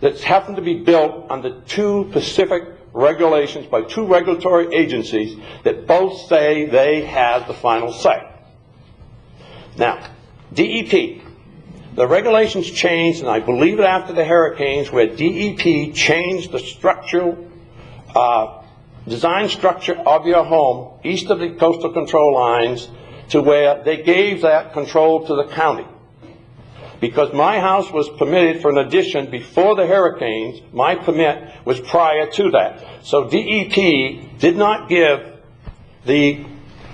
[SPEAKER 13] that's happened to be built under two specific regulations by two regulatory agencies that both say they have the final say. Now, DEP, the regulations changed, and I believe it after the hurricanes, where DEP changed the structural design structure of your home east of the coastal control lines to where they gave that control to the county. Because my house was permitted for an addition before the hurricanes, my permit was prior to that. So DEP did not give the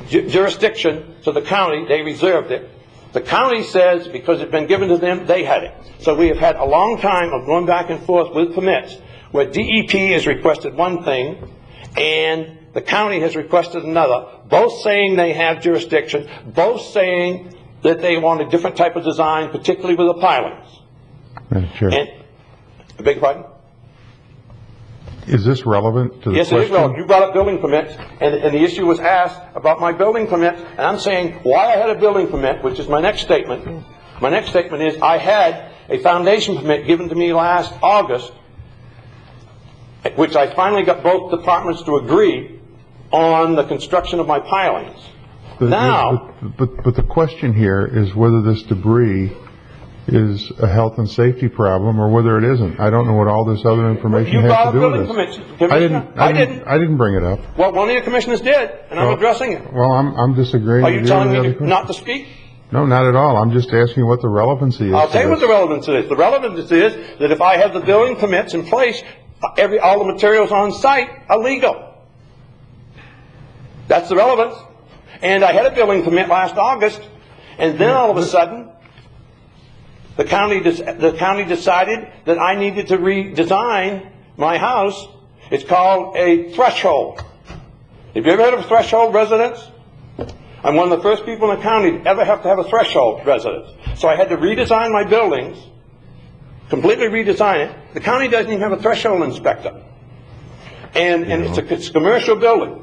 [SPEAKER 13] jurisdiction to the county, they reserved it. The county says because it had been given to them, they had it. So we have had a long time of going back and forth with permits where DEP has requested one thing and the county has requested another, both saying they have jurisdiction, both saying that they want a different type of design, particularly with the pilings.
[SPEAKER 3] Sure.
[SPEAKER 13] And, I beg your pardon?
[SPEAKER 3] Is this relevant to the
[SPEAKER 13] yes,
[SPEAKER 3] question?
[SPEAKER 13] Yes, it is relevant. You brought up building permits, and the issue was asked about my building permit, and I'm saying why I had a building permit, which is my next statement. My next statement is I had a foundation permit given to me last August, which I finally got both departments to agree on the construction of my pilings.
[SPEAKER 3] But the question here is whether this debris is a health and safety problem or whether it isn't. I don't know what all this other information has to do with this. I didn't bring it up.
[SPEAKER 13] Well, one of your commissioners did, and I'm addressing it.
[SPEAKER 3] Well, I'm disagreeing.
[SPEAKER 13] Are you
[SPEAKER 3] with
[SPEAKER 13] telling
[SPEAKER 3] the
[SPEAKER 13] me not to speak?
[SPEAKER 3] No, not at all. I'm just asking what the relevancy is.
[SPEAKER 13] I'll tell you what the relevance is. The relevance is that if I have the building permits in place, all the materials on site are legal. That's the relevance. And I had a building permit last August, and then all of a sudden, the county decided that I needed to redesign my house. It's called a threshold. Have you ever heard of a threshold residence? I'm one of the first people in the county to ever have a threshold residence. So I had to redesign my buildings, completely redesign it. The county doesn't even have a threshold inspector. And it's a commercial building.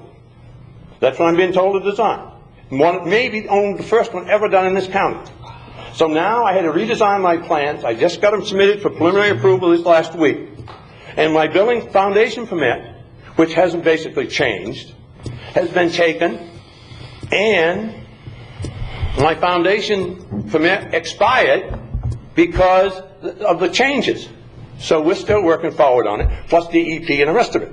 [SPEAKER 13] That's what I'm being told to design. Maybe only the first one ever done in this county. So now I had to redesign my plans. I just got them submitted for preliminary approval this last week. And my building foundation permit, which hasn't basically changed, has been taken, and my foundation permit expired because of the changes. So we're still working forward on it, plus DEP and the rest of it.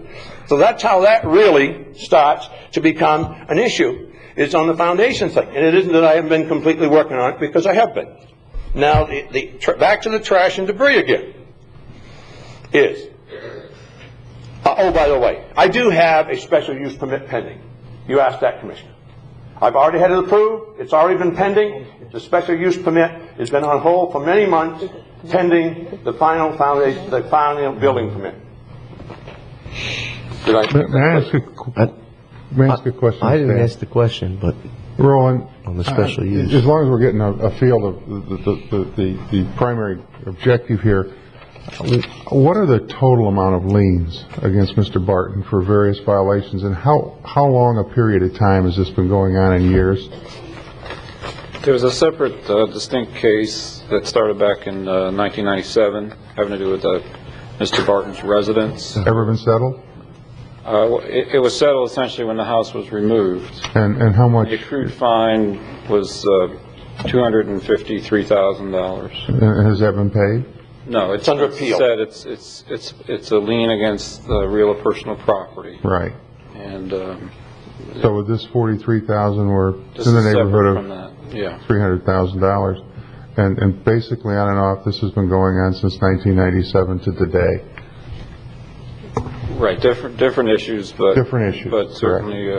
[SPEAKER 13] So that's how that really starts to become an issue. It's on the foundation thing. And it isn't that I haven't been completely working on it, because I have been. Now, back to the trash and debris again. Oh, by the way, I do have a special use permit pending. You asked that, Commissioner. I've already had it approved. It's already been pending. The special use permit has been on hold for many months, pending the final foundation, the final building permit.
[SPEAKER 3] May I ask a question?
[SPEAKER 5] I didn't ask the question, but
[SPEAKER 3] Roland,
[SPEAKER 5] on the special use.
[SPEAKER 3] As long as we're getting a feel of the primary objective here, what are the total amount of liens against Mr. Barton for various violations, and how long a period of time has this been going on in years?
[SPEAKER 17] There's a separate distinct case that started back in 1997 having to do with Mr. Barton's residence.
[SPEAKER 3] Ever been settled?
[SPEAKER 17] It was settled essentially when the house was removed.
[SPEAKER 3] And how much?
[SPEAKER 17] The accrued fine was $253,000.
[SPEAKER 3] And has that been paid?
[SPEAKER 17] No, it's under appeal. It's a lien against the real or personal property.
[SPEAKER 3] Right.
[SPEAKER 17] And
[SPEAKER 3] so with this $43,000, we're in the neighborhood of $300,000, and basically on and off, this has been going on since 1997 to today.
[SPEAKER 17] Right, different issues, but certainly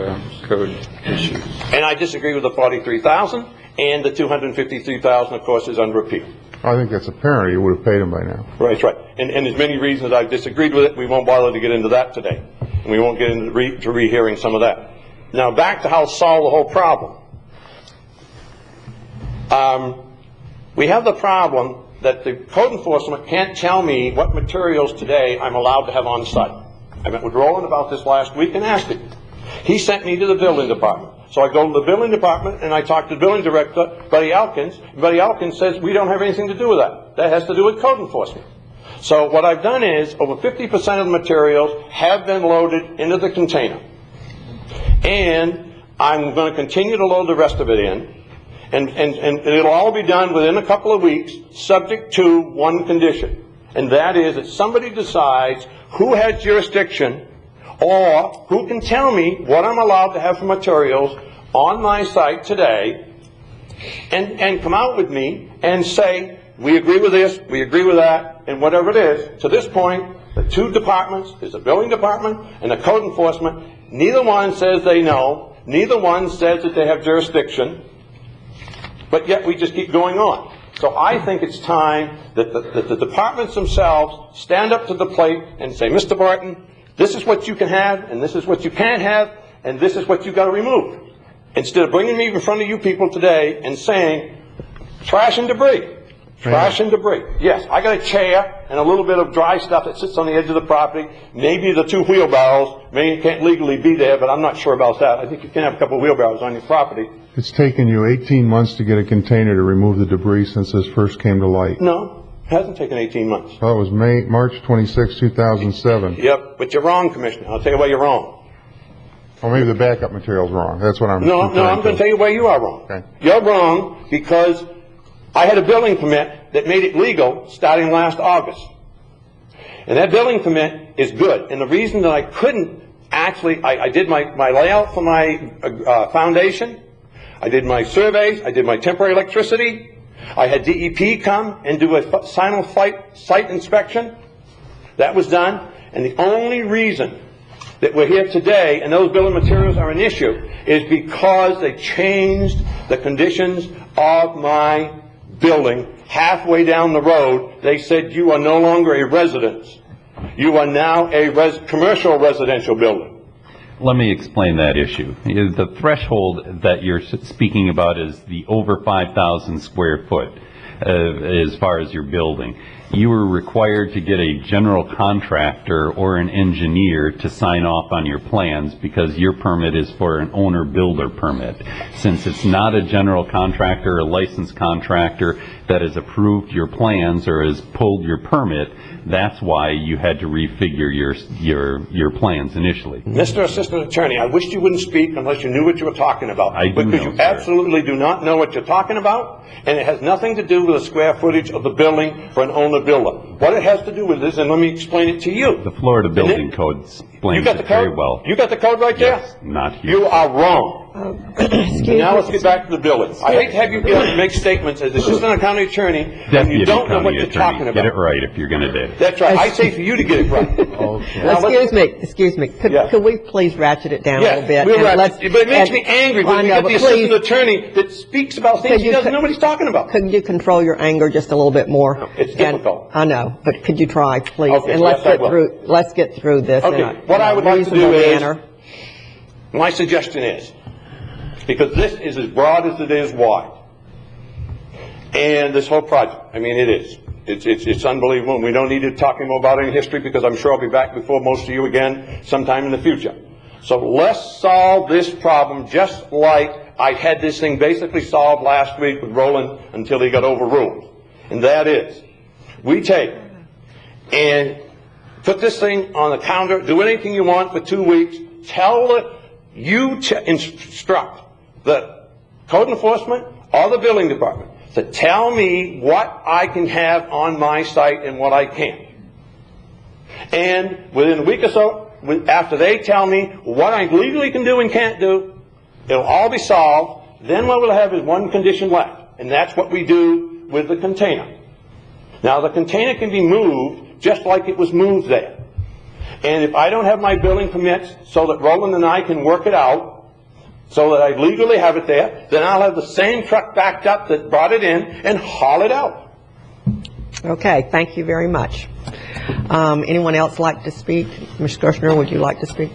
[SPEAKER 17] code issues.
[SPEAKER 13] And I disagree with the $43,000, and the $253,000, of course, is under appeal.
[SPEAKER 3] I think that's apparent. You would have paid them by now.
[SPEAKER 13] Right, that's right. And there's many reasons I've disagreed with it. We won't bother to get into that today. And we won't get into rehearing some of that. Now, back to how to solve the whole problem. We have the problem that the code enforcement can't tell me what materials today I'm allowed to have on site. I met with Roland about this last week and asked him. He sent me to the building department. So I go to the building department and I talk to the building director, Buddy Elkins. Buddy Elkins says we don't have anything to do with that. That has to do with code enforcement. So what I've done is over 50% of the materials have been loaded into the container. And I'm going to continue to load the rest of it in. And it'll all be done within a couple of weeks, subject to one condition. And that is that somebody decides who has jurisdiction or who can tell me what I'm allowed to have for materials on my site today and come out with me and say, we agree with this, we agree with that, and whatever it is. To this point, the two departments, there's a building department and a code enforcement, neither one says they know, neither one says that they have jurisdiction, but yet we just keep going on. So I think it's time that the departments themselves stand up to the plate and say, Mr. Barton, this is what you can have, and this is what you can't have, and this is what you've got to remove. Instead of bringing me in front of you people today and saying, trash and debris. Trash and debris. Yes, I got a chair and a little bit of dry stuff that sits on the edge of the property. Maybe the two wheelbarrows can't legally be there, but I'm not sure about that. I think you can have a couple of wheelbarrows on your property.
[SPEAKER 3] It's taken you 18 months to get a container to remove the debris since this first came to light.
[SPEAKER 13] No, it hasn't taken 18 months.
[SPEAKER 3] Well, it was March 26, 2007.
[SPEAKER 13] Yep, but you're wrong, Commissioner. I'll tell you why you're wrong.
[SPEAKER 3] Or maybe the backup material's wrong. That's what I'm
[SPEAKER 13] No, I'm going to tell you why you are wrong.
[SPEAKER 3] Okay.
[SPEAKER 13] You're wrong because I had a building permit that made it legal starting last August. And that building permit is good. And the reason that I couldn't actually, I did my layout for my foundation. I did my surveys. I did my temporary electricity. I had DEP come and do a final site inspection. That was done. And the only reason that we're here today and those building materials are an issue is because they changed the conditions of my building. Halfway down the road, they said you are no longer a residence. You are now a commercial residential building.
[SPEAKER 4] Let me explain that issue. The threshold that you're speaking about is the over 5,000 square foot as far as your building. You were required to get a general contractor or an engineer to sign off on your plans because your permit is for an owner-builder permit. Since it's not a general contractor or a licensed contractor that has approved your plans or has pulled your permit, that's why you had to refigure your plans initially.
[SPEAKER 13] Mr. Assistant Attorney, I wish you wouldn't speak unless you knew what you were talking about.
[SPEAKER 4] I do
[SPEAKER 13] because
[SPEAKER 4] know,
[SPEAKER 13] you
[SPEAKER 4] sir.
[SPEAKER 13] absolutely do not know what you're talking about, and it has nothing to do with the square footage of the building for an owner-builder. What it has to do with this, and let me explain it to you.
[SPEAKER 4] The Florida Building Code explains it very well.
[SPEAKER 13] You got the code right there?
[SPEAKER 4] Yes, not here.
[SPEAKER 13] You are wrong. Now let's get back to the building. I hate to have you make statements as assistant county attorney when you don't know what you're talking about.
[SPEAKER 4] Get it right if you're going to do it.
[SPEAKER 13] That's right. I say for you to get it right. Okay.
[SPEAKER 1] Excuse me. Could we please ratchet it down a little bit?
[SPEAKER 13] We'll ratchet it. But it makes me angry when you get the assistant attorney that speaks about things he doesn't know what he's talking about.
[SPEAKER 1] Couldn't you control your anger just a little bit more?
[SPEAKER 13] No, it's difficult.
[SPEAKER 1] I know, but could you try, please?
[SPEAKER 13] Okay,
[SPEAKER 1] and let's get through this.
[SPEAKER 13] Okay, what I would like to do is, my suggestion is, because this is as broad as it is wide, and this whole project, I mean, it is. It's unbelievable, and we don't need to talk anymore about it in history because I'm sure I'll be back before most of you again sometime in the future. So let's solve this problem just like I had this thing basically solved last week with Roland until he got overruled. And that is, we take and put this thing on the counter, do anything you want for 2 weeks, instruct the code enforcement or the building department to tell me what I can have on my site and what I can't. And within a week or so, after they tell me what I legally can do and can't do, it'll all be solved. Then what we'll have is one condition left, and that's what we do with the container. Now, the container can be moved just like it was moved there. And if I don't have my building permits so that Roland and I can work it out, so that I legally have it there, then I'll have the same truck backed up that brought it in and haul it out.
[SPEAKER 1] Okay, thank you very much. Anyone else like to speak? Mr. Gershner, would you like to speak?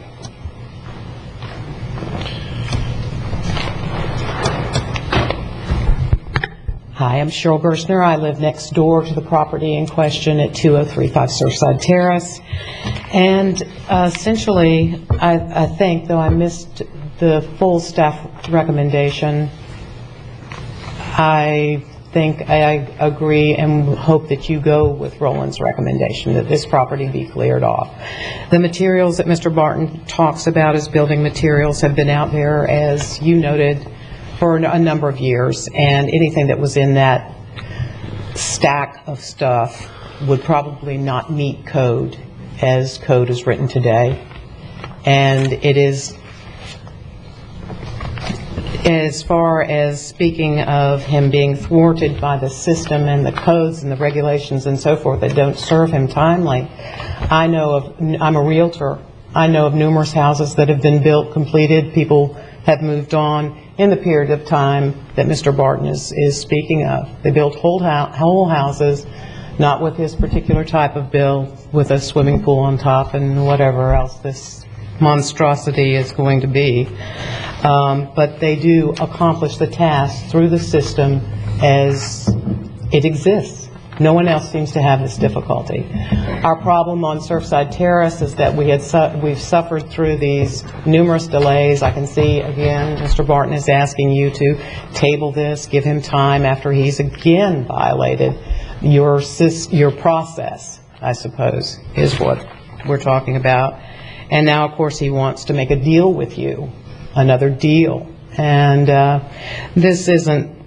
[SPEAKER 11] Hi, I'm Cheryl Gershner. I live next door to the property in question at 2035 Surfside Terrace. And essentially, I think, though I missed the full staff recommendation, I think I agree and hope that you go with Roland's recommendation, that this property be cleared off. The materials that Mr. Barton talks about as building materials have been out there, as you noted, for a number of years, and anything that was in that stack of stuff would probably not meet code as code is written today. And it is, as far as speaking of him being thwarted by the system and the codes and the regulations and so forth that don't serve him timely, I'm a realtor. I know of numerous houses that have been built, completed, people have moved on in the period of time that Mr. Barton is speaking of. They built whole houses, not with his particular type of build, with a swimming pool on top and whatever else this monstrosity is going to be. But they do accomplish the task through the system as it exists. No one else seems to have this difficulty. Our problem on Surfside Terrace is that we've suffered through these numerous delays. I can see, again, Mr. Barton is asking you to table this, give him time after he's again violated your process, I suppose, is what we're talking about. And now, of course, he wants to make a deal with you, another deal. And this isn't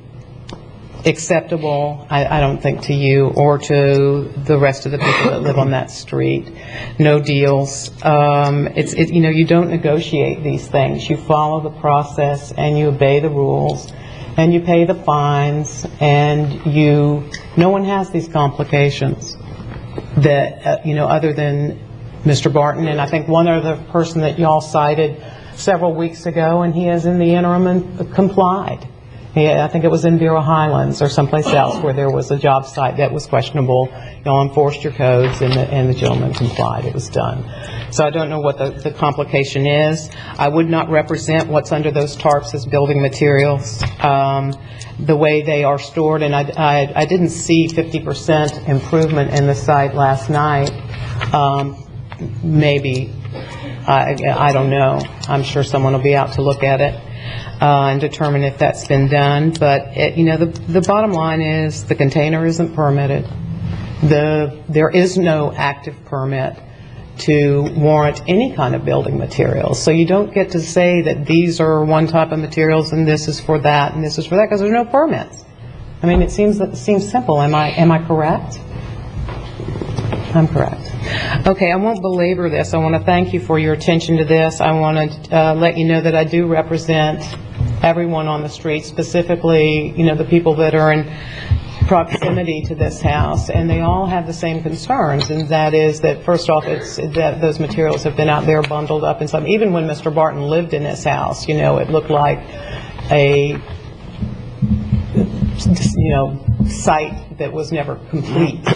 [SPEAKER 11] acceptable, I don't think, to you or to the rest of the people that live on that street. No deals. You don't negotiate these things. You follow the process and you obey the rules and you pay the fines, and no one has these complications that other than Mr. Barton, and I think one other person that y'all cited several weeks ago, and he has in the interim complied. I think it was in Bureau Highlands or someplace else where there was a job site that was questionable. Y'all enforced your codes, and the gentleman complied. It was done. So I don't know what the complication is. I would not represent what's under those tarps as building materials, the way they are stored. And I didn't see 50% improvement in the site last night. Maybe. I don't know. I'm sure someone will be out to look at it and determine if that's been done. But the bottom line is the container isn't permitted. There is no active permit to warrant any kind of building materials. So you don't get to say that these are one type of materials and this is for that and this is for that, because there's no permits. I mean, it seems simple. Am I correct? I'm correct. Okay, I won't belabor this. I want to thank you for your attention to this. I want to let you know that I do represent everyone on the street, specifically, the people that are in proximity to this house, and they all have the same concerns, and that is that, first off, it's that those materials have been out there bundled up in some. Even when Mr. Barton lived in this house, it looked like a site that was never complete.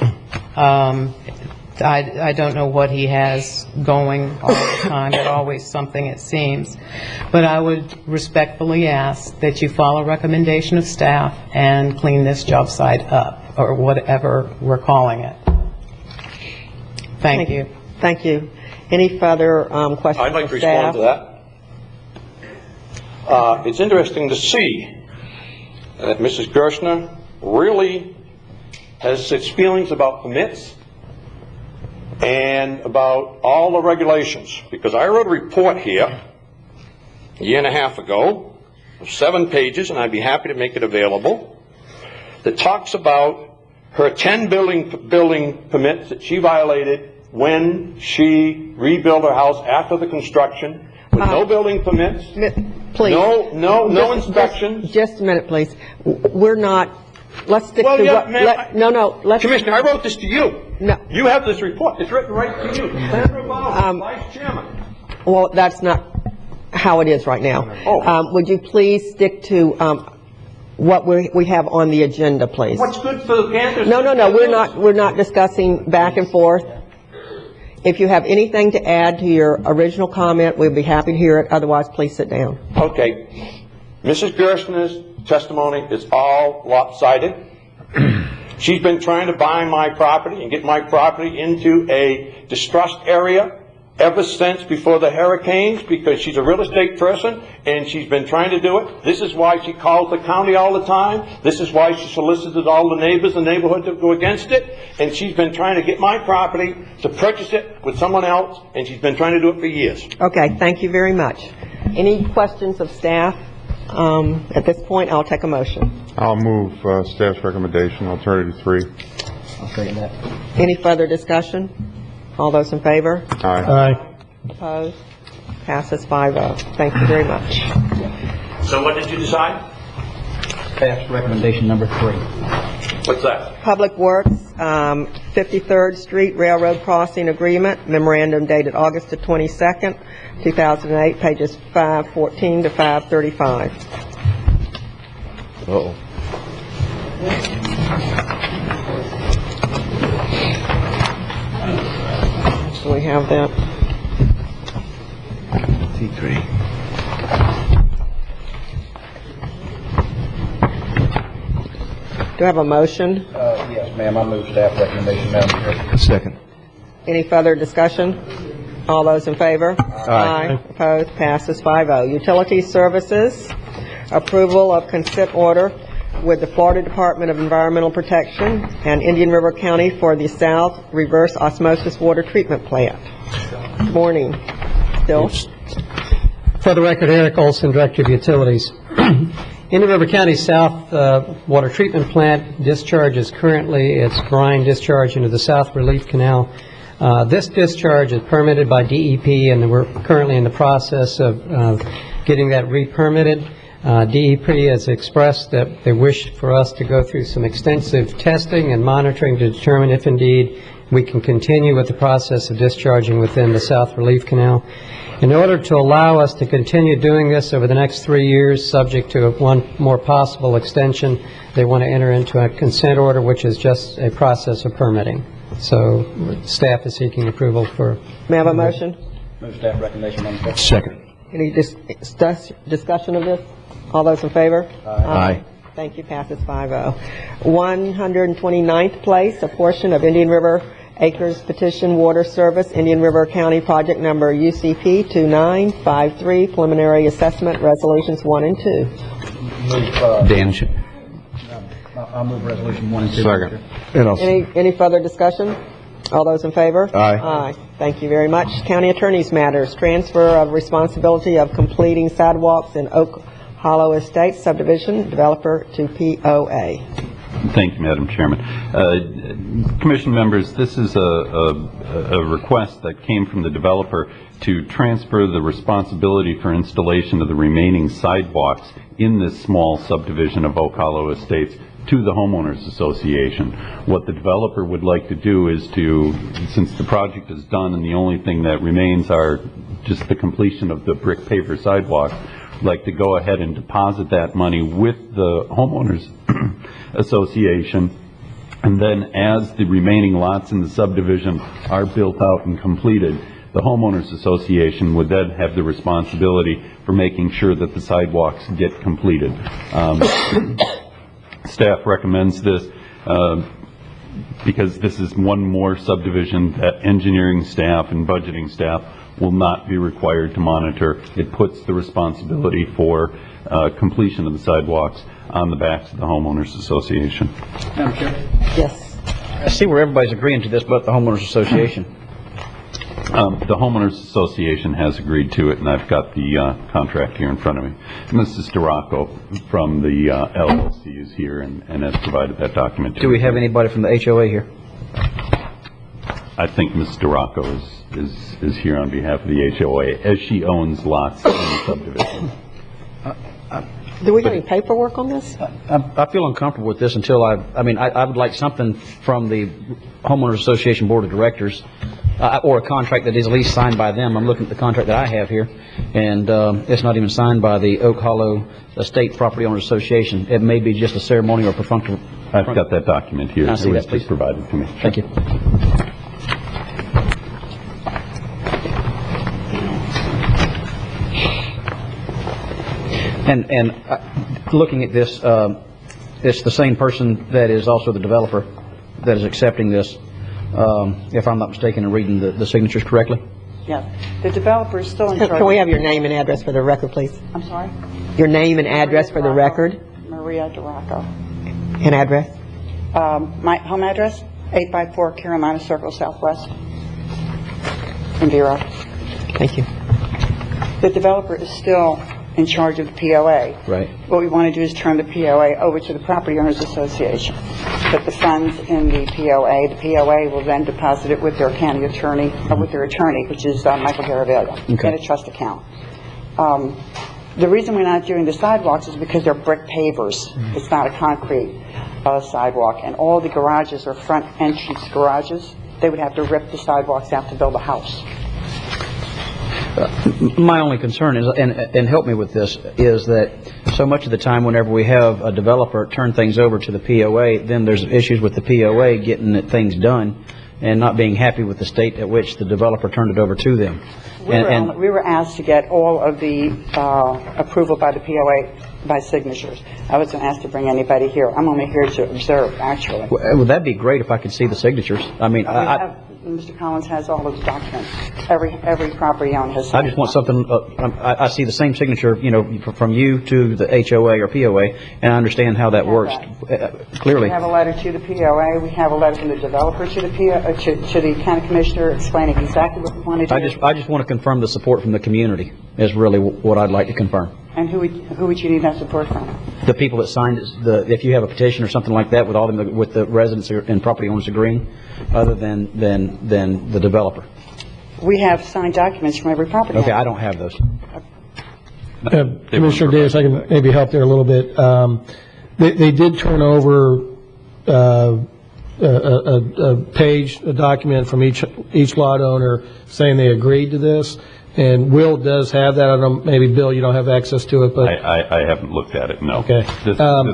[SPEAKER 11] I don't know what he has going all the time, but always something, it seems. But I would respectfully ask that you follow recommendation of staff and clean this job site up, or whatever we're calling it. Thank you.
[SPEAKER 1] Thank you. Any further questions?
[SPEAKER 13] I'd like to respond to that. It's interesting to see that Mrs. Gershner really has such feelings about permits and about all the regulations, because I wrote a report here a year and a half ago of 7 pages, and I'd be happy to make it available, that talks about her 10 building permits that she violated when she rebuilt her house after the construction with no building permits,
[SPEAKER 1] please.
[SPEAKER 13] No inspection.
[SPEAKER 1] Just a minute, please. We're not. Let's stick to what.
[SPEAKER 13] Commissioner, I wrote this to you.
[SPEAKER 1] No.
[SPEAKER 13] You have this report. It's written right to you. Sandra Bauer, Vice Chairman.
[SPEAKER 1] Well, that's not. how it is right now.
[SPEAKER 13] Oh.
[SPEAKER 1] Would you please stick to what we have on the agenda, please?
[SPEAKER 13] What's good for the Panthers?
[SPEAKER 1] No, we're not discussing back and forth. If you have anything to add to your original comment, we'd be happy to hear it. Otherwise, please sit down.
[SPEAKER 13] Okay. Mrs. Gerstner's testimony is all lopsided. She's been trying to buy my property and get my property into a distressed area ever since before the hurricanes, because she's a real estate person and she's been trying to do it. This is why she calls the county all the time. This is why she solicited all the neighbors in the neighborhood to go against it. And she's been trying to get my property to purchase it with someone else, and she's been trying to do it for years.
[SPEAKER 1] Okay, thank you very much. Any questions of staff? At this point, I'll take a motion.
[SPEAKER 3] I'll move staff's recommendation, alternative 3.
[SPEAKER 6] I'll second that.
[SPEAKER 1] Any further discussion? All those in favor?
[SPEAKER 3] Aye.
[SPEAKER 1] Opposed? Passes 5-0. Thank you very much.
[SPEAKER 13] So what did you decide?
[SPEAKER 6] Staff's recommendation number 3.
[SPEAKER 13] What's that?
[SPEAKER 1] Public Works, 53rd Street Railroad Crossing Agreement, memorandum dated August the 22nd, 2008, pages 514 to 535.
[SPEAKER 5] Uh-oh.
[SPEAKER 1] So we have that.
[SPEAKER 5] T3.
[SPEAKER 1] Do I have a motion?
[SPEAKER 6] Yes, ma'am, I move staff recommendation, Madam Chair.
[SPEAKER 5] Second.
[SPEAKER 1] Any further discussion? All those in favor?
[SPEAKER 5] Aye.
[SPEAKER 1] Opposed? Passes 5-0. Utility Services, approval of consent order with the Florida Department of Environmental Protection and Indian River County for the South Reverse Osmosis Water Treatment Plant. Good morning. Bill?
[SPEAKER 15] For the record, Eric Olson, Director of Utilities. Indian River County South Water Treatment Plant discharges currently its brine discharge into the South Relief Canal. This discharge is permitted by DEP, and we're currently in the process of getting that re-permitted. DEP has expressed that they wish for us to go through some extensive testing and monitoring to determine if indeed we can continue with the process of discharging within the South Relief Canal. In order to allow us to continue doing this over the next 3 years, subject to one more possible extension, they want to enter into a consent order, which is just a process of permitting. So staff is seeking approval for...
[SPEAKER 1] May I have a motion?
[SPEAKER 6] Move staff recommendation number 3.
[SPEAKER 5] Second.
[SPEAKER 1] Any discussion of this? All those in favor?
[SPEAKER 5] Aye.
[SPEAKER 1] Thank you. Passes 5-0. 129th place, a portion of Indian River Acres Petition Water Service, Indian River County Project Number UCP 2953, Preliminary Assessment Resolutions 1 and 2.
[SPEAKER 5] Dan.
[SPEAKER 6] I'll move resolution 1 and 2.
[SPEAKER 5] Second.
[SPEAKER 1] Any further discussion? All those in favor?
[SPEAKER 5] Aye.
[SPEAKER 1] Aye. Thank you very much. County Attorney's Matters, transfer of responsibility of completing sidewalks in Oak Hollow Estates subdivision, developer to POA.
[SPEAKER 4] Thank you, Madam Chairman. Commission members, this is a request that came from the developer to transfer the responsibility for installation of the remaining sidewalks in this small subdivision of Oak Hollow Estates to the Homeowners Association. What the developer would like to do is to, since the project is done and the only thing that remains are just the completion of the brick paver sidewalk, like to go ahead and deposit that money with the Homeowners Association, and then as the remaining lots in the subdivision are built out and completed, the Homeowners Association would then have the responsibility for making sure that the sidewalks get completed. Staff recommends this because this is one more subdivision that engineering staff and budgeting staff will not be required to monitor. It puts the responsibility for completion of the sidewalks on the backs of the Homeowners Association.
[SPEAKER 6] Madam Chair?
[SPEAKER 1] Yes.
[SPEAKER 6] I see where everybody's agreeing to this but the Homeowners Association.
[SPEAKER 4] The Homeowners Association has agreed to it, and I've got the contract here in front of me. Mrs. Duraco from the LLC is here and has provided that document to
[SPEAKER 6] Do we have anybody from the HOA here?
[SPEAKER 4] I think Ms. Duraco is here on behalf of the HOA, as she owns lots in the subdivision.
[SPEAKER 1] Do we have any paperwork on this?
[SPEAKER 6] I feel uncomfortable with this until I would like something from the Homeowners Association Board of Directors or a contract that is at least signed by them. I'm looking at the contract that I have here, and it's not even signed by the Oak Hollow Estate Property Owners Association. It may be just a ceremony or perfunctory.
[SPEAKER 4] I've got that document here.
[SPEAKER 6] I see
[SPEAKER 4] It was
[SPEAKER 6] that, please.
[SPEAKER 4] just provided to me.
[SPEAKER 6] Thank you. And looking at this, it's the same person that is also the developer that is accepting this, if I'm not mistaken in reading the signatures correctly.
[SPEAKER 16] Yeah, the developer is still in charge.
[SPEAKER 1] Can we have your name and address for the record, please?
[SPEAKER 16] I'm sorry?
[SPEAKER 1] Your name and address for the record?
[SPEAKER 16] Maria Duraco.
[SPEAKER 1] And address?
[SPEAKER 16] My home address, 854 Carolina Circle Southwest in Vero.
[SPEAKER 1] Thank you.
[SPEAKER 16] The developer is still in charge of the POA.
[SPEAKER 6] Right.
[SPEAKER 16] What we want to do is turn the POA over to the Property Owners Association. Put the funds in the POA will then deposit it with their county attorney, or with their attorney, which is Michael Garavaglia, in a trust account. The reason we're not doing the sidewalks is because they're brick pavers. It's not a concrete sidewalk, and all the garages are front entrance garages. They would have to rip the sidewalks out to build a house.
[SPEAKER 6] My only concern is, and help me with this, is that so much of the time whenever we have a developer turn things over to the POA, then there's issues with the POA getting things done and not being happy with the state at which the developer turned it over to them.
[SPEAKER 16] We were asked to get all of the approval by the POA by signatures. I wasn't asked to bring anybody here. I'm only here to observe, actually.
[SPEAKER 6] Well, that'd be great if I could see the signatures. I mean,
[SPEAKER 16] Mr. Collins has all of the documents. Every property owner has.
[SPEAKER 6] I just want something, I see the same signature, you know, from you to the HOA or POA, and I understand how that works clearly.
[SPEAKER 16] We have a letter to the POA. We have a letter from the developer to the county commissioner explaining exactly what we want to do.
[SPEAKER 6] I just want to confirm the support from the community is really what I'd like to confirm.
[SPEAKER 16] And who would you need that support from?
[SPEAKER 6] The people that signed it, if you have a petition or something like that with all them, with the residents and property owners agreeing, other than the developer.
[SPEAKER 16] We have signed documents from every property owner.
[SPEAKER 6] Okay, I don't have those.
[SPEAKER 10] Commissioner Davis, I can maybe help there a little bit. They did turn over a document from each lot owner saying they agreed to this. And Will does have that. I don't know, maybe Bill, you don't have access to it, but
[SPEAKER 4] I haven't looked at it, no.
[SPEAKER 10] Okay.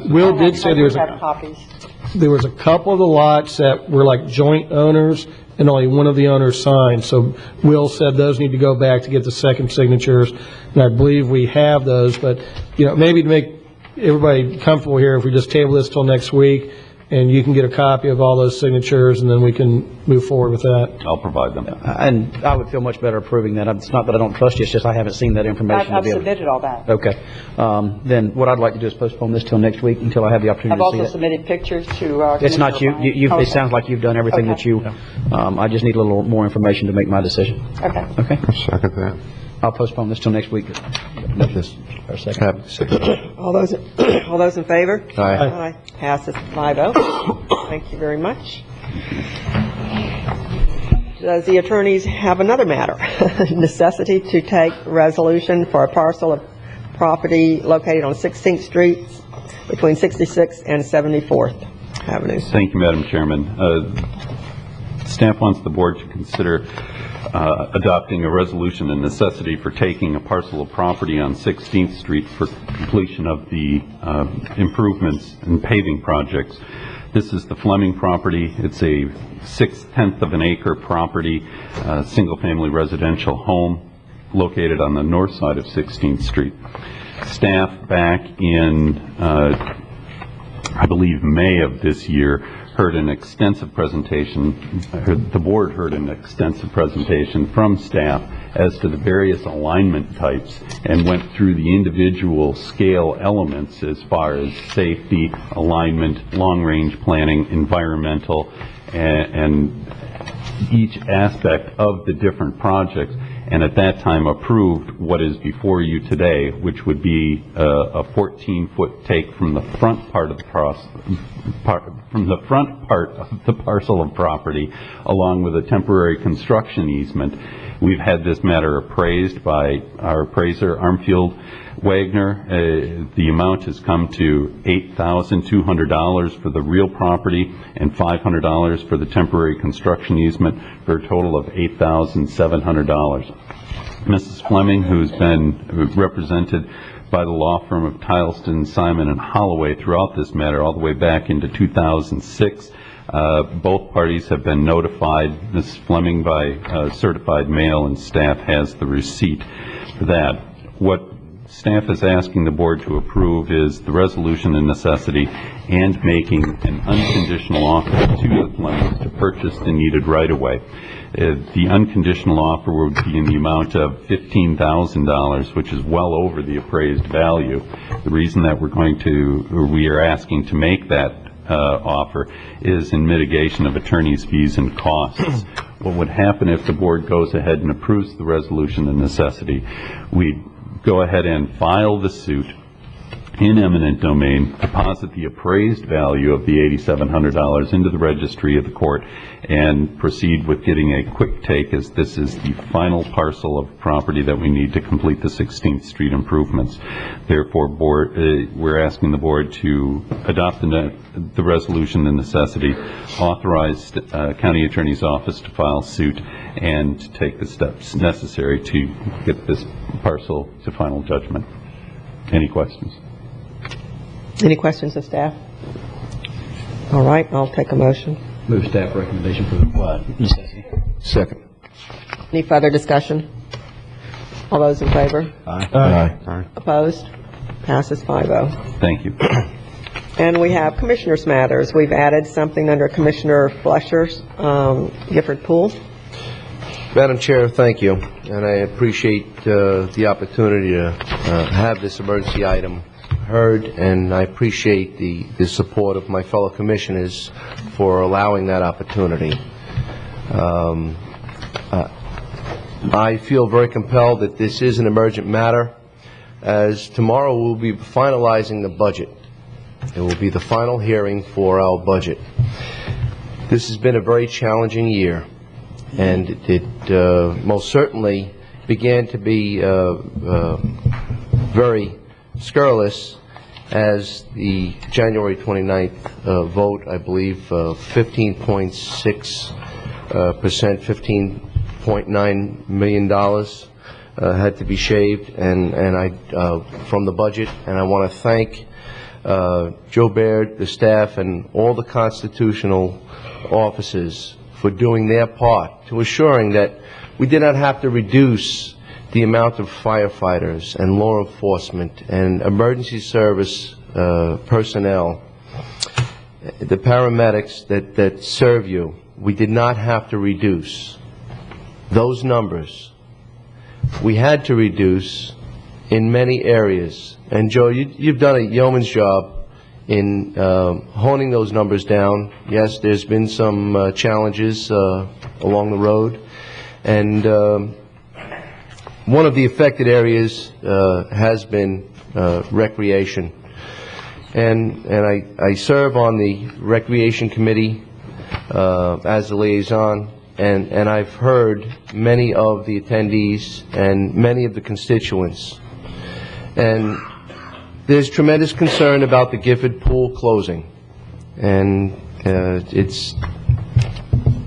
[SPEAKER 10] Will did say there was a couple of the lots that were like joint owners, and only one of the owners signed. So Will said those need to go back to get the second signatures, and I believe we have those. But maybe to make everybody comfortable here, if we just table this till next week, and you can get a copy of all those signatures, and then we can move forward with that.
[SPEAKER 4] I'll provide them.
[SPEAKER 6] And I would feel much better approving that. It's not that I don't trust you, it's just I haven't seen that information.
[SPEAKER 16] I've submitted all that.
[SPEAKER 6] Okay. Then what I'd like to do is postpone this till next week until I have the opportunity
[SPEAKER 16] I've
[SPEAKER 6] to see
[SPEAKER 16] also
[SPEAKER 6] it.
[SPEAKER 16] submitted pictures to...
[SPEAKER 6] It's not you. It sounds like you've done everything that you... I just need a little more information to make my decision.
[SPEAKER 16] Okay.
[SPEAKER 6] Okay?
[SPEAKER 3] Second that.
[SPEAKER 6] I'll postpone this till next week.
[SPEAKER 1] All those in favor?
[SPEAKER 3] Aye.
[SPEAKER 1] Passes 5-0. Thank you very much. Does the attorneys have another matter? Necessity to take resolution for a parcel of property located on 16th Street between 66th and 74th Avenue.
[SPEAKER 4] Thank you, Madam Chairman. Staff wants the board to consider adopting a resolution and necessity for taking a parcel of property on 16th Street for completion of the improvements and paving projects. This is the Fleming property. It's a 6/10 of an acre property, single-family residential home located on the north side of 16th Street. Staff back in, I believe, May of this year, heard an extensive presentation, the board heard an extensive presentation from staff as to the various alignment types and went through the individual scale elements as far as safety, alignment, long-range planning, environmental, and each aspect of the different projects, and at that time approved what is before you today, which would be a 14-foot take from the front part of the parcel of property, along with a temporary construction easement. We've had this matter appraised by our appraiser, Armfield. Wagner. The amount has come to $8,200 for the real property and $500 for the temporary construction easement, for a total of $8,700. Mrs. Fleming, who's been represented by the law firm of Tileston, Simon, and Holloway throughout this matter all the way back into 2006. Both parties have been notified. Mrs. Fleming by certified mail, and staff has the receipt for that. What staff is asking the board to approve is the resolution in necessity and making an unconditional offer to the Flemings to purchase the needed right-of-way. The unconditional offer would be in the amount of $15,000, which is well over the appraised value. The reason that we are asking to make that offer is in mitigation of attorney's fees and costs. What would happen if the board goes ahead and approves the resolution of necessity? We'd go ahead and file the suit in eminent domain, deposit the appraised value of the $8,700 into the registry of the court, and proceed with getting a quick take, as this is the final parcel of property that we need to complete the 16th Street improvements. Therefore, we're asking the board to adopt the resolution in necessity, authorize county attorney's office to file suit, and take the steps necessary to get this parcel to final judgment. Any questions?
[SPEAKER 1] Any questions of staff? All right, I'll take a motion.
[SPEAKER 6] Move staff recommendation for necessity.
[SPEAKER 5] Second.
[SPEAKER 1] Any further discussion? All those in favor?
[SPEAKER 5] Aye.
[SPEAKER 1] Opposed? Passes 5-0.
[SPEAKER 4] Thank you.
[SPEAKER 1] And we have commissioners' matters. We've added something under Commissioner Fletcher's Gifford Pool.
[SPEAKER 5] Madam Chair, thank you, and I appreciate the opportunity to have this emergency item heard, and I appreciate the support of my fellow commissioners for allowing that opportunity. I feel very compelled that this is an emergent matter, as tomorrow we'll be finalizing the budget. It will be the final hearing for our budget. This has been a very challenging year, and it most certainly began to be very scurrilous as the January 29th vote, I believe 15.6%, $15.9 million had to be shaved from the budget, and I want to thank Joe Baird, the staff, and all the constitutional officers for doing their part to assuring that we did not have to reduce the amount of firefighters and law enforcement and emergency service personnel, the paramedics that serve you. We did not have to reduce those numbers. We had to reduce in many areas. And Joe, you've done a yeoman's job in honing those numbers down. Yes, there's been some challenges along the road, and one of the affected areas has been recreation, and I serve on the Recreation Committee as a liaison, and I've heard many of the attendees and many of the constituents, and there's tremendous concern about the Gifford Pool closing, and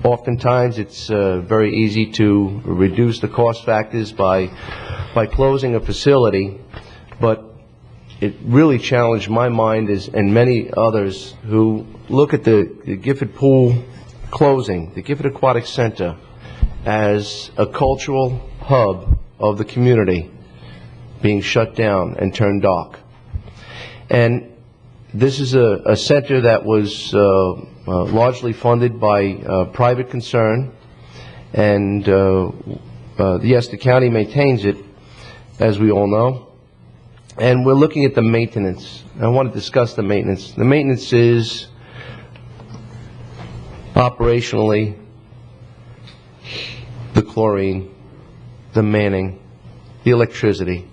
[SPEAKER 5] oftentimes it's very easy to reduce the cost factors by closing a facility, but it really challenged my mind and many others who look at the Gifford Pool closing, the Gifford Aquatic Center, as a cultural hub of the community being shut down and turned dark. And this is a center that was largely funded by private concern, and yes, the county maintains it, as we all know, and we're looking at the maintenance. I want to discuss the maintenance. The maintenance is operationally the chlorine, the manning, the electricity.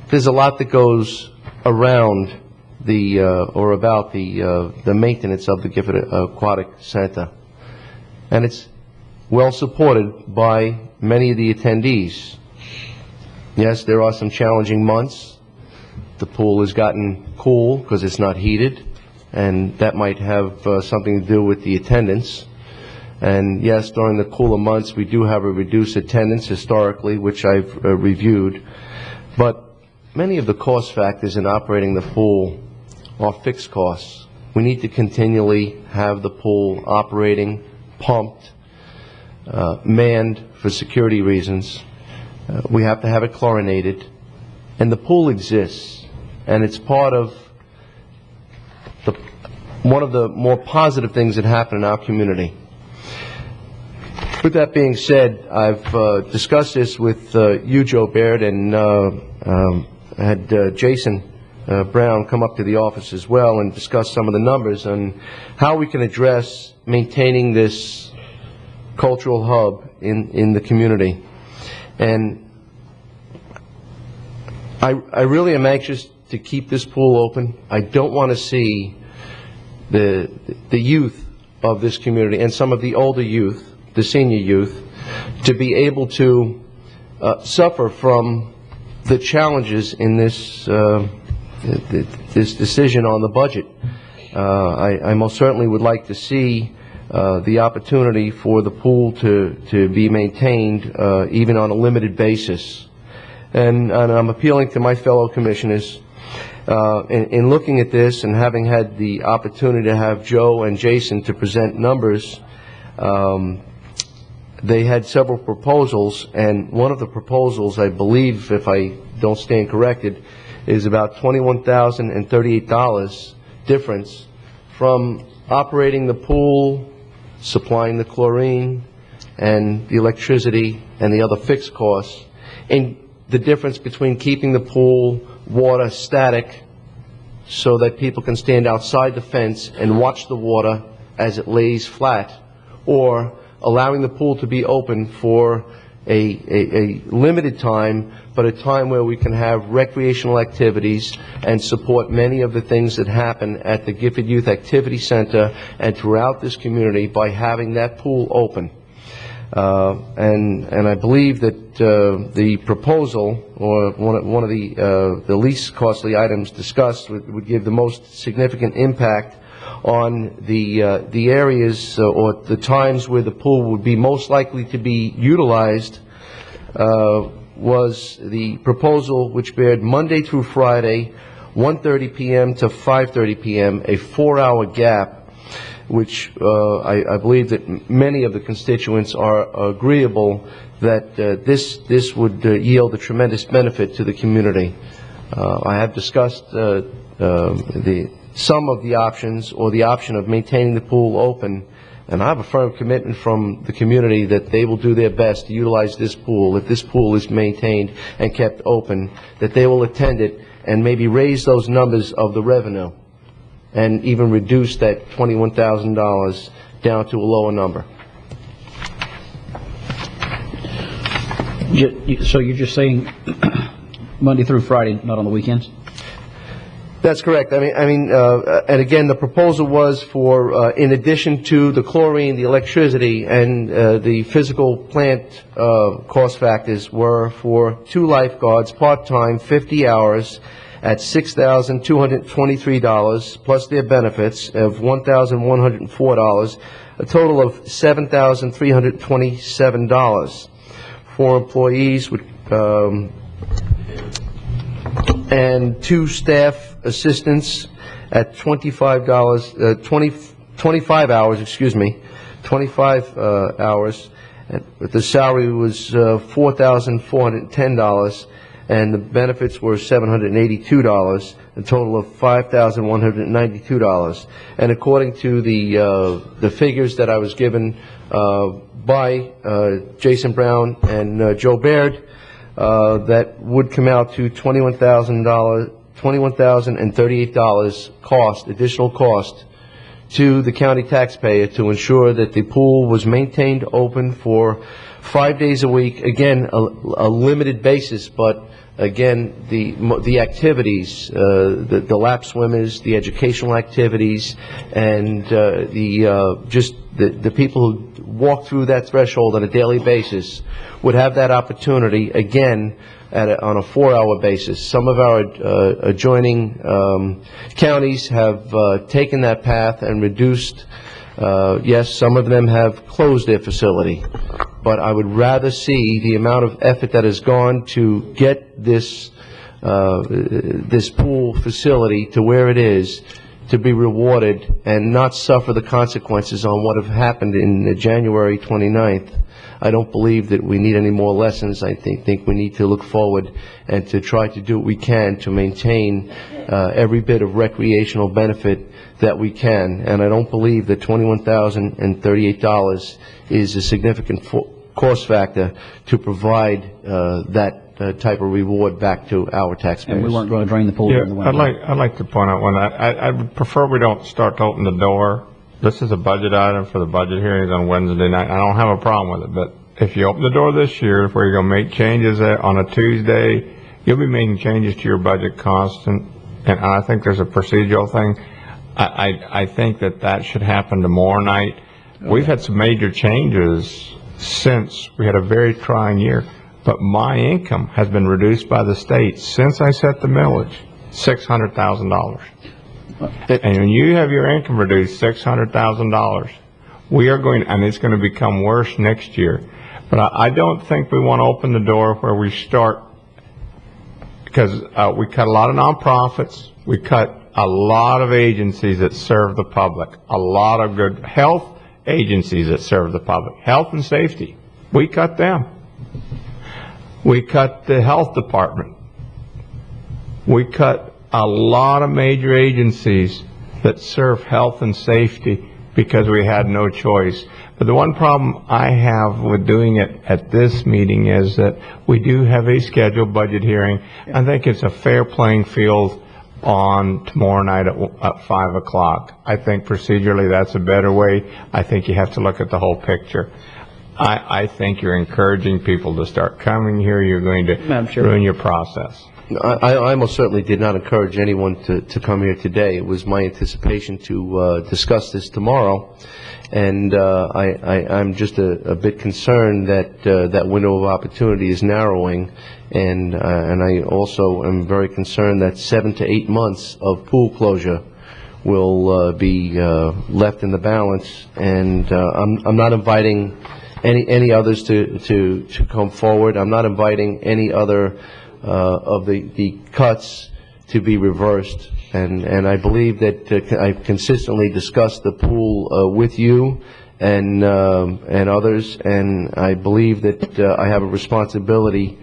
[SPEAKER 5] There's a lot that goes around or about the maintenance of the Gifford Aquatic Center, and it's well supported by many of the attendees. Yes, there are some challenging months. The pool has gotten cool because it's not heated, and that might have something to do with the attendance. And yes, during the cooler months, we do have a reduced attendance historically, which I've reviewed. But many of the cost factors in operating the pool are fixed costs. We need to continually have the pool operating, pumped, manned for security reasons. We have to have it chlorinated. And the pool exists, and it's part of one of the more positive things that happen in our community. With that being said, I've discussed this with you, Joe Baird, and had Jason Brown come up to the office as well and discuss some of the numbers on how we can address maintaining this cultural hub in the community. And I really am anxious to keep this pool open. I don't want to see the youth of this community and some of the older youth, the senior youth, to be able to suffer from the challenges in this this decision on the budget. I most certainly would like to see the opportunity for the pool to be maintained even on a limited basis. And I'm appealing to my fellow commissioners in looking at this and having had the opportunity to have Joe and Jason to present numbers. They had several proposals, and one of the proposals, I believe, if I don't stand corrected, is about $21,038 difference from operating the pool, supplying the chlorine and the electricity and the other fixed costs, and the difference between keeping the pool water static so that people can stand outside the fence and watch the water as it lays flat, or allowing the pool to be open for a limited time, but a time where we can have recreational activities and support many of the things that happen at the Gifted Youth Activity Center and throughout this community by having that pool open. And I believe that the proposal, or one of the least costly items discussed, would give the most significant impact on the areas or the times where the pool would be most likely to be utilized. Was the proposal which bared Monday through Friday, 1:30 p.m. to 5:30 p.m., a 4-hour gap, which I believe that many of the constituents are agreeable that this would yield a tremendous benefit to the community. I have discussed some of the options, or the option of maintaining the pool open, and I have a firm commitment from the community that they will do their best to utilize this pool. If this pool is maintained and kept open, that they will attend it and maybe raise those numbers of the revenue and even reduce that $21,000 down to a lower number.
[SPEAKER 6] So you're just saying Monday through Friday, not on the weekends?
[SPEAKER 5] That's correct. I mean, and again, the proposal was for, in addition to the chlorine, the electricity, and the physical plant cost factors, were for 2 lifeguards, part-time, 50 hours, at $6,223, plus their benefits of $1,104, a total of $7,327. 4 employees with, and 2 staff assistants at $25 25 hours, excuse me, 25 hours. The salary was $4,410, and the benefits were $782, a total of $5,192. And according to the figures that I was given by Jason Brown and Joe Baird, that would come out to $21,038 cost, additional cost to the county taxpayer to ensure that the pool was maintained open for 5 days a week. Again, a limited basis, but again, the activities, the lap swimmers, the educational activities, and the people who walk through that threshold on a daily basis would have that opportunity again on a 4-hour basis. Some of our adjoining counties have taken that path and reduced. Yes, some of them have closed their facility, but I would rather see the amount of effort that has gone to get this pool facility to where it is to be rewarded and not suffer the consequences on what have happened in January 29th. I don't believe that we need any more lessons. I think we need to look forward and to try to do what we can to maintain every bit of recreational benefit that we can. And I don't believe that $21,038 is a significant cost factor to provide that type of reward back to our taxpayers.
[SPEAKER 6] And we weren't going to drain the pool in the winter.
[SPEAKER 20] I'd like to point out one. I would prefer we don't start to open the door. This is a budget item for the budget hearings on Wednesday night. I don't have a problem with it, but if you open the door this year where you're going to make changes on a Tuesday, you'll be making changes to your budget constant, and I think there's a procedural thing. I think that should happen tomorrow night. Okay. We've had some major changes since we had a very trying year, but my income has been reduced by the state since I set the millage, $600,000. And when you have your income reduced $600,000, we are going, and it's going to become worse next year. But I don't think we want to open the door where we start, because we cut a lot of nonprofits, we cut a lot of agencies that serve the public, a lot of good health agencies that serve the public, health and safety. We cut them. We cut the health department. We cut a lot of major agencies that serve health and safety because we had no choice. But the one problem I have with doing it at this meeting is that we do have a scheduled budget hearing. I think it's a fair playing field on tomorrow night at 5 o'clock. I think procedurally that's a better way. I think you have to look at the whole picture. I think you're encouraging people to start coming here. You're going to ruin your process.
[SPEAKER 5] I most certainly did not encourage anyone to come here today. It was my anticipation to discuss this tomorrow, and I'm just a bit concerned that that window of opportunity is narrowing, and I also am very concerned that 7 to 8 months of pool closure will be left in the balance, and I'm not inviting any others to come forward. I'm not inviting any other of the cuts to be reversed, and I believe that I've consistently discussed the pool with you and others, and I believe that I have a responsibility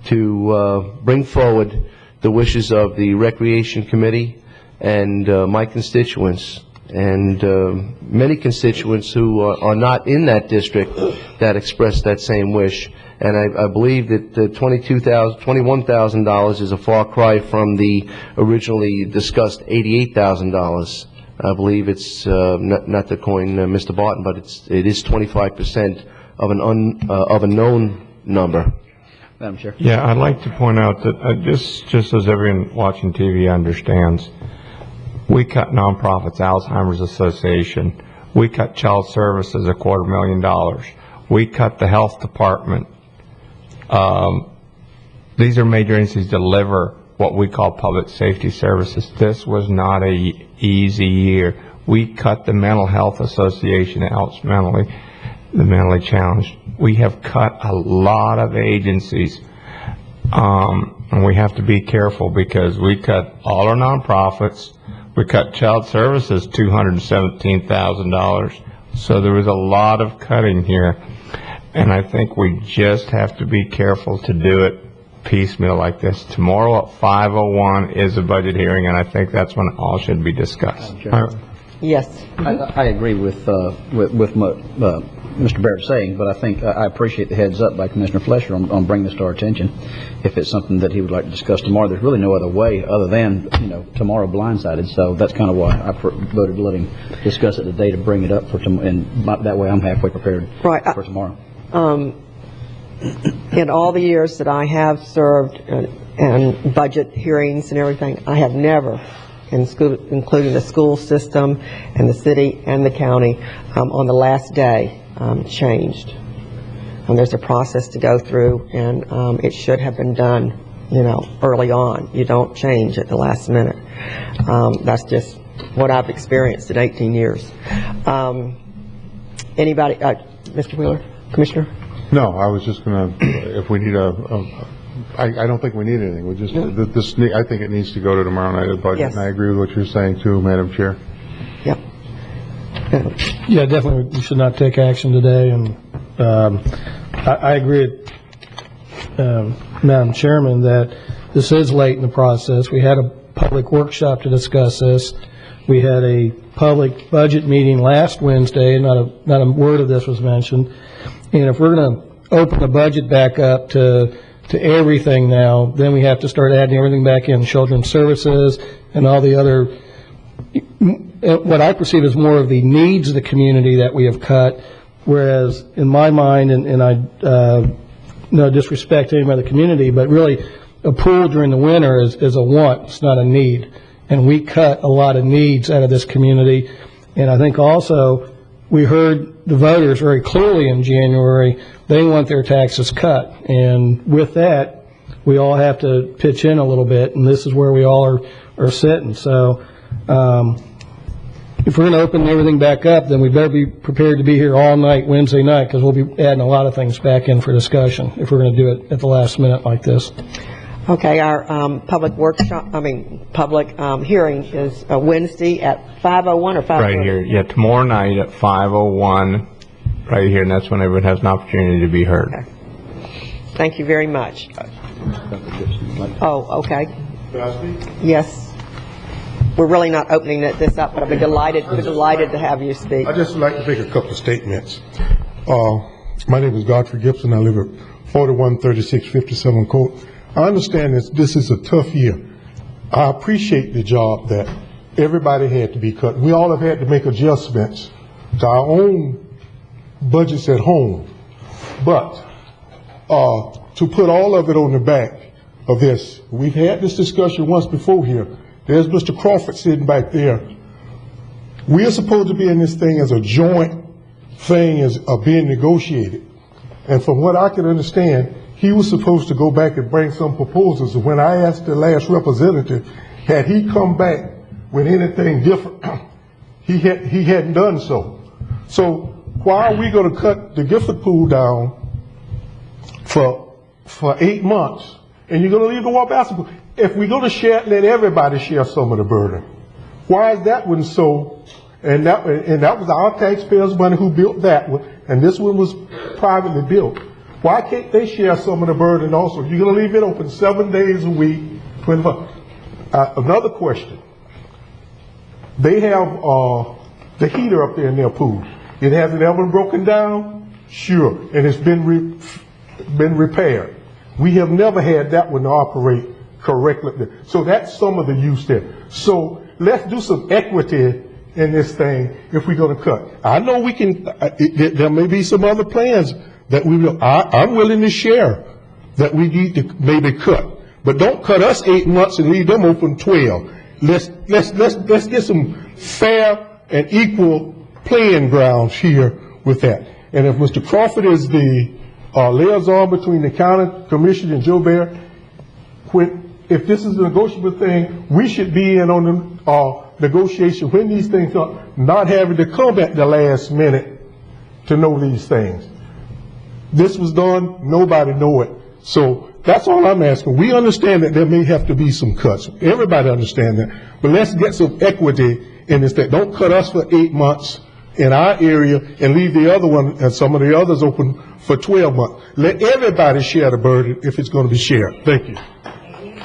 [SPEAKER 5] to bring forward the wishes of the Recreation Committee and my constituents, and many constituents who are not in that district that express that same wish. And I believe that $21,000 is a far cry from the originally discussed $88,000. I believe it's not to coin Mr. Barton, but it is 25% of a known number.
[SPEAKER 6] Madam Chair.
[SPEAKER 20] Yeah, I'd like to point out that just as everyone watching TV understands, we cut nonprofits, Alzheimer's Association. We cut child services $250,000. We cut the health department. These are major agencies that deliver what we call public safety services. This was not a easy year. We cut the Mental Health Association that helps the mentally challenged. We have cut a lot of agencies, and we have to be careful because we cut all our nonprofits. We cut child services $217,000. So there was a lot of cutting here. And I think we just have to be careful to do it piecemeal like this. Tomorrow at 5:01 is a budget hearing, and I think that's when all should be discussed.
[SPEAKER 1] Yes.
[SPEAKER 6] I agree with what Mr. Barrett's saying, but I think I appreciate the heads up by Commissioner Flesher on bringing this to our attention. If it's something that he would like to discuss tomorrow, there's really no other way other than, tomorrow blindsided. So that's kind of why I voted to let him discuss it today, to bring it up and that way I'm halfway prepared for tomorrow.
[SPEAKER 1] In all the years that I have served and budget hearings and everything. I have never, including the school system and the city and the county, on the last day, changed. And there's a process to go through, and it should have been done, early on. You don't change at the last minute. That's just what I've experienced in 18 years. Anybody, Mr. Wheeler, Commissioner?
[SPEAKER 3] No, I was just going to, if we need I don't think we need anything. We just, I think it needs to go to tomorrow night at budget.
[SPEAKER 1] Yes.
[SPEAKER 3] And I agree with what you're saying too, Madam Chair.
[SPEAKER 1] Yep.
[SPEAKER 10] Yeah, definitely, we should not take action today, and I agree with Madam Chairman that this is late in the process. We had a public workshop to discuss this. We had a public budget meeting last Wednesday, not a word of this was mentioned. And if we're going to open the budget back up to everything now, then we have to start adding everything back in, children's services and all the other, what I perceive as more of the needs of the community that we have cut, whereas in my mind, and I no disrespect to anybody in the community, but really a pool during the winter is a want, it's not a need. And we cut a lot of needs out of this community. And I think also we heard the voters very clearly in January, they want their taxes cut. And with that, we all have to pitch in a little bit, and this is where we all are sitting. So if we're going to open everything back up, then we better be prepared to be here all night Wednesday night, because we'll be adding a lot of things back in for discussion if we're going to do it at the last minute like this.
[SPEAKER 1] Okay, our public hearing is Wednesday at 5:01 or 5:30?
[SPEAKER 20] Right here, yeah, tomorrow night at 5:01, right here, and that's when everyone has an opportunity to be heard.
[SPEAKER 1] Okay. Thank you very much. Oh, okay. Yes. We're really not opening this up, but I'd be delighted to have you speak.
[SPEAKER 19] I'd just like to make a couple of statements. My name is Godfrey Gibson. I live at 413657 Court. I understand this is a tough year. I appreciate the job that everybody had to be cut. We all have had to make adjustments to our own budgets at home. But to put all of it on the back of this, we've had this discussion once before here. There's Mr. Crawford sitting back there. We are supposed to be in this thing as a joint thing of being negotiated. And from what I can understand, he was supposed to go back and bring some proposals. And when I asked the last representative, had he come back with anything different, he hadn't done so. So why are we going to cut the Gifford pool down for 8 months, and you're going to leave the water basketball? If we're going to share, let everybody share some of the burden. Why is that one so? And that was our taxpayers' money who built that one, and this one was privately built. Why can't they share some of the burden also? You're going to leave it open 7 days a week. Another question. They have the heater up there in their pool. It hasn't ever broken down? Sure. And it's been repaired. We have never had that one to operate correctly. So that's some of the use there. So let's do some equity in this thing if we're going to cut. I know we can, there may be some other plans that we will, I'm willing to share that we need to maybe cut. But don't cut us 8 months and leave them open 12. Let's get some fair and equal playing grounds here with that. And if Mr. Crawford is the liaison between the county commission and Joe Bear, if this is a negotiable thing, we should be in on the negotiation when these things are, not having to come at the last minute to know these things. This was done, nobody know it. So that's all I'm asking. We understand that there may have to be some cuts. Everybody understands that. But let's get some equity in this thing. Don't cut us for 8 months in our area and leave the other one and some of the others open for 12 months. Let everybody share the burden if it's going to be shared. Thank you.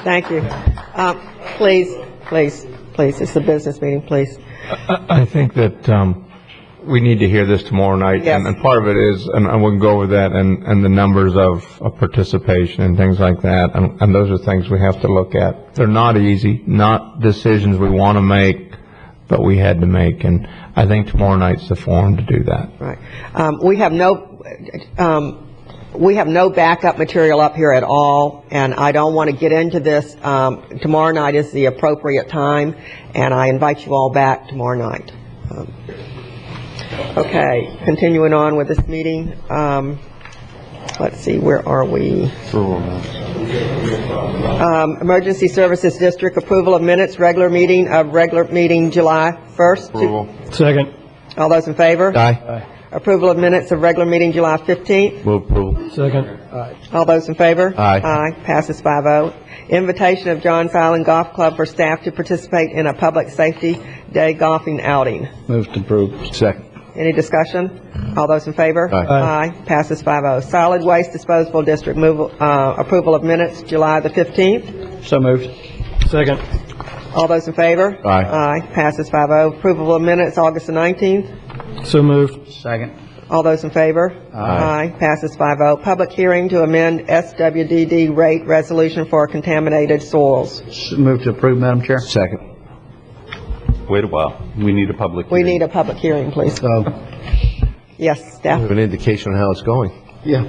[SPEAKER 1] Thank you. Please. It's a business meeting, please.
[SPEAKER 20] I think that we need to hear this tomorrow night,
[SPEAKER 1] yes.
[SPEAKER 20] and part of it is, and we'll go over that, and the numbers of participation and things like that, and those are things we have to look at. They're not easy, not decisions we want to make, but we had to make, and I think tomorrow night's the forum to do that.
[SPEAKER 1] Right. We have no, we have no backup material up here at all, and I don't want to get into this. Tomorrow night is the appropriate time, and I invite you all back tomorrow night. Okay, continuing on with this meeting. Let's see, where are we? Emergency Services District, approval of minutes, regular meeting July 1st.
[SPEAKER 3] Approval.
[SPEAKER 10] Second.
[SPEAKER 1] All those in favor?
[SPEAKER 5] Aye.
[SPEAKER 1] Approval of minutes of regular meeting July 15th.
[SPEAKER 5] Move approval.
[SPEAKER 10] Second.
[SPEAKER 1] All those in favor?
[SPEAKER 5] Aye.
[SPEAKER 1] Aye. Passes 5-0. Invitation of Johns Island Golf Club for staff to participate in a public safety day golfing outing.
[SPEAKER 6] Move to approve.
[SPEAKER 5] Second.
[SPEAKER 1] Any discussion? All those in favor?
[SPEAKER 5] Aye.
[SPEAKER 1] Passes 5-0. Solid Waste Disposal District approval of minutes July the 15th.
[SPEAKER 6] So moved.
[SPEAKER 10] Second.
[SPEAKER 1] All those in favor?
[SPEAKER 5] Aye.
[SPEAKER 1] Passes 5-0. Approval of minutes August the 19th.
[SPEAKER 10] So moved.
[SPEAKER 6] Second.
[SPEAKER 1] All those in favor? Aye. Passes 5-0. Public hearing to amend SWDD rate resolution for contaminated soils.
[SPEAKER 6] Move to approve, Madam Chair.
[SPEAKER 5] Second.
[SPEAKER 4] Wait a while. We need a public
[SPEAKER 1] We
[SPEAKER 4] hearing.
[SPEAKER 1] need a public hearing, please. Yes, staff.
[SPEAKER 5] Have an indication on how it's going.
[SPEAKER 15] Yeah.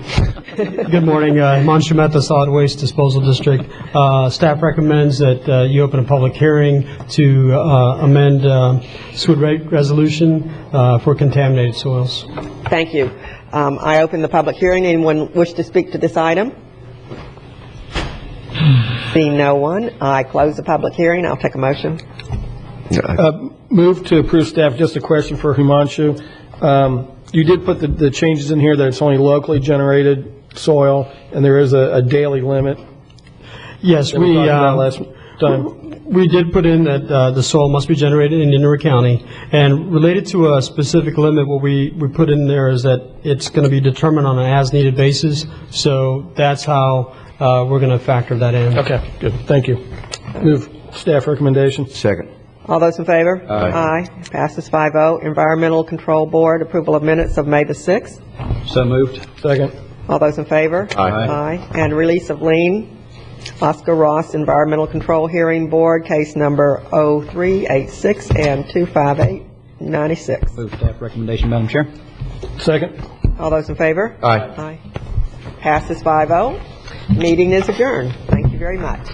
[SPEAKER 15] Good morning, Himanshu Mehta, Solid Waste Disposal District. Staff recommends that you open a public hearing to amend SWID rate resolution for contaminated soils.
[SPEAKER 1] Thank you. I open the public hearing. Anyone wish to speak to this item? Seeing no one, I close the public hearing. I'll take a motion.
[SPEAKER 10] Move to approve staff. Just a question for Himanshu. You did put the changes in here that it's only locally generated soil, and there is a daily limit.
[SPEAKER 15] Yes,
[SPEAKER 10] that we talked about last time.
[SPEAKER 15] We did put in that the soil must be generated in Indian River County, and related to a specific limit, what we put in there is that it's going to be determined on an as-needed basis, so that's how we're going to factor that in.
[SPEAKER 10] Okay, good. Thank you. Move staff recommendation.
[SPEAKER 5] Second.
[SPEAKER 1] All those in favor?
[SPEAKER 5] Aye.
[SPEAKER 1] Passes 5-0. Environmental Control Board, approval of minutes of May the 6th.
[SPEAKER 6] So moved.
[SPEAKER 10] Second.
[SPEAKER 1] All those in favor?
[SPEAKER 5] Aye.
[SPEAKER 1] And release of lien, Oscar Ross Environmental Control Hearing Board, case number 0386 and 25896.
[SPEAKER 6] Move staff recommendation, Madam Chair.
[SPEAKER 10] Second.
[SPEAKER 1] All those in favor?
[SPEAKER 5] Aye.
[SPEAKER 1] Passes 5-0. Meeting is adjourned. Thank you very much.